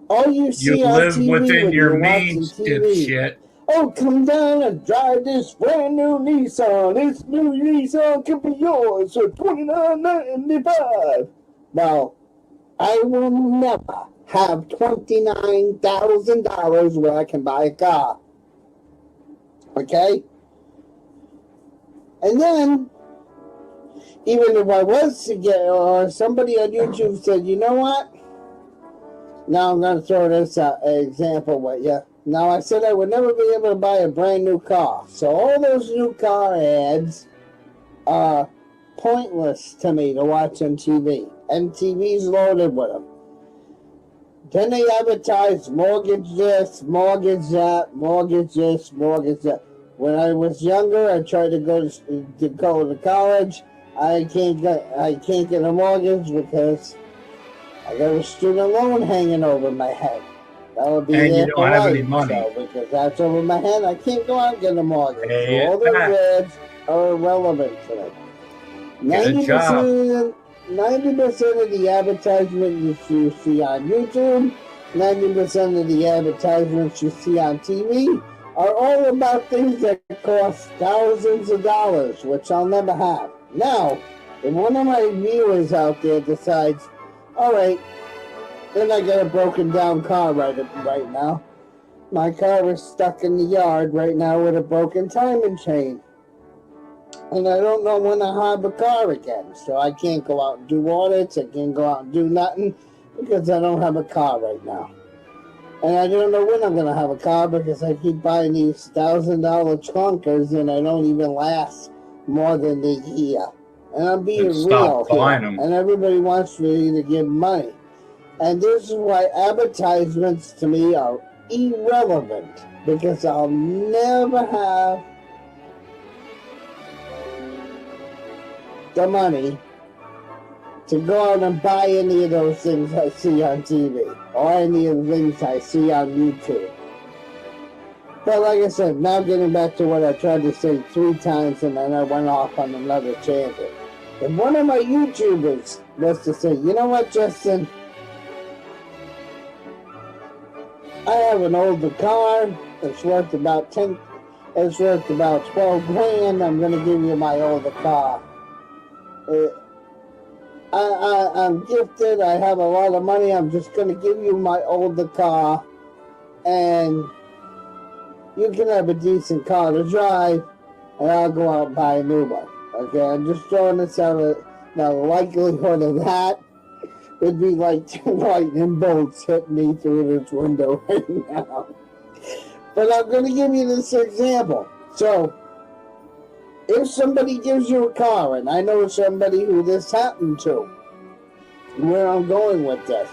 all you see on live TV within when your you're means, watching TV, dipshit. oh, come down and drive this brand new Nissan. This new Nissan can be yours for $29.95. Now, I will never have $29,000 where I can buy a car. Okay? And then, even if I was to get, or somebody on YouTube said, you know what? Now I'm going to throw this example with you. Now, I said I would never be able to buy a brand new car. So all those new car ads are pointless to me to watch on TV. And TV's loaded with them. Then they advertise mortgage this, mortgage that, mortgage this, mortgage that. When I was younger, I tried to go to college. I can't get a mortgage because I got a student loan hanging over my head. That would be and there you for don't have life. any money. So, because that's over my head, I can't go out and get a mortgage. Hey, So all those ads are irrelevant to me. 90% of the advertisements you see on YouTube, 90% of the advertisements you see on TV are all about things that cost thousands of dollars, which I'll never have. Now, if one of my viewers out there decides, all right, then I got a broken down car right now. My car is stuck in the yard right now with a broken timing chain. And I don't know when I have a car again. So I can't go out and do audits. I can't go out and do nothing because I don't have a car right now. And I don't know when I'm going to have a car because I keep buying these $1,000 clunkers and I don't even last more than a year. And I'm being real here. And everybody wants me to give money. And this is why advertisements to me are irrelevant. Because I'll never have the money to go out and buy any of those things I see on TV or any of the things I see on YouTube. But like I said, now getting back to what I tried to say 3 times and then I went off on another tangent. If one of my YouTubers was to say, you know what, Justin? I have an older car. It's worth about 12 grand. I'm going to give you my older car. I'm gifted. I have a lot of money. I'm just going to give you my older car. And you can have a decent car to drive. And I'll go out and buy a new one. Okay, I'm just throwing this out. Now, the likelihood of that would be like 10 lightning bolts hitting me through this window right now. But I'm going to give you this example. So, if somebody gives you a car, and I know somebody who this happened to, where I'm going with this.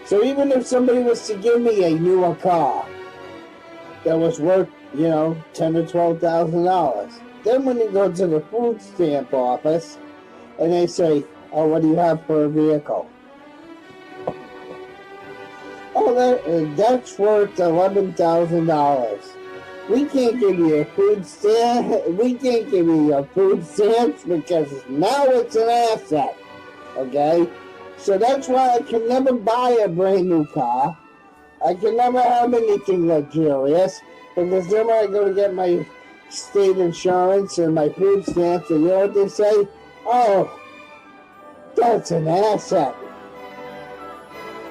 So even if somebody was to give me a newer car that was worth, $10,000 to $12,000, then when you go to the food stamp office and they say, oh, what do you have for a vehicle? Oh, that's worth $11,000. We can't give you a food stamp. We can't give you your food stamps because now it's an asset. Okay? So that's why I can never buy a brand new car. I can never have anything luxurious because then when I go to get my state insurance and my food stamps, and you know what they say? Oh, that's an asset.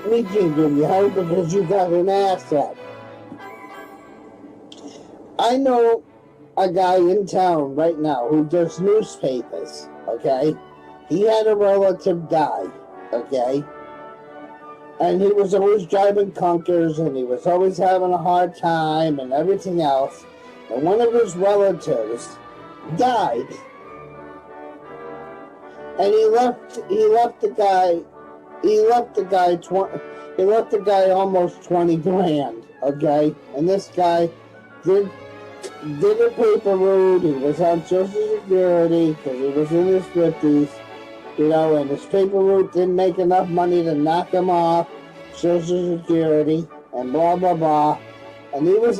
We can't give you help because you got an asset. I know a guy in town right now who does newspapers, okay? He had a relative die, okay? And he was always driving clunkers and he was always having a hard time and everything else. And one of his relatives died. And he left the guy almost 20 grand, okay? And this guy did a paper route. He was on Social Security because he was in his 50s, and his paper route didn't make enough money to knock him off Social Security and blah blah blah. And he was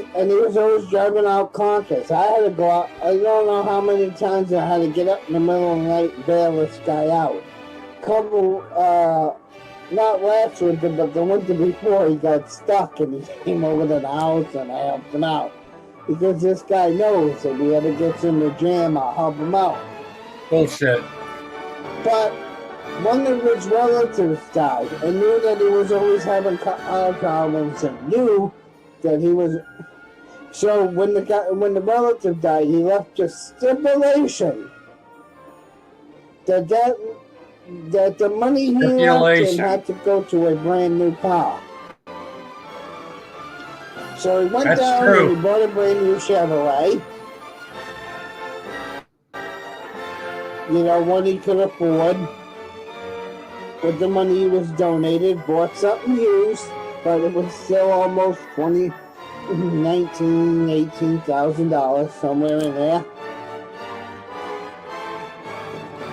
always driving out clunkers. I had to go out. I don't know how many times I had to get up in the middle of the night and bail this guy out. Not last winter, but the winter before, he got stuck and he came over to the house and I helped him out. Because this guy knows that we ever gets in the jam, I'll help him out. Bullshit. But one of his relatives died and knew that he was always having problems and knew that he was. So when the relative died, he left a stipulation that the money he left him had to go to a brand new car. So he went down and he bought a brand new Chevrolet. One he could afford. With the money he was donated, bought something used, but it was still almost $18,000, somewhere in there.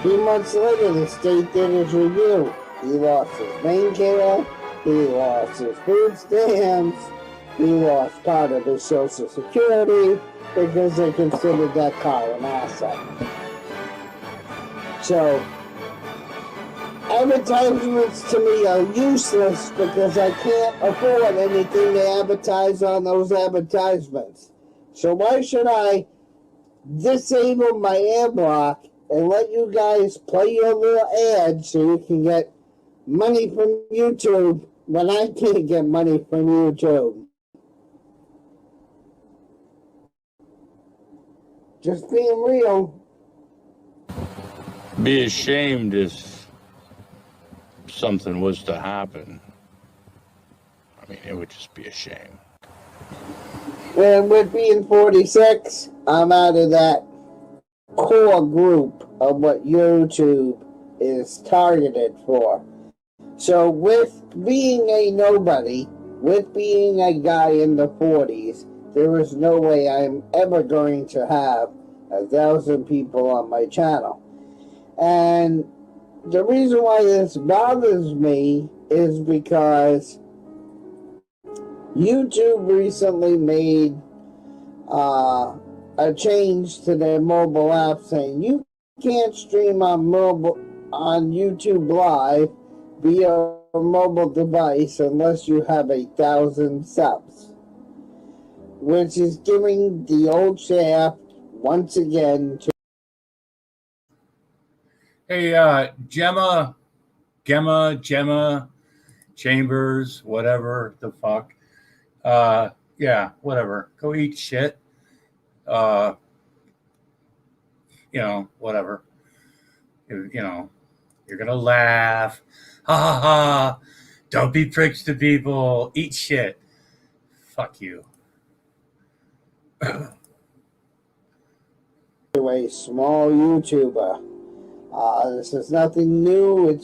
3 months later, the state did his review. He lost his main care, he lost his food stamps, he lost part of his Social Security because they considered that car an asset. So, advertisements to me are useless because I can't afford anything to advertise on those advertisements. So why should I disable my ad block and let you guys play your little ads so you can get money from YouTube when I can't get money from YouTube? Just being real. be ashamed if something was to happen. I mean, it would just be a shame. And with being 46, I'm out of that core group of what YouTube is targeted for. So with being a nobody, with being a guy in the 40s, there is no way I'm ever going to have 1,000 people on my channel. And the reason why this bothers me is because YouTube recently made a change to their mobile app saying you can't stream on YouTube Live via a mobile device unless you have 1,000 subs, which is giving the old shaft once again to. Hey, Gemma Chambers, whatever the fuck. Yeah, whatever. Go eat shit. Whatever. You're gonna laugh. Ha ha ha. Don't be pricks to people. Eat shit. Fuck you. To a small YouTuber. This is nothing new.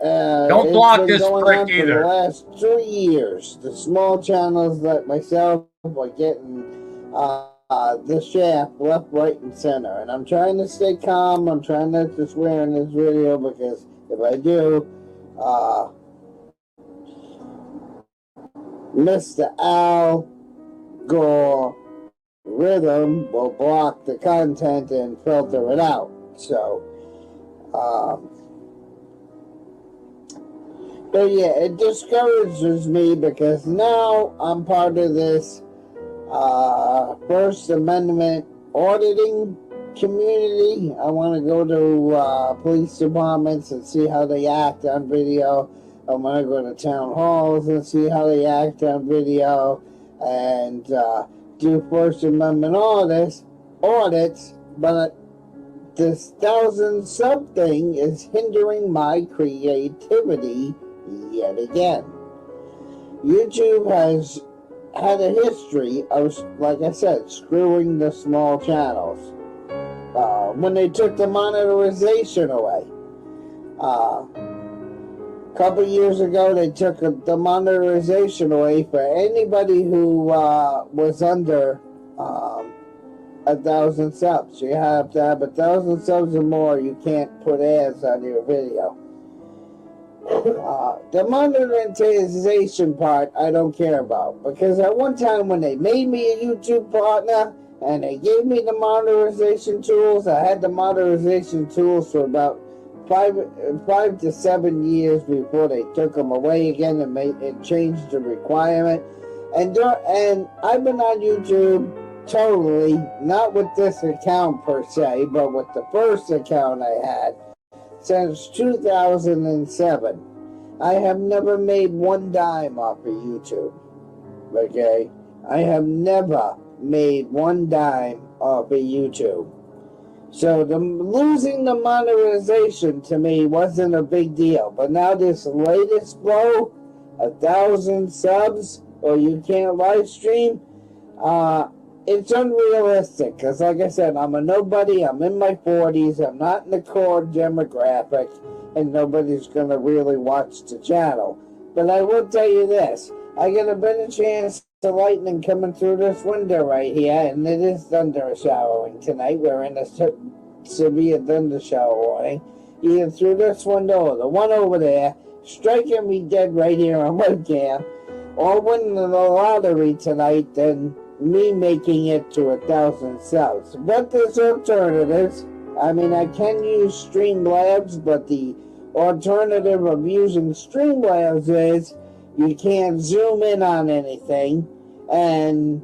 Don't block this prick for either. the last 3 years. The small channels like myself are getting the shaft left, right, and center. And I'm trying to stay calm. I'm trying not to swear in this video because if I do, Mr. Al Gore Rhythm will block the content and filter it out. So, but yeah, it discourages me because now I'm part of this First Amendment auditing community. I want to go to police departments and see how they act on video. I want to go to town halls and see how they act on video and do First Amendment audits, but this 1,000 sub thing is hindering my creativity yet again. YouTube has had a history of, like I said, screwing the small channels. When they took the monetization away, a couple years ago, they took the monetization away for anybody who was under 1,000 subs. You have to have 1,000 subs or more. You can't put ads on your video. The monetization part, I don't care about. Because at one time when they made me a YouTube partner and they gave me the monetization tools, I had the monetization tools for about 5 to 7 years before they took them away again and changed the requirement. And I've been on YouTube totally, not with this account per se, but with the first account I had, since 2007. I have never made one dime off of YouTube. Okay? I have never made one dime off of YouTube. So losing the monetization to me wasn't a big deal. But now this latest blow, 1,000 subs, or you can't live stream, it's unrealistic. Because like I said, I'm a nobody. I'm in my 40s. I'm not in the core demographic. And nobody's going to really watch the channel. But I will tell you this. I get a better chance to lightning coming through this window right here. And it is thunder showering tonight. We're in a severe thunder shower warning. Either through this window or the one over there. Striking me dead right here on webcam. Or winning the lottery tonight than me making it to 1,000 subs. But there's alternatives. I mean, I can use Streamlabs, but the alternative of using Streamlabs is you can't zoom in on anything, and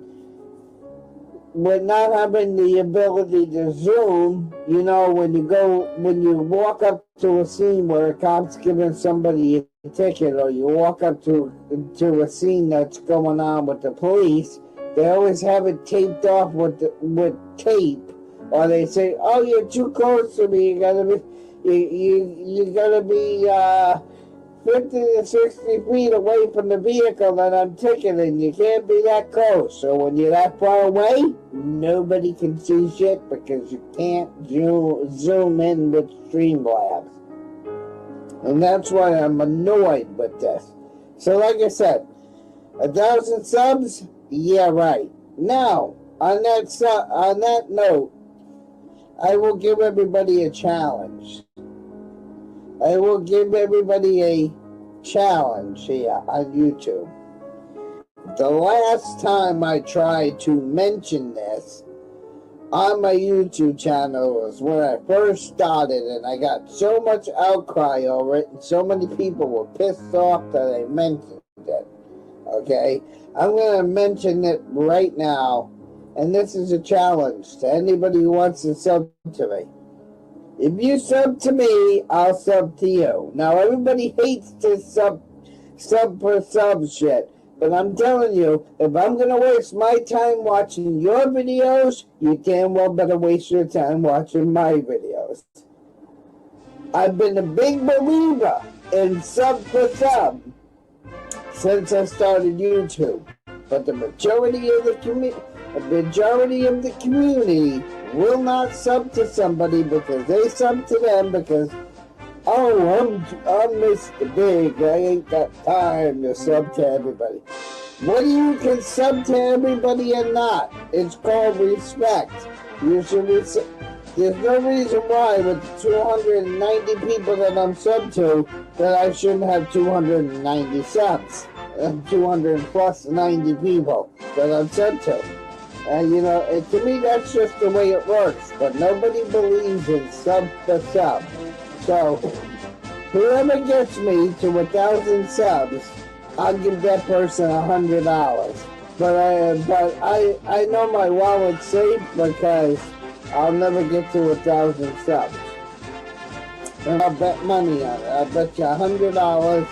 with not having the ability to zoom, you know, when you walk up to a scene where a cop's giving somebody a ticket, or you walk up to a scene that's going on with the police, they always have it taped off with tape. Or they say, oh, you're too close to me, You gotta be 50 to 60 feet away from the vehicle that I'm ticketing. You can't be that close. So when you're that far away, nobody can see shit because you can't zoom in with Streamlabs. And that's why I'm annoyed with this. So like I said, 1,000 subs? Yeah, right. Now, on that note, I will give everybody a challenge. I will give everybody a challenge here on YouTube. The last time I tried to mention this on my YouTube channel was when I first started, and I got so much outcry over it, and so many people were pissed off that I mentioned it. Okay? I'm going to mention it right now, and this is a challenge to anybody who wants to sub to me. If you sub to me, I'll sub to you. Now, everybody hates this sub for sub shit. But I'm telling you, if I'm going to waste my time watching your videos, you damn well better waste your time watching my videos. I've been a big believer in sub for sub since I started YouTube. But the majority of the community will not sub to somebody because they sub to them because, oh, I'm Mr. Big. I ain't got time to sub to everybody. What you can sub to everybody and not? It's called respect. You should there's no reason why with 290 people that I'm sub to that I shouldn't have 290 subs. 200 plus 90 people that I'm sub to. And you know, to me that's just the way it works. But nobody believes in sub for sub. So whoever gets me to 1,000 subs, I'll give that person $100. But I know my wallet's safe because I'll never get to 1,000 subs. And I'll bet money on it. I bet you $100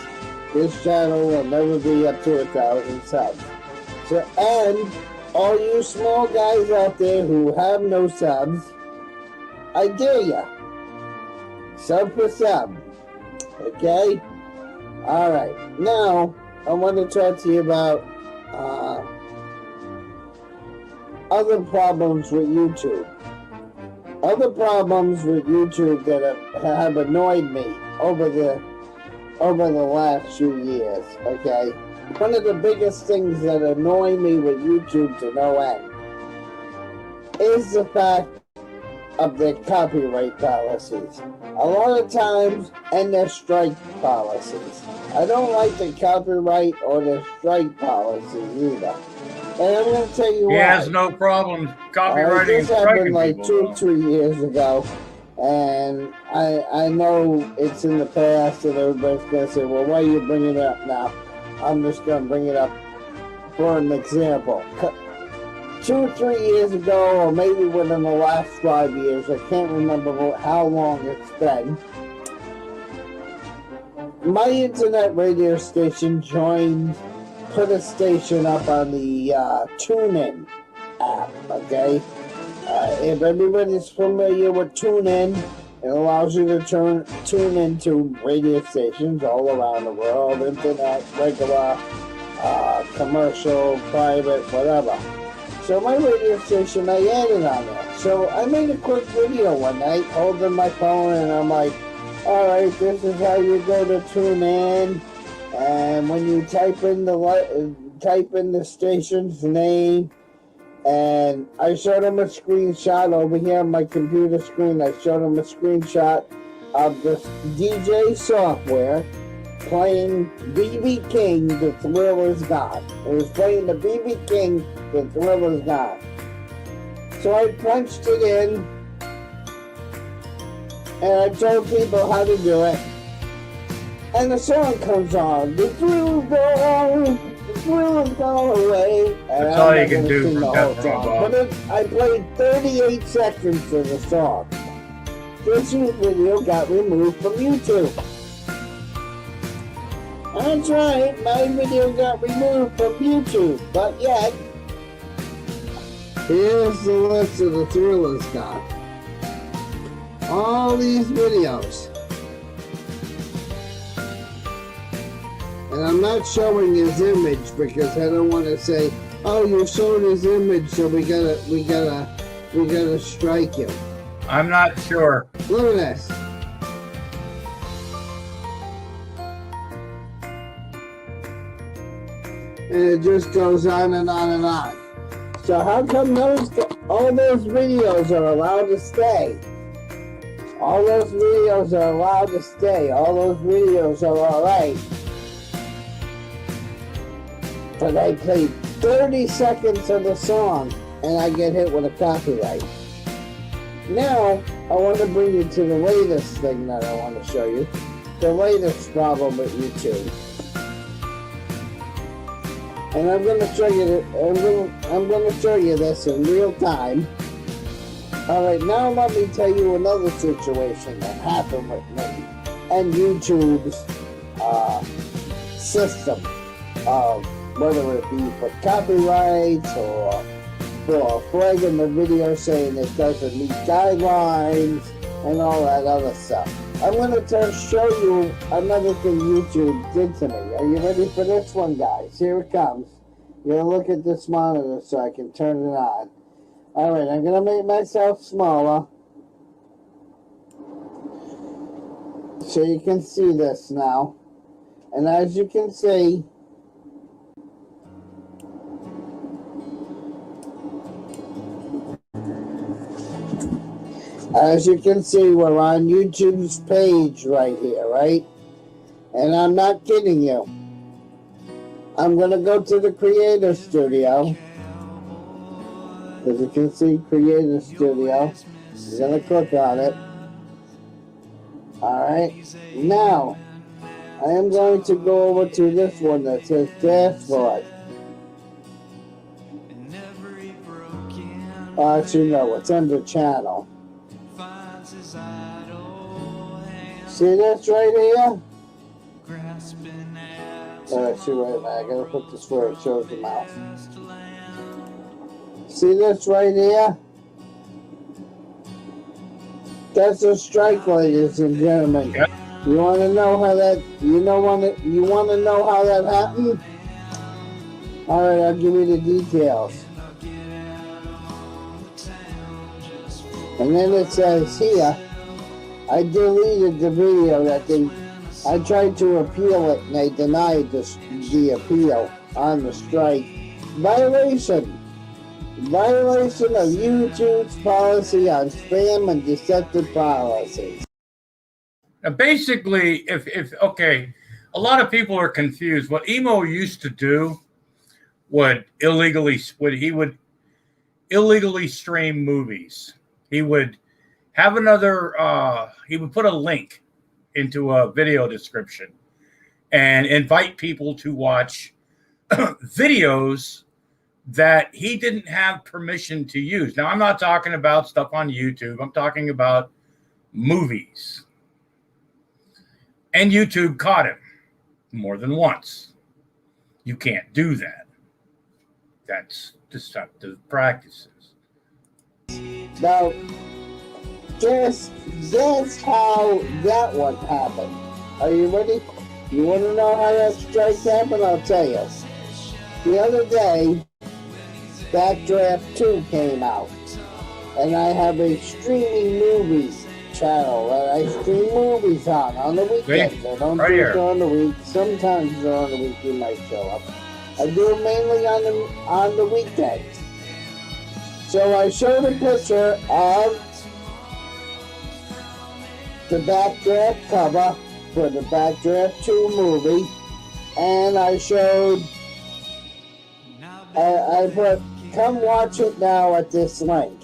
this channel will never be up to 1,000 subs. So, and all you small guys out there who have no subs, I dare ya. Sub for sub. Okay? Alright. Now, I want to talk to you about other problems with YouTube. Other problems with YouTube that have annoyed me over the last few years. Okay? One of the biggest things that annoy me with YouTube to no end is the fact of their copyright policies. A lot of times, and their strike policies. I don't like the copyright or the strike policies either. And I'm going to tell you why. He has no problem copywriting and this happened striking like people. 2-3 years ago. And I know it's in the past and everybody's going to say, well, why are you bringing it up now? I'm just going to bring it up for an example. 2 or 3 years ago, or maybe within the last 5 years, I can't remember how long it's been, my internet radio station put a station up on the TuneIn app, okay? If everybody's familiar with TuneIn, it allows you to tune into radio stations all around the world, internet, regular, commercial, private, whatever. So my radio station, I added on there. So I made a quick video one night, holding my phone, and I'm like, alright, this is how you go to TuneIn, and when you type in the station's name, and I showed him a screenshot over here on my computer screen. I showed him a screenshot of the DJ software playing B.B. King, The Thrill Is Gone. It was playing the B.B. King, The Thrill Is Gone. So I punched it in, and I told people how to do it. And the song comes on, The Thrill Is Gone, The Thrill Is Gone Away. And That's all you can do from Death Row Bob. But I played 38 seconds of the song. This video got removed from YouTube. That's right, my video got removed from YouTube, but yet, here's the list of The Thrill Is Gone. all these videos. And I'm not showing his image because I don't want to say, oh, you showed his image, so we gotta strike you. I'm not sure. Look at this. And it just goes on and on and on. So how come all those videos are allowed to stay? All those videos are allowed to stay. All those videos are alright. But I played 30 seconds of the song and I get hit with a copyright. Now, I want to bring you to the latest thing that I want to show you. The latest problem with YouTube. And I'm going to show you. I'm going to show you this in real time. All right, now let me tell you another situation that happened with me and YouTube's system of whether it be for copyrights or for flagging the video saying it doesn't meet guidelines and all that other stuff. I'm going to show you another thing YouTube did to me. Are you ready for this one, guys? Here it comes. You're going to look at this monitor so I can turn it on. Alright, I'm going to make myself smaller so you can see this now. And as you can see, we're on YouTube's page right here, right? And I'm not kidding you. I'm going to go to the Creator Studio. As you can see, Creator Studio. I'm going to click on it. Alright. Now, I am going to go over to this one that says Dashboard. Actually, no, it's under Channel. See this right here? Actually, wait a minute. I gotta put this where it shows the mouth. See this right here? That's a strike, ladies and gentlemen. Yep. You want to know how that? You want to know how that happened? All right, I'll give you the details. And then it says here, I deleted the video that I tried to appeal it and they denied the appeal on the strike. Violation of YouTube's policy on spam and deceptive policies. Now basically, if okay, a lot of people are confused. What Emo used to do would he would illegally stream movies. He would have he would put a link into a video description and invite people to watch videos that he didn't have permission to use. Now, I'm not talking about stuff on YouTube. I'm talking about movies. And YouTube caught him more than once. You can't do that. That's deceptive practices. Now, that's how that one happened. Are you ready? You want to know how that strike happened? I'll tell you. The other day, Backdraft 2 came out, and I have a streaming movies channel that I stream movies on the weekends. I don't do it on the week. Sometimes on the week you might show up. I do it mainly on the weekends. So I showed a picture of the Backdraft cover for the Backdraft 2 movie, and I showed, I put, come watch it now at this link.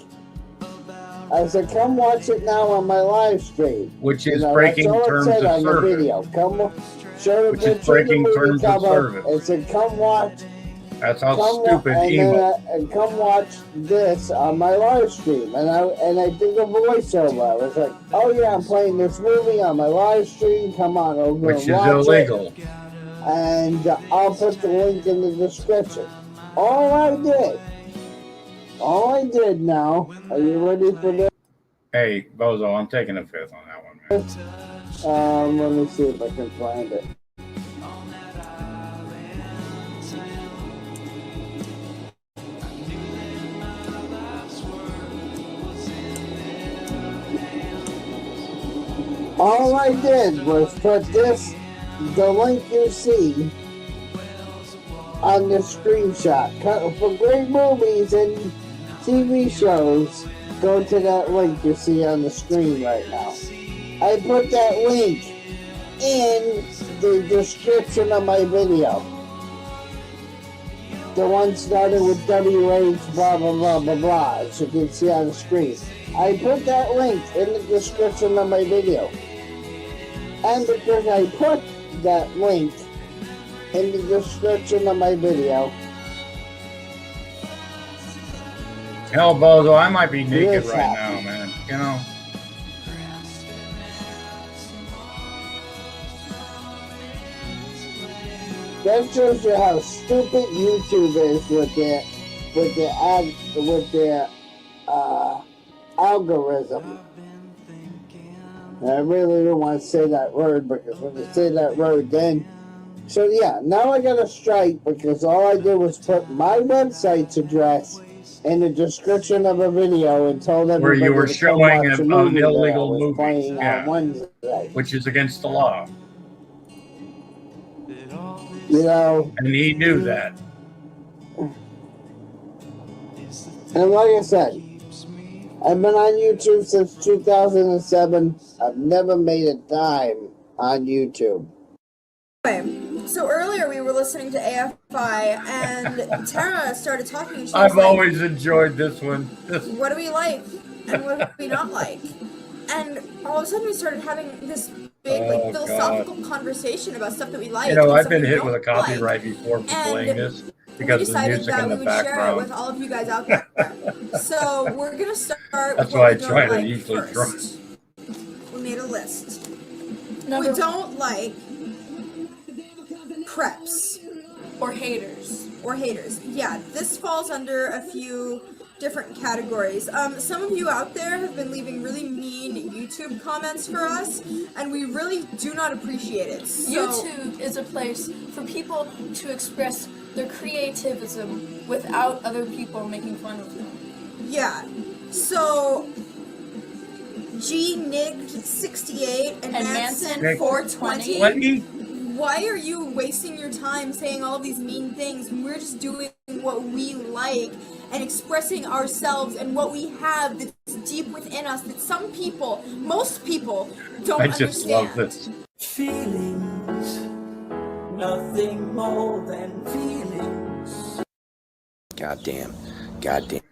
I said, come watch it now on my live stream. Which is breaking terms of service. The video. Come show the picture of the movie cover. It said, come watch. That's how stupid Emo. And come watch this on my live stream. And I did a voiceover. I was like, oh yeah, I'm playing this movie on my live stream. Come on over and watch it. Which is illegal. And I'll put the link in the description. All I did now, are you ready for this? Hey, Bozo, I'm taking a fifth on that one, man. Let me see if I can find it. All I did was put the link you see on the screenshot. For great movies and TV shows, go to that link you see on the screen right now. I put that link in the description of my video. The one started with WH blah blah blah blah blah, as you can see on the screen. I put that link in the description of my video. And because I put that link in the description of my video. Hell, Bozo, I might be naked right now, man. You know. That shows you how stupid YouTube is with their algorithm. And I really don't want to say that word because when you say that word, then. So yeah, now I got a strike because all I did was put my website's address in the description of a video and told everybody Where you were to come showing watch a an movie illegal that I was movie, playing yeah, on Wednesday. which is against the law. You know. And he knew that. And like I said, I've been on YouTube since 2007. I've never made a dime on YouTube. Anyway, so earlier we were listening to AFI and Tara started talking. And she was I've like, always enjoyed this one. what do we like and what do we not like? And all of a sudden we started having this big philosophical conversation about stuff that we like. You know, and I've stuff been we hit don't with a copyright like. before for And playing this we because of the decided music that in we the would share it background. with all of you guys out there. So we're gonna start That's with why what I we don't try to like usually first. We made a list. Number we don't like preps or haters. Yeah, this falls under a few different categories. Some of you out there have been leaving really mean YouTube comments for us, and we really do not appreciate it. So, YouTube is a place for people to express their creativism without other people making fun of them. yeah, so G-Nigged68 and Manson 420. Why are you wasting your time saying all these mean things when we're just doing what we like and expressing ourselves and what we have that's deep within us that some people, most people, don't understand? I just love this. Feelings, nothing more than feelings. Goddamn.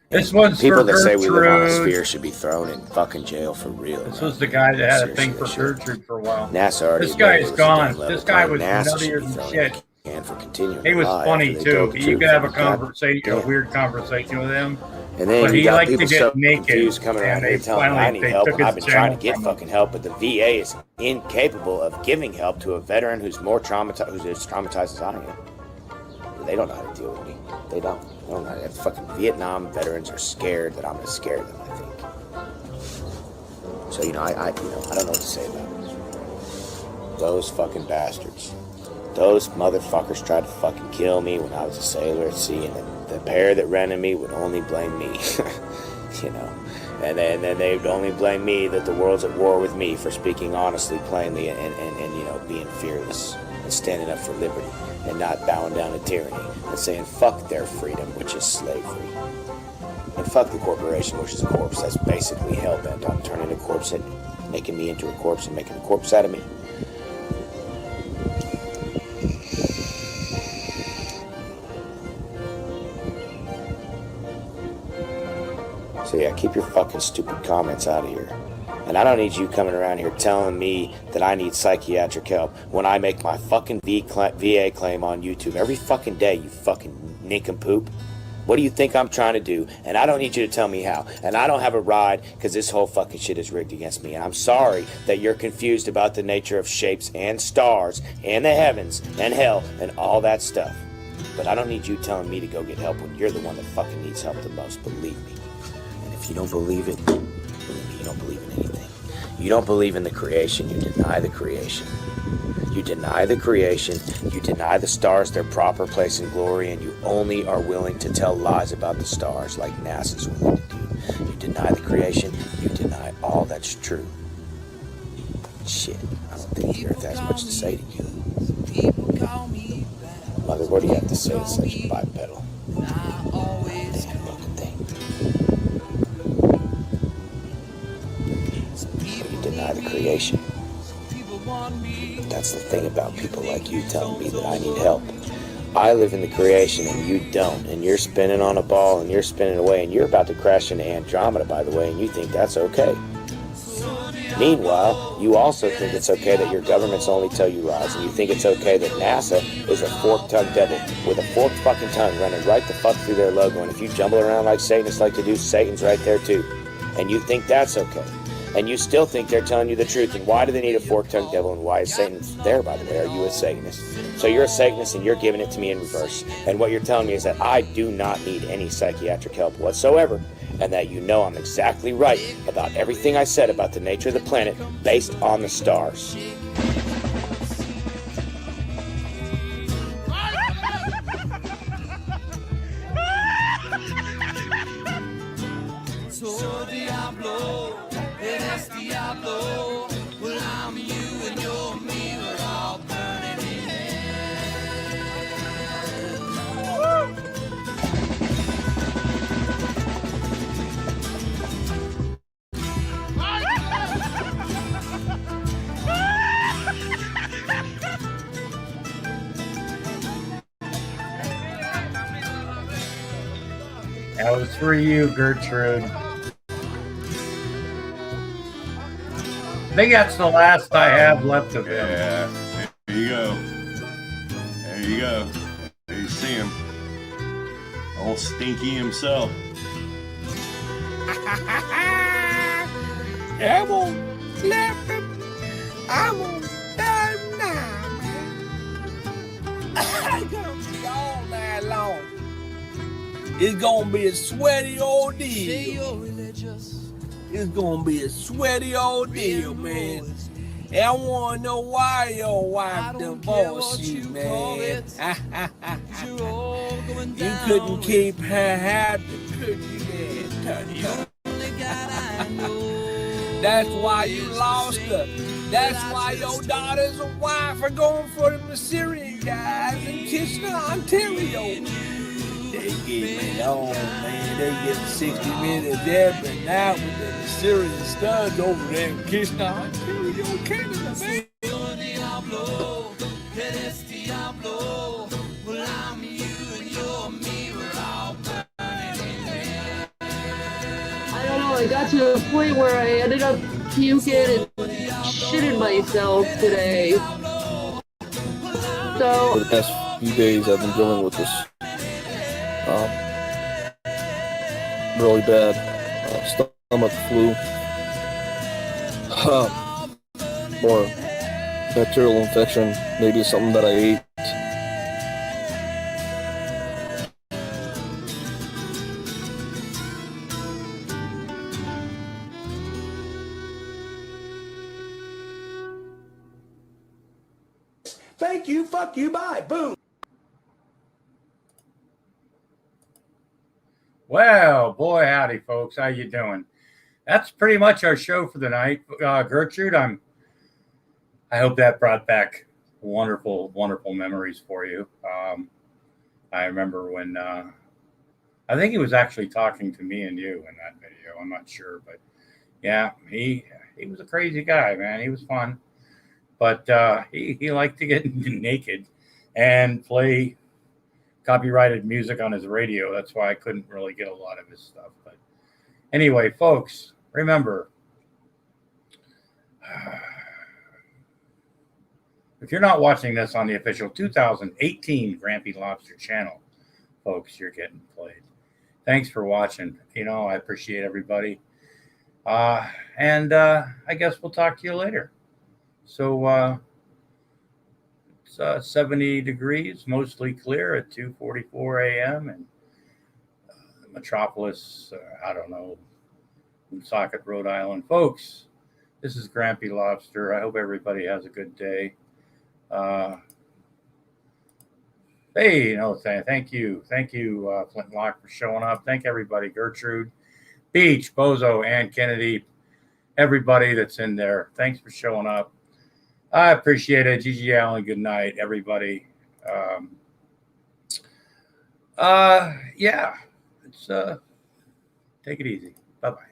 This one's people for that say we live on a Gertrude. sphere should be thrown in fucking jail for real. This was the guy that had a thing for Gertrude for a while. NASA already This guy admitted is it was a gone. dumb level This guy plan. was NASA should nuttier be than thrown shit. in for continuing He to was lie funny after they too. told the You truth. could have a God conversation, a damn. weird conversation with him. And then but you he got liked to people get so naked. confused coming around and here they telling me I finally need help. took And I've his been trying to channel get from him. fucking help, but the VA is incapable of giving help to a veteran who's more traumatized, who's as traumatized as I am. They don't know how to deal with me. They don't. They don't know how to. Fucking Vietnam veterans are scared that I'm gonna scare them, I think. So I don't know what to say about it. Those fucking bastards. Those motherfuckers tried to fucking kill me when I was a sailor at sea, and the pair that rented me would only blame me. And then they would only blame me that the world's at war with me for speaking honestly, plainly, and being fearless and standing up for liberty and not bowing down to tyranny and saying fuck their freedom, which is slavery. And fuck the corporation, which is a corpse that's basically hell-bent on turning a corpse and making me into a corpse and making a corpse out of me. So yeah, keep your fucking stupid comments out of here. And I don't need you coming around here telling me that I need psychiatric help when I make my fucking VA claim on YouTube every fucking day, you fucking nincompoop. What do you think I'm trying to do? And I don't need you to tell me how. And I don't have a ride because this whole fucking shit is rigged against me. And I'm sorry that you're confused about the nature of shapes and stars and the heavens and hell and all that stuff. But I don't need you telling me to go get help when you're the one that fucking needs help the most, believe me. And if you don't believe it, believe me, you don't believe in anything. You don't believe in the creation. You deny the creation. You deny the creation. You deny the stars their proper place in glory, and you only are willing to tell lies about the stars like NASA's willing to do. You deny the creation. You deny all that's true. Shit, I don't think the earth has much to say to you. Mother, what do you have to say to such a bipedal? Damn looking thing. But you deny the creation. That's the thing about people like you telling me that I need help. I live in the creation and you don't, and you're spinning on a ball and you're spinning away and you're about to crash into Andromeda, by the way, and you think that's okay. Meanwhile, you also think it's okay that your governments only tell you lies, and you think it's okay that NASA is a fork-tongued devil with a forked fucking tongue running right the fuck through their logo, and if you jumble around like Satanists like to do, Satan's right there too. And you think that's okay. And you still think they're telling you the truth. And why do they need a fork-tongued devil? And why is Satan there, by the way? Are you a Satanist? So you're a Satanist and you're giving it to me in reverse. And what you're telling me is that I do not need any psychiatric help whatsoever. And that you know I'm exactly right about everything I said about the nature of the planet based on the stars. So Diablo, eres Diablo. Well, I'm you and you're me. We're all burning in That was for you, Gertrude. I think that's the last I have left of him. Yeah, there you go. There you go. There you see him. Old Stinky himself. I won't slap him. I won't die now, man. I'm gonna be all night long. It's gonna be a sweaty ordeal. It's gonna be a sweaty ordeal, man. And I wanna know why your wife divorced you, man. You couldn't keep her happy, could you, man? That's why you lost her. That's why your daughters and wife are going for the Assyrian guys in Kitchener, Ontario. They getting it on, man. They getting 60 minutes there, but now with the Assyrian studs over there in Kitchener, Ontario, Canada, man. I don't know, I got to a point where I ended up puking and shitting myself today. So for the past few days I've been dealing with this really bad stomach flu or bacterial infection. Maybe it's something that I ate. Thank you, fuck you, bye, boom. Well, boy, howdy, folks. How you doing? That's pretty much our show for the night. Gertrude, I hope that brought back wonderful, wonderful memories for you. I remember when I think he was actually talking to me and you in that video. I'm not sure, but yeah, he was a crazy guy, man. He was fun, but he liked to get naked and play copyrighted music on his radio. That's why I couldn't really get a lot of his stuff. But anyway, folks, remember, if you're not watching this on the official 2018 Grampy Lobster channel, folks, you're getting played. Thanks for watching. You know, I appreciate everybody. And I guess we'll talk to you later. So it's 70 degrees, mostly clear at 2:44 a.m. and Metropolis, I don't know, Socket, Rhode Island. Folks, this is Grampy Lobster. I hope everybody has a good day. Hey, no, thank you. Thank you, Flintlock, for showing up. Thank everybody, Gertrude, Beach, Bozo, Ann Kennedy, everybody that's in there. Thanks for showing up. I appreciate it. Gigi Allen, good night, everybody. Yeah, it's take it easy. Bye-bye.